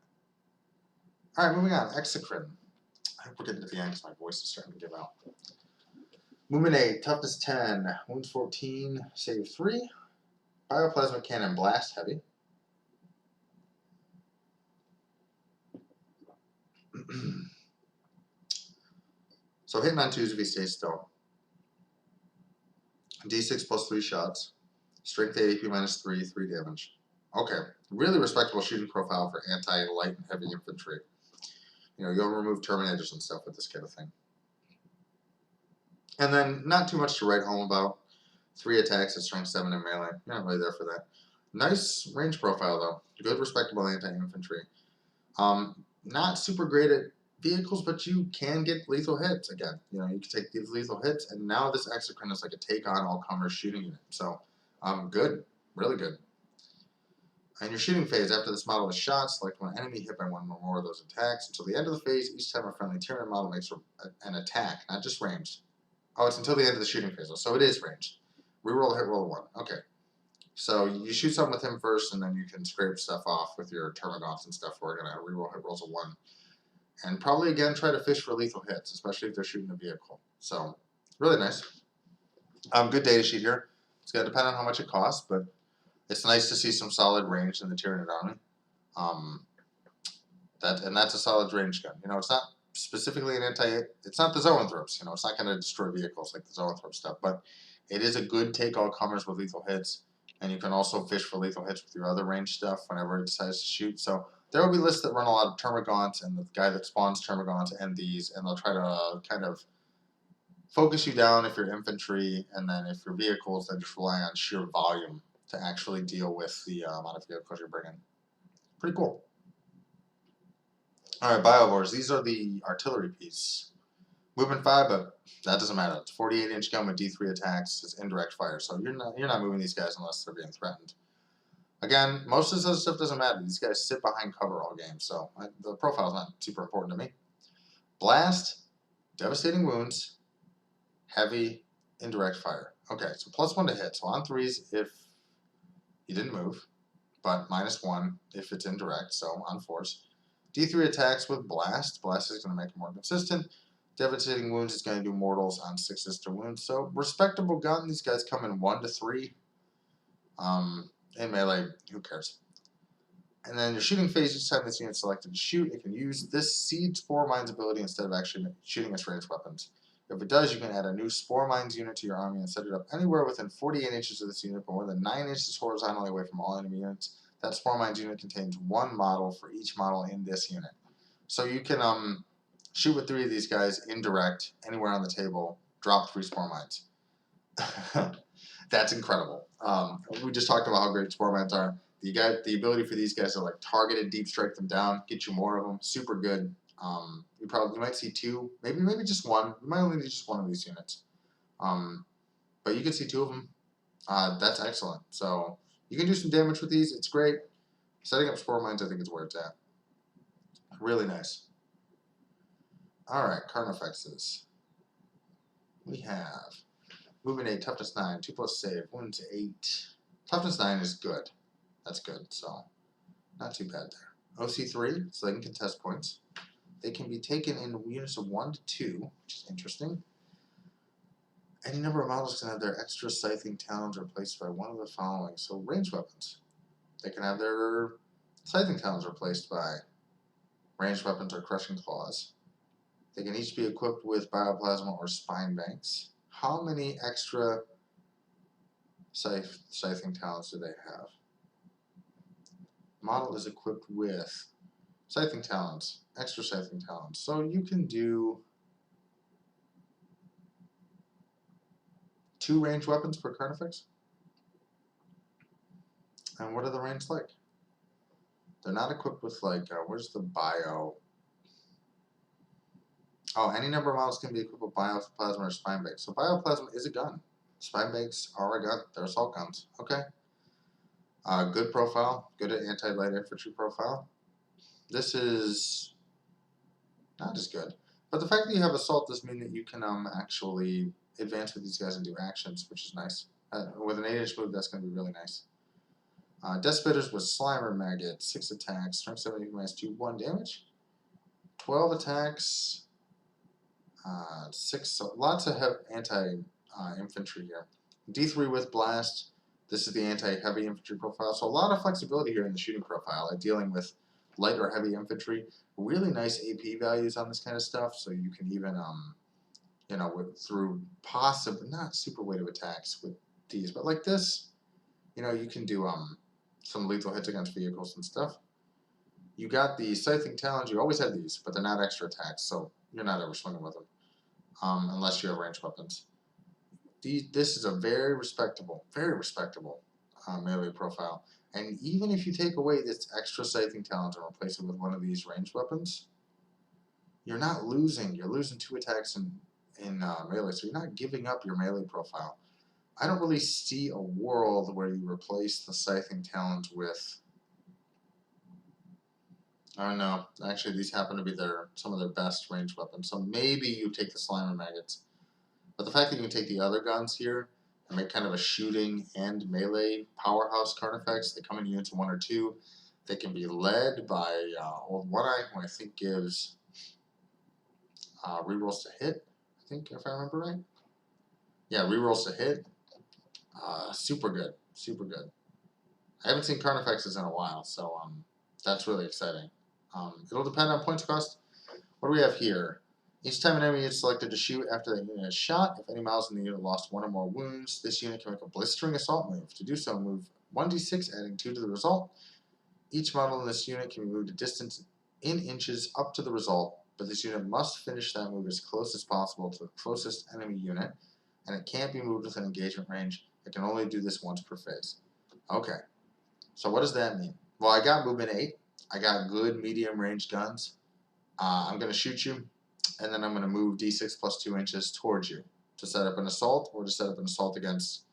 All right, moving on. Exocrine. I hope we're getting to the end because my voice is starting to give out. Movement 8, toughness 10, wounds 14, save 3. Bioplasma cannon, blast heavy. So hitting on 2s if he stays still. D6 plus 3 shots. Strength 8 AP minus 3, 3 damage. Okay, really respectable shooting profile for anti-light and heavy infantry. You know, you'll remove Terminators and stuff with this kind of thing. And then, not too much to write home about. 3 attacks at strength 7 in melee. You're not really there for that. Nice range profile, though. Good, respectable anti-infantry. Not super great at vehicles, but you can get lethal hits again. You know, you can take these lethal hits, and now this Exocrine is like a take-on all-comers shooting unit. So, good. Really good. In your shooting phase, after this model is shot, select one enemy hit by one or more of those attacks. Until the end of the phase, each time a friendly Tyrant model makes an attack, not just ranged. Oh, it's until the end of the shooting phase, so it is ranged. Reroll a hit, roll a 1. Okay. So you shoot something with him first, and then you can scrape stuff off with your Termagants and stuff. We're going to reroll hit rolls a 1. And probably, again, try to fish for lethal hits, especially if they're shooting a vehicle. So, really nice. Good data sheet here. It's going to depend on how much it costs, but it's nice to see some solid range in the Tyranid army. That's a solid range gun. You know, it's not specifically an it's not the Zoanthropes. You know, it's not going to destroy vehicles like the Zoanthrope stuff, but it is a good take-all-comers with lethal hits, and you can also fish for lethal hits with your other range stuff whenever it decides to shoot. So there will be lists that run a lot of Termagants, and the guy that spawns Termagants and these, and they'll try to kind of focus you down if you're infantry, and then if you're vehicles, then just rely on sheer volume to actually deal with the amount of vehicles you're bringing. Pretty cool. Alright, Pyrovores. These are the artillery piece. Movement 5, but that doesn't matter. It's a 48-inch gun with D3 attacks. It's indirect fire, so you're not moving these guys unless they're being threatened. Again, most of this other stuff doesn't matter. These guys sit behind cover all game, so the profile's not super important to me. Blast, devastating wounds, heavy, indirect fire. Okay, so +1 to hit. So on 3s if you didn't move, but -1 if it's indirect, so on 4s. D3 attacks with Blast. Blast is going to make it more consistent. Devastating Wounds is going to do mortals on 6s to wounds. So, respectable gun. These guys come in 1 to 3. In melee, who cares? And then your shooting phase, each time this unit is selected to shoot, it can use this Seed Spore Mines ability instead of actually shooting its ranged weapons. If it does, you can add a new Spore Mines unit to your army and set it up anywhere within 48 inches of this unit, but more than 9 inches horizontally away from all enemy units. That Spore Mines unit contains 1 model for each model in this unit. So you can shoot with 3 of these guys indirect anywhere on the table, drop 3 Spore Mines. That's incredible. We just talked about how great Spore Mines are. You got the ability for these guys to like targeted deep strike them down, get you more of them. Super good. You might see 2, maybe just 1. You might only need just 1 of these units. But you can see 2 of them. That's excellent. So you can do some damage with these. It's great. Setting up Spore Mines, I think, is where it's at. Really nice. Alright, Carnifexes. We have Movement 8, Toughness 9, 2+ save, Wounds 8. Toughness 9 is good. That's good, so not too bad there. OC3, so they can contest points. They can be taken in units of 1 to 2, which is interesting. Any number of models can have their extra scything talons replaced by one of the following. So ranged weapons. They can have their scything talons replaced by ranged weapons or crushing claws. They can each be equipped with bioplasma or spine banks. How many extra scything talons do they have? Model is equipped with scything talons, extra scything talons. So you can do 2 ranged weapons per Carnifex. And what are the range like? They're not equipped with like, where's the bio? Oh, any number of models can be equipped with bioplasma or spine banks. So bioplasma is a gun. Spine banks are a gun. They're assault guns. Okay. Good profile. Good at anti-light infantry profile. This is not as good. But the fact that you have assault does mean that you can actually advance with these guys and do actions, which is nice. With an 8-inch move, that's going to be really nice. Death Spitters with Slimer Maggot, 6 attacks, strength 7 minus 2, 1 damage. 12 attacks, 6, so lots of anti-infantry here. D3 with Blast. This is the anti-heavy infantry profile, so a lot of flexibility here in the shooting profile at dealing with light or heavy infantry. Really nice AP values on this kind of stuff, so you can even you know, through possibly not super weight of attacks with these, but like this, you know, you can do some lethal hits against vehicles and stuff. You got the Scything Talons. You always have these, but they're not extra attacks, so you're not ever swinging with them unless you have ranged weapons. This is a very respectable melee profile. And even if you take away this extra Scything Talons and replace it with one of these ranged weapons, you're not losing. You're losing 2 attacks in melee, so you're not giving up your melee profile. I don't really see a world where you replace the Scything Talons with... Oh no, actually these happen to be some of their best ranged weapons, so maybe you take the Slimer Maggots. But the fact that you can take the other guns here and make kind of a shooting and melee powerhouse Carnifex, they come in units of 1 or 2. They can be led by Old One-Eye, who I think gives rerolls to hit, I think, if I remember right. Yeah, rerolls to hit. Super good, super good. I haven't seen Carnifexes in a while, so that's really exciting. It'll depend on points cost. What do we have here? Each time an enemy is selected to shoot after the unit is shot, if any models in the unit lost 1 or more wounds, this unit can make a blistering assault move. To do so, move 1d6, adding 2 to the result. Each model in this unit can be moved a distance in inches up to the result, but this unit must finish that move as close as possible to the closest enemy unit, and it can't be moved within engagement range. It can only do this once per phase. Okay, so what does that mean? Well, I got movement 8. I got good medium range guns. I'm going to shoot you, and then I'm going to move d6 plus 2 inches towards you to set up an assault, or to set up an assault against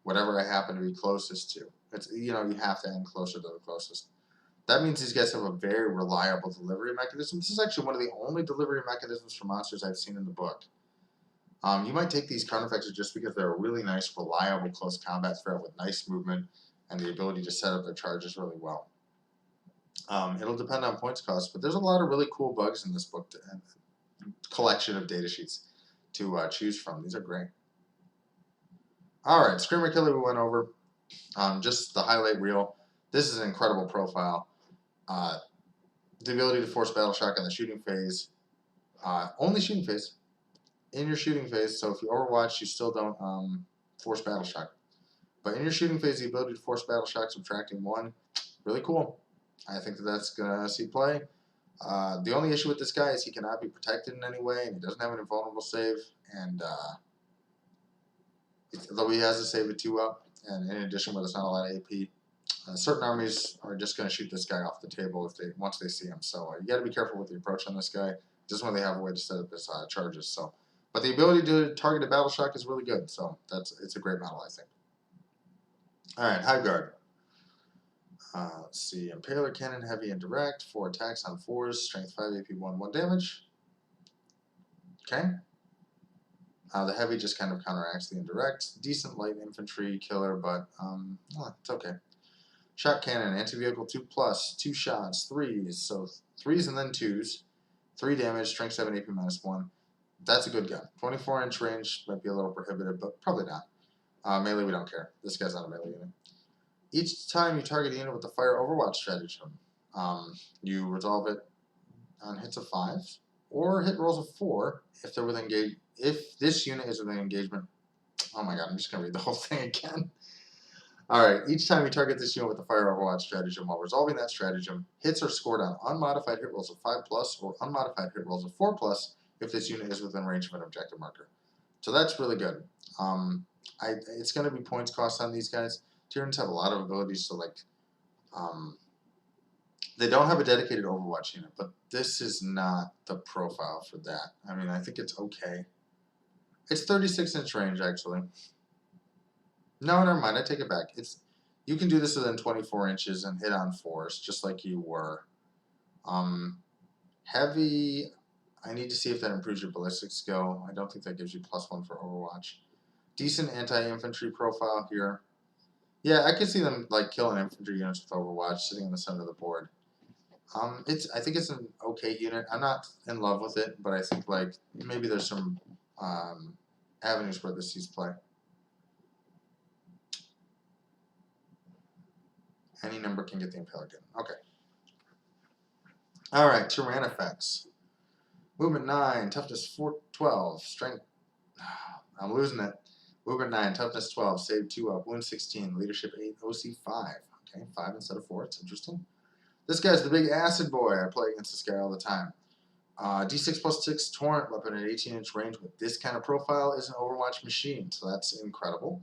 whatever I happen to be closest to. It's, you know, you have to aim closer to the closest. That means these guys have a very reliable delivery mechanism. This is actually one of the only delivery mechanisms for monsters I've seen in the book. You might take these Carnifexes just because they're a really nice, reliable close combat threat with nice movement and the ability to set up their charges really well. It'll depend on points cost, but there's a lot of really cool bugs in this book, collection of data sheets to choose from. These are great. Alright, Screamer Killer we went over. Just the highlight reel. This is an incredible profile. The ability to force Battle Shock in the shooting phase. Only shooting phase. In your shooting phase, so if you overwatch, you still don't force Battle Shock. But in your shooting phase, the ability to force Battle Shock, subtracting 1, really cool. I think that's going to see play. The only issue with this guy is he cannot be protected in any way, and he doesn't have an invulnerable save, and though he has a save at 2 up, and in addition where there's not a lot of AP, certain armies are just going to shoot this guy off the table once they see him. So you got to be careful with the approach on this guy, just when they have a way to set up his charges. So, but the ability to target a Battle Shock is really good, so it's a great model, I think. Alright, Hive Guard. Let's see, Impaler Cannon, Heavy and Direct, 4 attacks on 4s, Strength 5, AP 1, 1 damage. Okay. The Heavy just kind of counteracts the Indirect. Decent light infantry killer, but it's okay. Shot Cannon, Anti-Vehicle 2+, 2 shots, 3s, so 3s and then 2s. 3 damage, Strength 7, AP -1. That's a good gun. 24-inch range might be a little prohibitive, but probably not. Melee, we don't care. This guy's not a melee unit. Each time you target a unit with the Fire Overwatch stratagem, you resolve it on hits of 5 or hit rolls of 4 if they're within if this unit is within engagement. Oh my god, I'm just gonna read the whole thing again. Alright, each time you target this unit with the Fire Overwatch stratagem while resolving that stratagem, hits are scored on unmodified hit rolls of 5+ or unmodified hit rolls of 4+ if this unit is within range of an objective marker. So that's really good. It's going to be points cost on these guys. Tyrants have a lot of abilities to, like, they don't have a dedicated Overwatch unit, but this is not the profile for that. I mean, I think it's okay. It's 36-inch range, actually. No, never mind, I take it back. You can do this within 24 inches and hit on 4s, just like you were. Heavy, I need to see if that improves your ballistic skill. I don't think that gives you +1 for Overwatch. Decent anti-infantry profile here. Yeah, I could see them like killing infantry units with Overwatch, sitting in the center of the board. I think it's an okay unit. I'm not in love with it, but I think like maybe there's some avenues where this sees play. Any number can get the Impaler Cannon. Okay. Alright, Tyrannifex. Movement 9, toughness 12, strength I'm losing it. Movement 9, toughness 12, save 2 up, wound 16, leadership 8, OC 5. Okay, 5 instead of 4. It's interesting. This guy's the big acid boy. I play against this guy all the time. D6 plus 6 torrent weapon at 18-inch range with this kind of profile is an Overwatch machine, so that's incredible.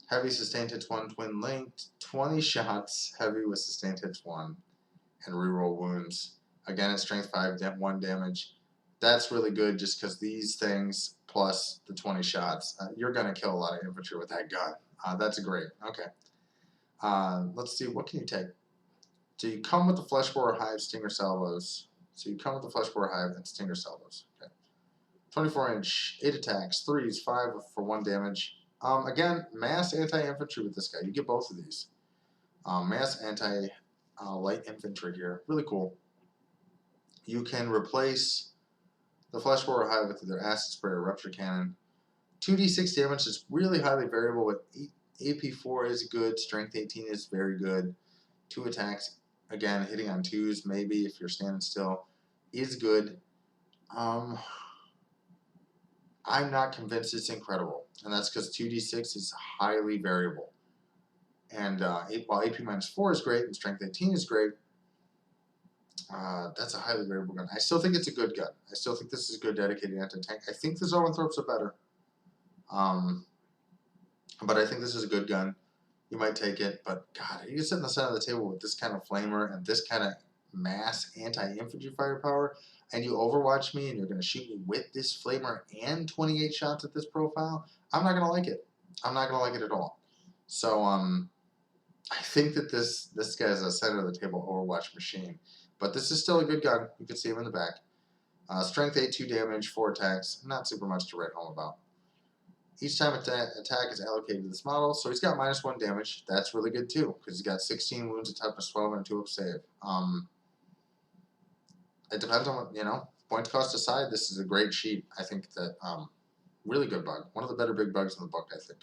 Heavy sustained hits 1, twin linked, 20 shots, heavy with sustained hits 1, and reroll wounds. Again, at strength 5, 1 damage. That's really good just because these things plus the 20 shots, you're going to kill a lot of infantry with that gun. That's great. Okay. Let's see, what can you take? So you come with the Fleshborer Hive, Stinger Salvos. So you come with the Fleshborer Hive and Stinger Salvos. Okay. 24-inch, 8 attacks, 3s, 5 for 1 damage. Again, mass anti-infantry with this guy. You get both of these. Mass anti-light infantry here. Really cool. You can replace the Fleshborer Hive with either Acid Spray or Rupture Cannon. 2d6 damage is really highly variable, but AP4 is good. Strength 18 is very good. 2 attacks, again, hitting on 2s, maybe if you're standing still, is good. I'm not convinced it's incredible, and that's because 2d6 is highly variable. And while AP minus 4 is great and Strength 18 is great, that's a highly variable gun. I still think it's a good gun. I still think this is a good dedicated anti-tank. I think the Zoanthropes are better. But I think this is a good gun. You might take it, but God, you sit in the center of the table with this kind of flamer and this kind of mass anti-infantry firepower, and you overwatch me and you're going to shoot me with this flamer and 28 shots at this profile, I'm not going to like it. I'm not going to like it at all. So, I think that this guy is a center of the table Overwatch machine. But this is still a good gun. You can see him in the back. Strength 8, 2 damage, 4 attacks. Not super much to write home about. Each time attack is allocated to this model, so he's got minus 1 damage. That's really good too, because he's got 16 wounds, a toughness 12, and a 2-up save. It depends on what, point cost aside, this is a great sheet. I think that, really good bug. One of the better big bugs in the book, I think.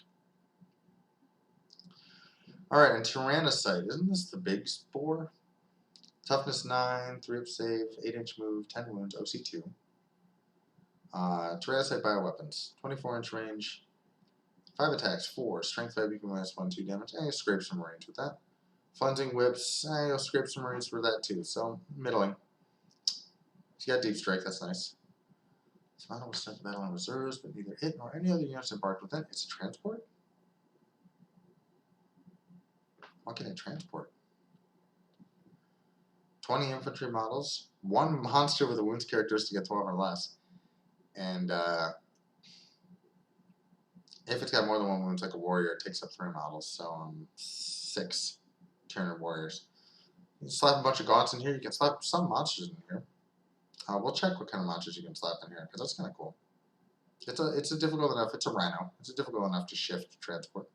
Alright, and Tyrannicide. Isn't this the big spore? Toughness 9, 3-up save, 8-inch move, 10 wounds, OC2. Tyrannicide bioweapons. 24-inch range, 5 attacks, 4. Strength 5, you can minus 1, 2 damage. You'll scrape some range with that. Flunging whips, you'll scrape some range for that too. So, middling. You got deep strike, that's nice. This model was sent to battle on reserves, but neither it nor any other units embarked with it. It's a transport? What can it transport? 20 infantry models, 1 monster with a wounds characteristic at 12 or less. And if it's got more than 1 wounds, like a warrior, it takes up 3 models. So 6 Tyranid warriors. You can slap a bunch of gaunts in here. You can slap some monsters in here. We'll check what kind of monsters you can slap in here, because that's kind of cool. It's a difficult enough. It's a rhino. It's a difficult enough to shift transport.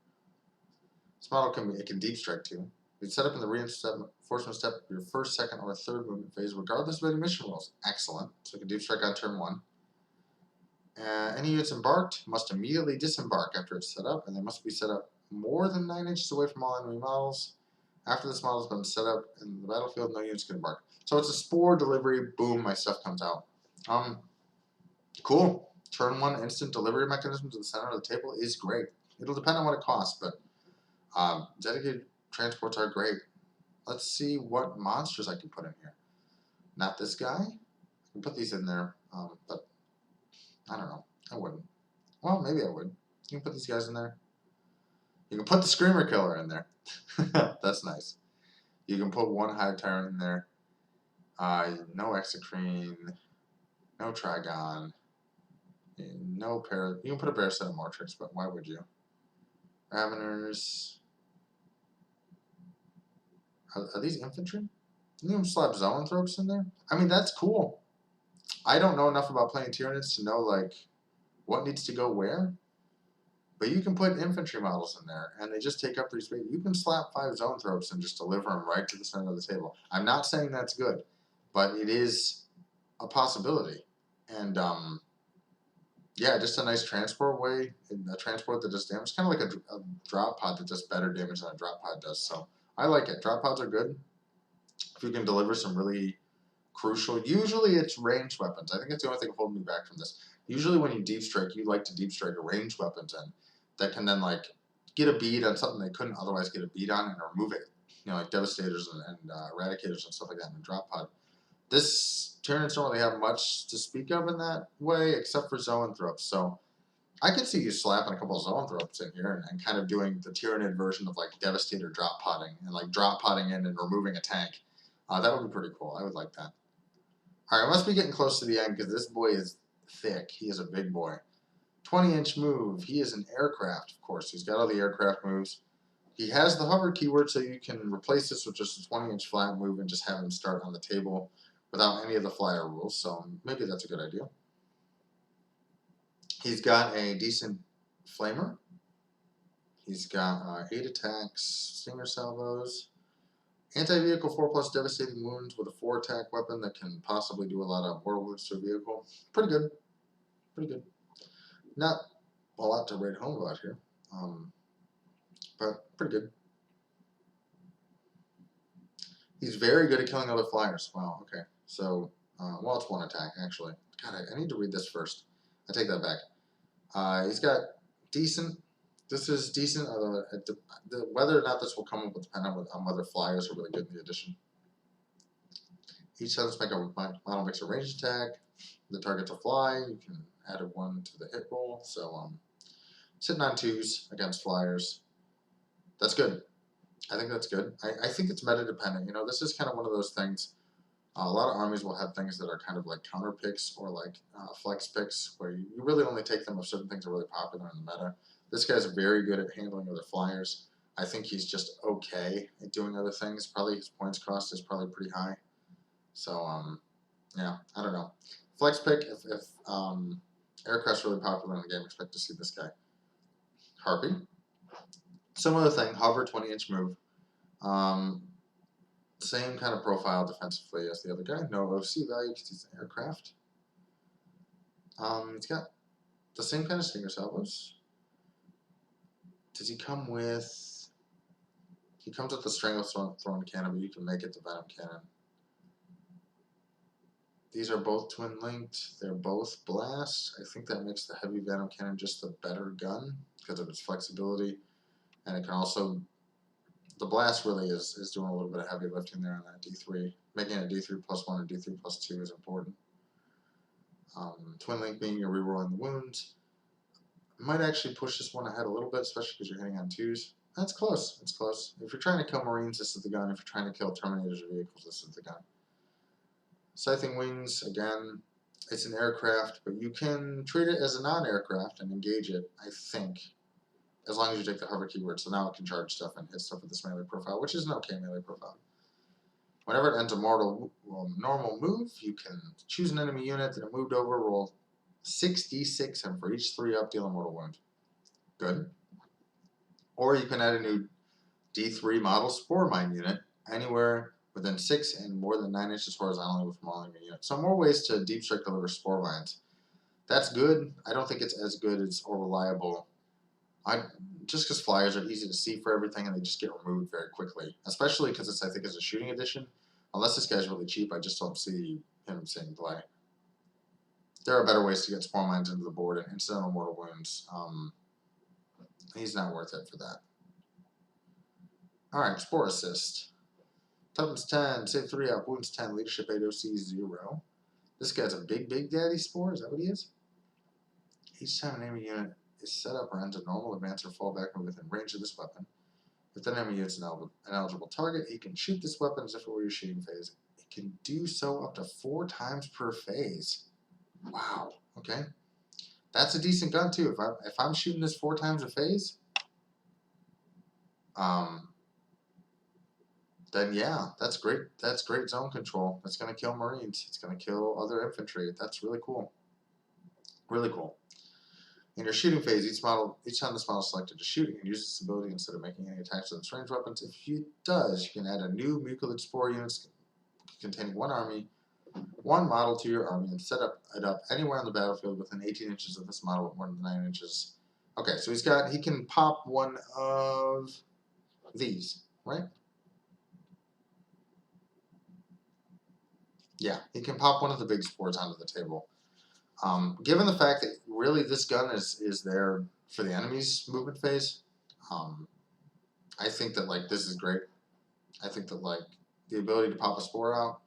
This model can deep strike too. It's set up in the reinforcement step of your first, second, or third movement phase, regardless of any mission rules. Excellent. So it can deep strike on turn 1. Any units embarked must immediately disembark after it's set up, and they must be set up more than 9 inches away from all enemy models. After this model has been set up in the battlefield, no units can embark. So it's a spore delivery. Boom, my stuff comes out. Cool. Turn 1 instant delivery mechanism to the center of the table is great. It'll depend on what it costs, but dedicated transports are great. Let's see what monsters I can put in here. Not this guy. I can put these in there, but I don't know. I wouldn't. Well, maybe I would. You can put these guys in there. You can put the Screamer Killer in there. That's nice. You can put 1 Hive Tyrant in there. No Exocrine. No Trygon. No You can put a Parasite of Mortrex, but why would you? Raveners. Are these infantry? You can slap Zoanthropes in there? I mean, that's cool. I don't know enough about playing Tyranids to know, like, what needs to go where. But you can put infantry models in there, and they just take up 3 space. You can slap 5 Zoanthropes and just deliver them right to the center of the table. I'm not saying that's good, but it is a possibility. And, yeah, just a nice transport way, a transport that does damage. It's kind of like a drop pod that does better damage than a drop pod does. So I like it. Drop pods are good. If you can deliver some really crucial, usually it's ranged weapons. I think it's the only thing holding me back from this. Usually when you deep strike, you like to deep strike a ranged weapons in that can then like get a bead on something they couldn't otherwise get a bead on and remove it. You know, like Devastators and Eradicators and stuff like that in the drop pod. This Tyranids don't really have much to speak of in that way, except for Zoanthropes. So I could see you slapping a couple of Zoanthropes in here and kind of doing the Tyranid version of like Devastator drop potting and like drop potting in and removing a tank. That would be pretty cool. I would like that. Alright, I must be getting close to the end because this boy is thick. He is a big boy. 20-inch move. He is an aircraft, of course. He's got all the aircraft moves. He has the hover keyword, so you can replace this with just a 20-inch flat move and just have him start on the table without any of the flyer rules, so maybe that's a good idea. He's got a decent flamer. He's got 8 attacks, stinger salvos, anti-vehicle 4+ devastating wounds with a 4 attack weapon that can possibly do a lot of mortal wounds to a vehicle. Pretty good. Pretty good. Not a lot to write home about here, but pretty good. He's very good at killing other flyers. Wow, okay. So, well, it's 1 attack, actually. God, I need to read this first. I take that back. He's got decent. This is decent. Whether or not this will come up will depend on whether flyers are really good in the edition. Each time model makes a ranged attack. The target's a fly. You can add a 1 to the hit roll. So, sitting on 2s against flyers. That's good. I think that's good. I think it's meta dependent. You know, this is kind of one of those things. A lot of armies will have things that are kind of like counter picks or like flex picks where you really only take them if certain things are really popular in the meta. This guy's very good at handling other flyers. I think he's just okay at doing other things. Probably his points cost is probably pretty high. So, yeah, I don't know. Flex pick, if Aircraft's really popular in the game, expect to see this guy. Harpy. Similar thing, hover, 20-inch move. Same kind of profile defensively as the other guy. No OC value because he's an aircraft. He's got the same kind of stinger salvos. Does he come with... He comes with the Strangle Thrown Cannon, but you can make it the Venom Cannon. These are both twin linked. They're both blast. I think that makes the Heavy Venom Cannon just the better gun because of its flexibility. And it can also... The blast really is doing a little bit of heavy lifting there on that D3. Making a D3+1 or D3+2 is important. Twin link being you're rerolling the wounds. Might actually push this one ahead a little bit, especially because you're hitting on 2s. That's close. It's close. If you're trying to kill Marines, this is the gun. If you're trying to kill Terminators or vehicles, this is the gun. Scything Wings, again, it's an aircraft, but you can treat it as a non-aircraft and engage it, I think. As long as you take the hover keyword, so now it can charge stuff and hit stuff with this melee profile, which is an okay melee profile. Whenever it ends a normal move, you can choose an enemy unit that it moved over, roll 6d6, and for each 3 up, deal a mortal wound. Good. Or you can add a new D3 model Spore Mine unit anywhere within 6 and more than 9 inches horizontally with mauling a unit. So more ways to deep strike deliver Spore Mines. That's good. I don't think it's as good as or reliable. Just because flyers are easy to see for everything and they just get removed very quickly, especially because it's, I think, as a shooting edition. Unless this guy's really cheap, I just don't see him seeing play. There are better ways to get Spore Mines into the board and incidental mortal wounds. He's not worth it for that. Alright, Spore Assist. Toughness 10, save 3 up, wounds 10, leadership 8, OC 0. This guy's a big daddy Spore, is that what he is? Each time an enemy unit is set up or ends a normal advance or fallback move within range of this weapon. If the enemy unit is an eligible target, he can shoot this weapon as if it were your shooting phase. It can do so up to 4 times per phase. Wow. Okay. That's a decent gun too. If I'm shooting this 4 times a phase, then yeah, that's great. That's great zone control. That's gonna kill Marines. It's gonna kill other infantry. That's really cool. Really cool. In your shooting phase, each time this model is selected to shoot, you can use this ability instead of making any attacks with its ranged weapons. If it does, you can add a new Mucolid Spore units containing 1 model to your army and set it up anywhere on the battlefield within 18 inches of this model with more than 9 inches. Okay, so he can pop 1 of these, right? Yeah, he can pop 1 of the big spores onto the table. Given the fact that really this gun is there for the enemy's movement phase, I think that like this is great. I think that like the ability to pop a spore out.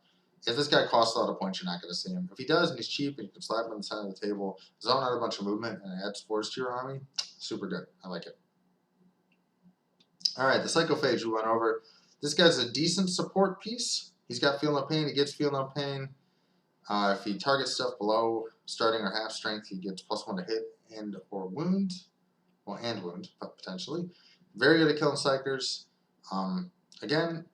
If this guy costs a lot of points, you're not going to see him. If he does and he's cheap and you can slap him on the side of the table, zone out a bunch of movement and add spores to your army, super good. I like it. Alright, the Psychophage we went over. This guy's a decent support piece. He's got Feel No Pain, he gets Feel No Pain. If he targets stuff below starting or half strength, he gets +1 to hit and or wound. Well, and wound, potentially. Very good at killing Psychers. Again,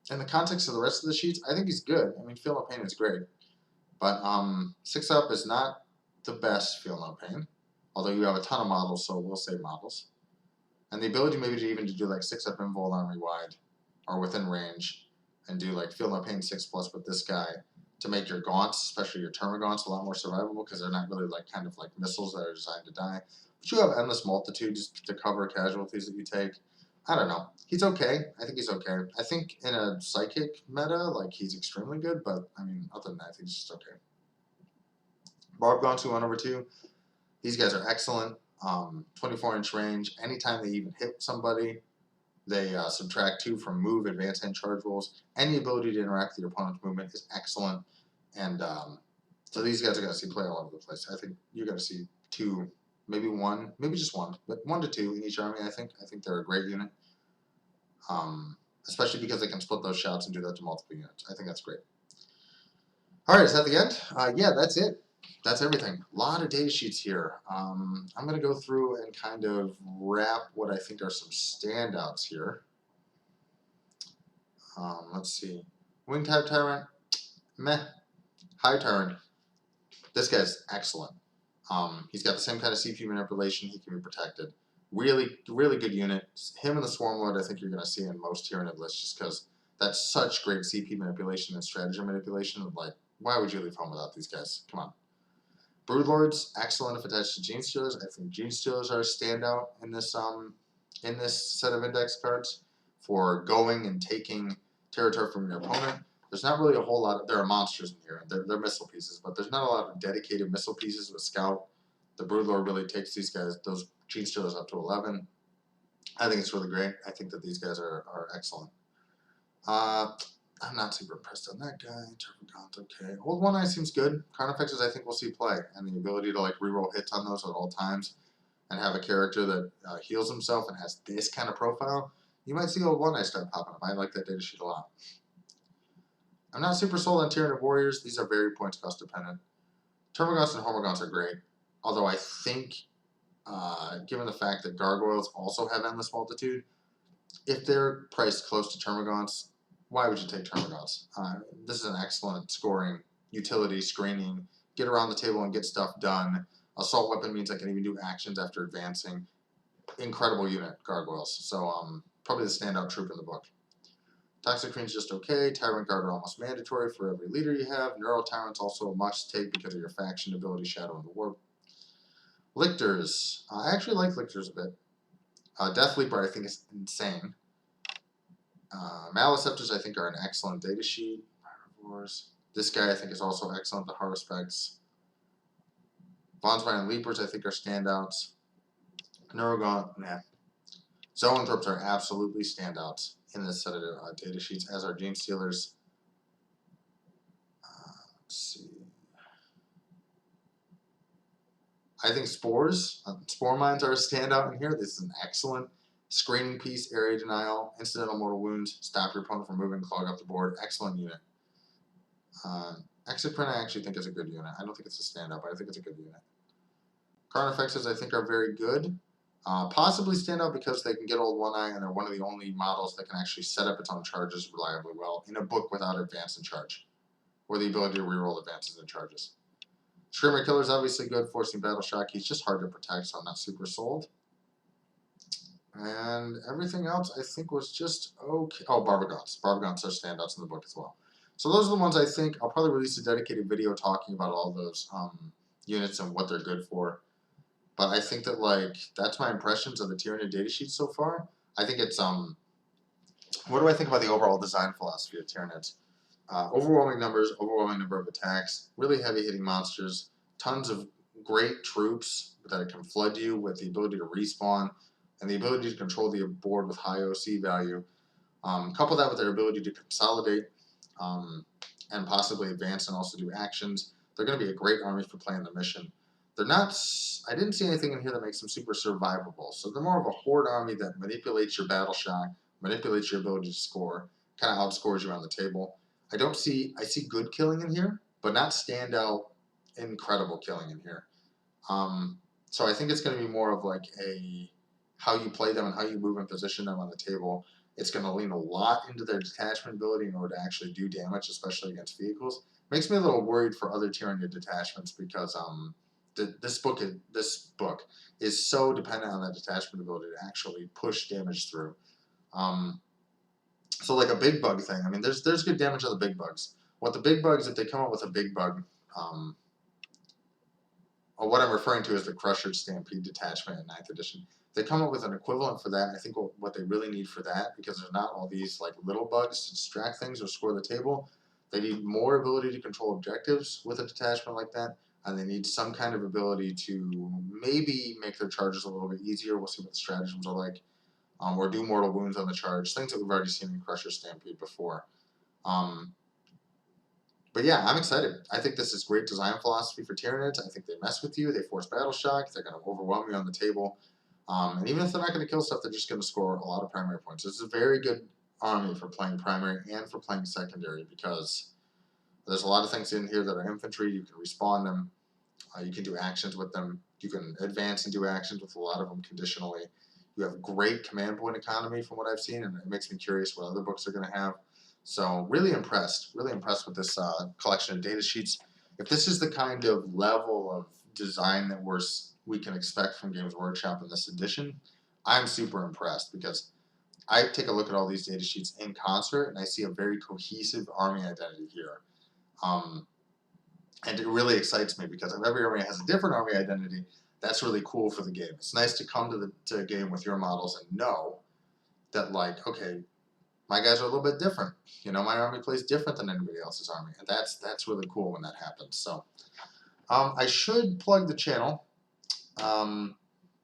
in the context of the rest of the sheets, I think he's good. I mean, Feel No Pain is great. But 6-up is not the best Feel No Pain. Although you have a ton of models, so we'll say models. And the ability maybe to even do like 6-up invul army wide or within range and do like Feel No Pain 6+ with this guy to make your gaunts, especially your Termagants, a lot more survivable because they're not really like kind of like missiles that are designed to die. But you have endless multitudes to cover casualties that you take. I don't know. He's okay. I think he's okay. I think in a psychic meta, like he's extremely good, but I mean, other than that, I think he's just okay. Barbgaunts we went over to. These guys are excellent. 24-inch range. Anytime they even hit somebody, they subtract 2 from move, advance, and charge rolls. Any ability to interact with your opponent's movement is excellent. And so these guys are going to see play all over the place. I think you're going to see 2, maybe 1, maybe just 1, but 1 to 2 in each army, I think. I think they're a great unit. Especially because they can split those shots and do that to multiple units. I think that's great. Alright, is that the end? Yeah, that's it. That's everything. A lot of data sheets here. I'm going to go through and kind of wrap what I think are some standouts here. Let's see. Winged Hive Tyrant, meh. Hive Tyrant, this guy's excellent. He's got the same kind of CP manipulation. He can be protected. Really, really good unit. Him and the Swarmlord, I think you're going to see in most Tyranid lists just because that's such great CP manipulation and stratagem manipulation. Like, why would you leave home without these guys? Come on. Broodlords, excellent if attached to Genestealers. I think Genestealers are a standout in this set of index cards for going and taking territory from your opponent. There's not really a whole lot there are monsters in here. They're missile pieces, but there's not a lot of dedicated missile pieces with Scout. The Broodlord really takes these guys, those Genestealers up to 11. I think it's really great. I think that these guys are excellent. I'm not super impressed on that guy. Tervigon, okay. Old One Eye seems good. Carnifexes I think we'll see play, and the ability to like reroll hits on those at all times, and have a character that heals himself and has this kind of profile. You might see Old One Eye start popping up. I like that data sheet a lot. I'm not super sold on Tyranid Warriors. These are very points cost dependent. Termagants and Hormagaunts are great, although I think, given the fact that Gargoyles also have Endless Multitude, if they're priced close to Termagants, why would you take Termagants? This is an excellent scoring, utility, screening, get around the table and get stuff done. Assault weapon means I can even do actions after advancing. Incredible unit, Gargoyles. So probably the standout troop in the book. Toxicrene's just okay. Tyrant Guard are almost mandatory for every leader you have. Neurotyrant's also a must-take because of your faction ability, Shadow and the Warp. Lictors. I actually like Lictors a bit. Deathleaper I think is insane. Maleceptors I think are an excellent data sheet. Pyrovores. This guy I think is also excellent. The Haruspex. Bondsman and Leapers I think are standouts. Neurogaunt, nah. Zoanthropes are absolutely standouts in this set of data sheets, as are Genestealers. Let's see. I think Spores, Spore Mines are a standout in here. This is an excellent screening piece, area denial, incidental mortal wounds, stop your opponent from moving, clog up the board. Excellent unit. Exocrine I actually think is a good unit. I don't think it's a standout, but I think it's a good unit. Carnifexes I think are very good. Possibly stand out because they can get Old One Eye and they're one of the only models that can actually set up its own charges reliably well in a book without advance and charge, or the ability to reroll advances and charges. Screamer Killer's obviously good, forcing Battle Shock. He's just hard to protect, so I'm not super sold. And everything else I think was just okay. Oh, Barbagonts. Barbagonts are standouts in the book as well. So those are the ones I think. I'll probably release a dedicated video talking about all those units and what they're good for. But I think that, like, that's my impressions of the Tyranid datasheet so far. I think it's, what do I think about the overall design philosophy of Tyranids? Overwhelming numbers, overwhelming number of attacks, really heavy-hitting monsters, tons of great troops that can flood you with the ability to respawn and the ability to control the board with high OC value. Couple that with their ability to consolidate and possibly advance and also do actions. They're going to be a great army for playing the mission. They're not. I didn't see anything in here that makes them super survivable. So they're more of a horde army that manipulates your battle shock, manipulates your ability to score, kind of outscores you on the table. I see good killing in here, but not standout incredible killing in here. So I think it's going to be more of like a how you play them and how you move and position them on the table. It's going to lean a lot into their detachment ability in order to actually do damage, especially against vehicles. Makes me a little worried for other Tyranid detachments because this book is so dependent on that detachment ability to actually push damage through. So like a big bug thing. I mean, there's good damage on the big bugs. What the big bugs, if they come up with a big bug, or what I'm referring to is the Crusher Stampede detachment in 9th edition. They come up with an equivalent for that. I think what they really need for that, because there's not all these like little bugs to distract things or score the table, they need more ability to control objectives with a detachment like that, and they need some kind of ability to maybe make their charges a little bit easier. We'll see what the stratagems are like, or do mortal wounds on the charge, things that we've already seen in Crusher Stampede before. But yeah, I'm excited. I think this is great design philosophy for Tyranids. I think they mess with you. They force battle shock. They're going to overwhelm you on the table. And even if they're not going to kill stuff, they're just going to score a lot of primary points. This is a very good army for playing primary and for playing secondary because there's a lot of things in here that are infantry. You can respawn them. You can do actions with them. You can advance and do actions with a lot of them conditionally. You have great command point economy from what I've seen, and it makes me curious what other books are going to have. So really impressed with this collection of data sheets. If this is the kind of level of design that we can expect from Games Workshop in this edition, I'm super impressed because I take a look at all these data sheets in concert and I see a very cohesive army identity here. And it really excites me because if every army has a different army identity, that's really cool for the game. It's nice to come to a game with your models and know that, like, okay, my guys are a little bit different. You know, my army plays different than anybody else's army, and that's really cool when that happens. So, I should plug the channel.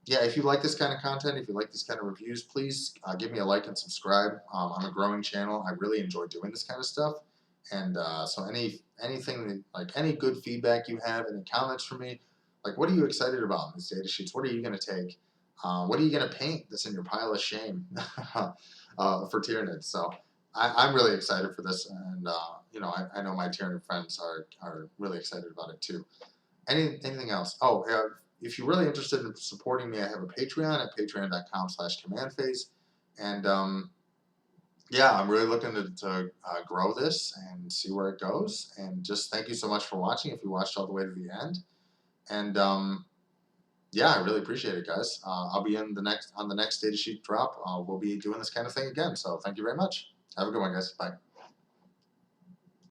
Yeah, if you like this kind of content, if you like these kind of reviews, please give me a like and subscribe. I'm a growing channel. I really enjoy doing this kind of stuff, and so anything like any good feedback you have, any comments for me, like what are you excited about in these data sheets? What are you going to take? What are you going to paint that's in your pile of shame for Tyranids? So I'm really excited for this, and you know, I know my Tyranid friends are really excited about it too. Anything else? Oh, if you're really interested in supporting me, I have a Patreon at patreon.com/commandphase, and yeah, I'm really looking to grow this and see where it goes. And just thank you so much for watching. If you watched all the way to the end, and yeah, I really appreciate it, guys. I'll be on the next datasheet drop. We'll be doing this kind of thing again. So thank you very much. Have a good one, guys. Bye.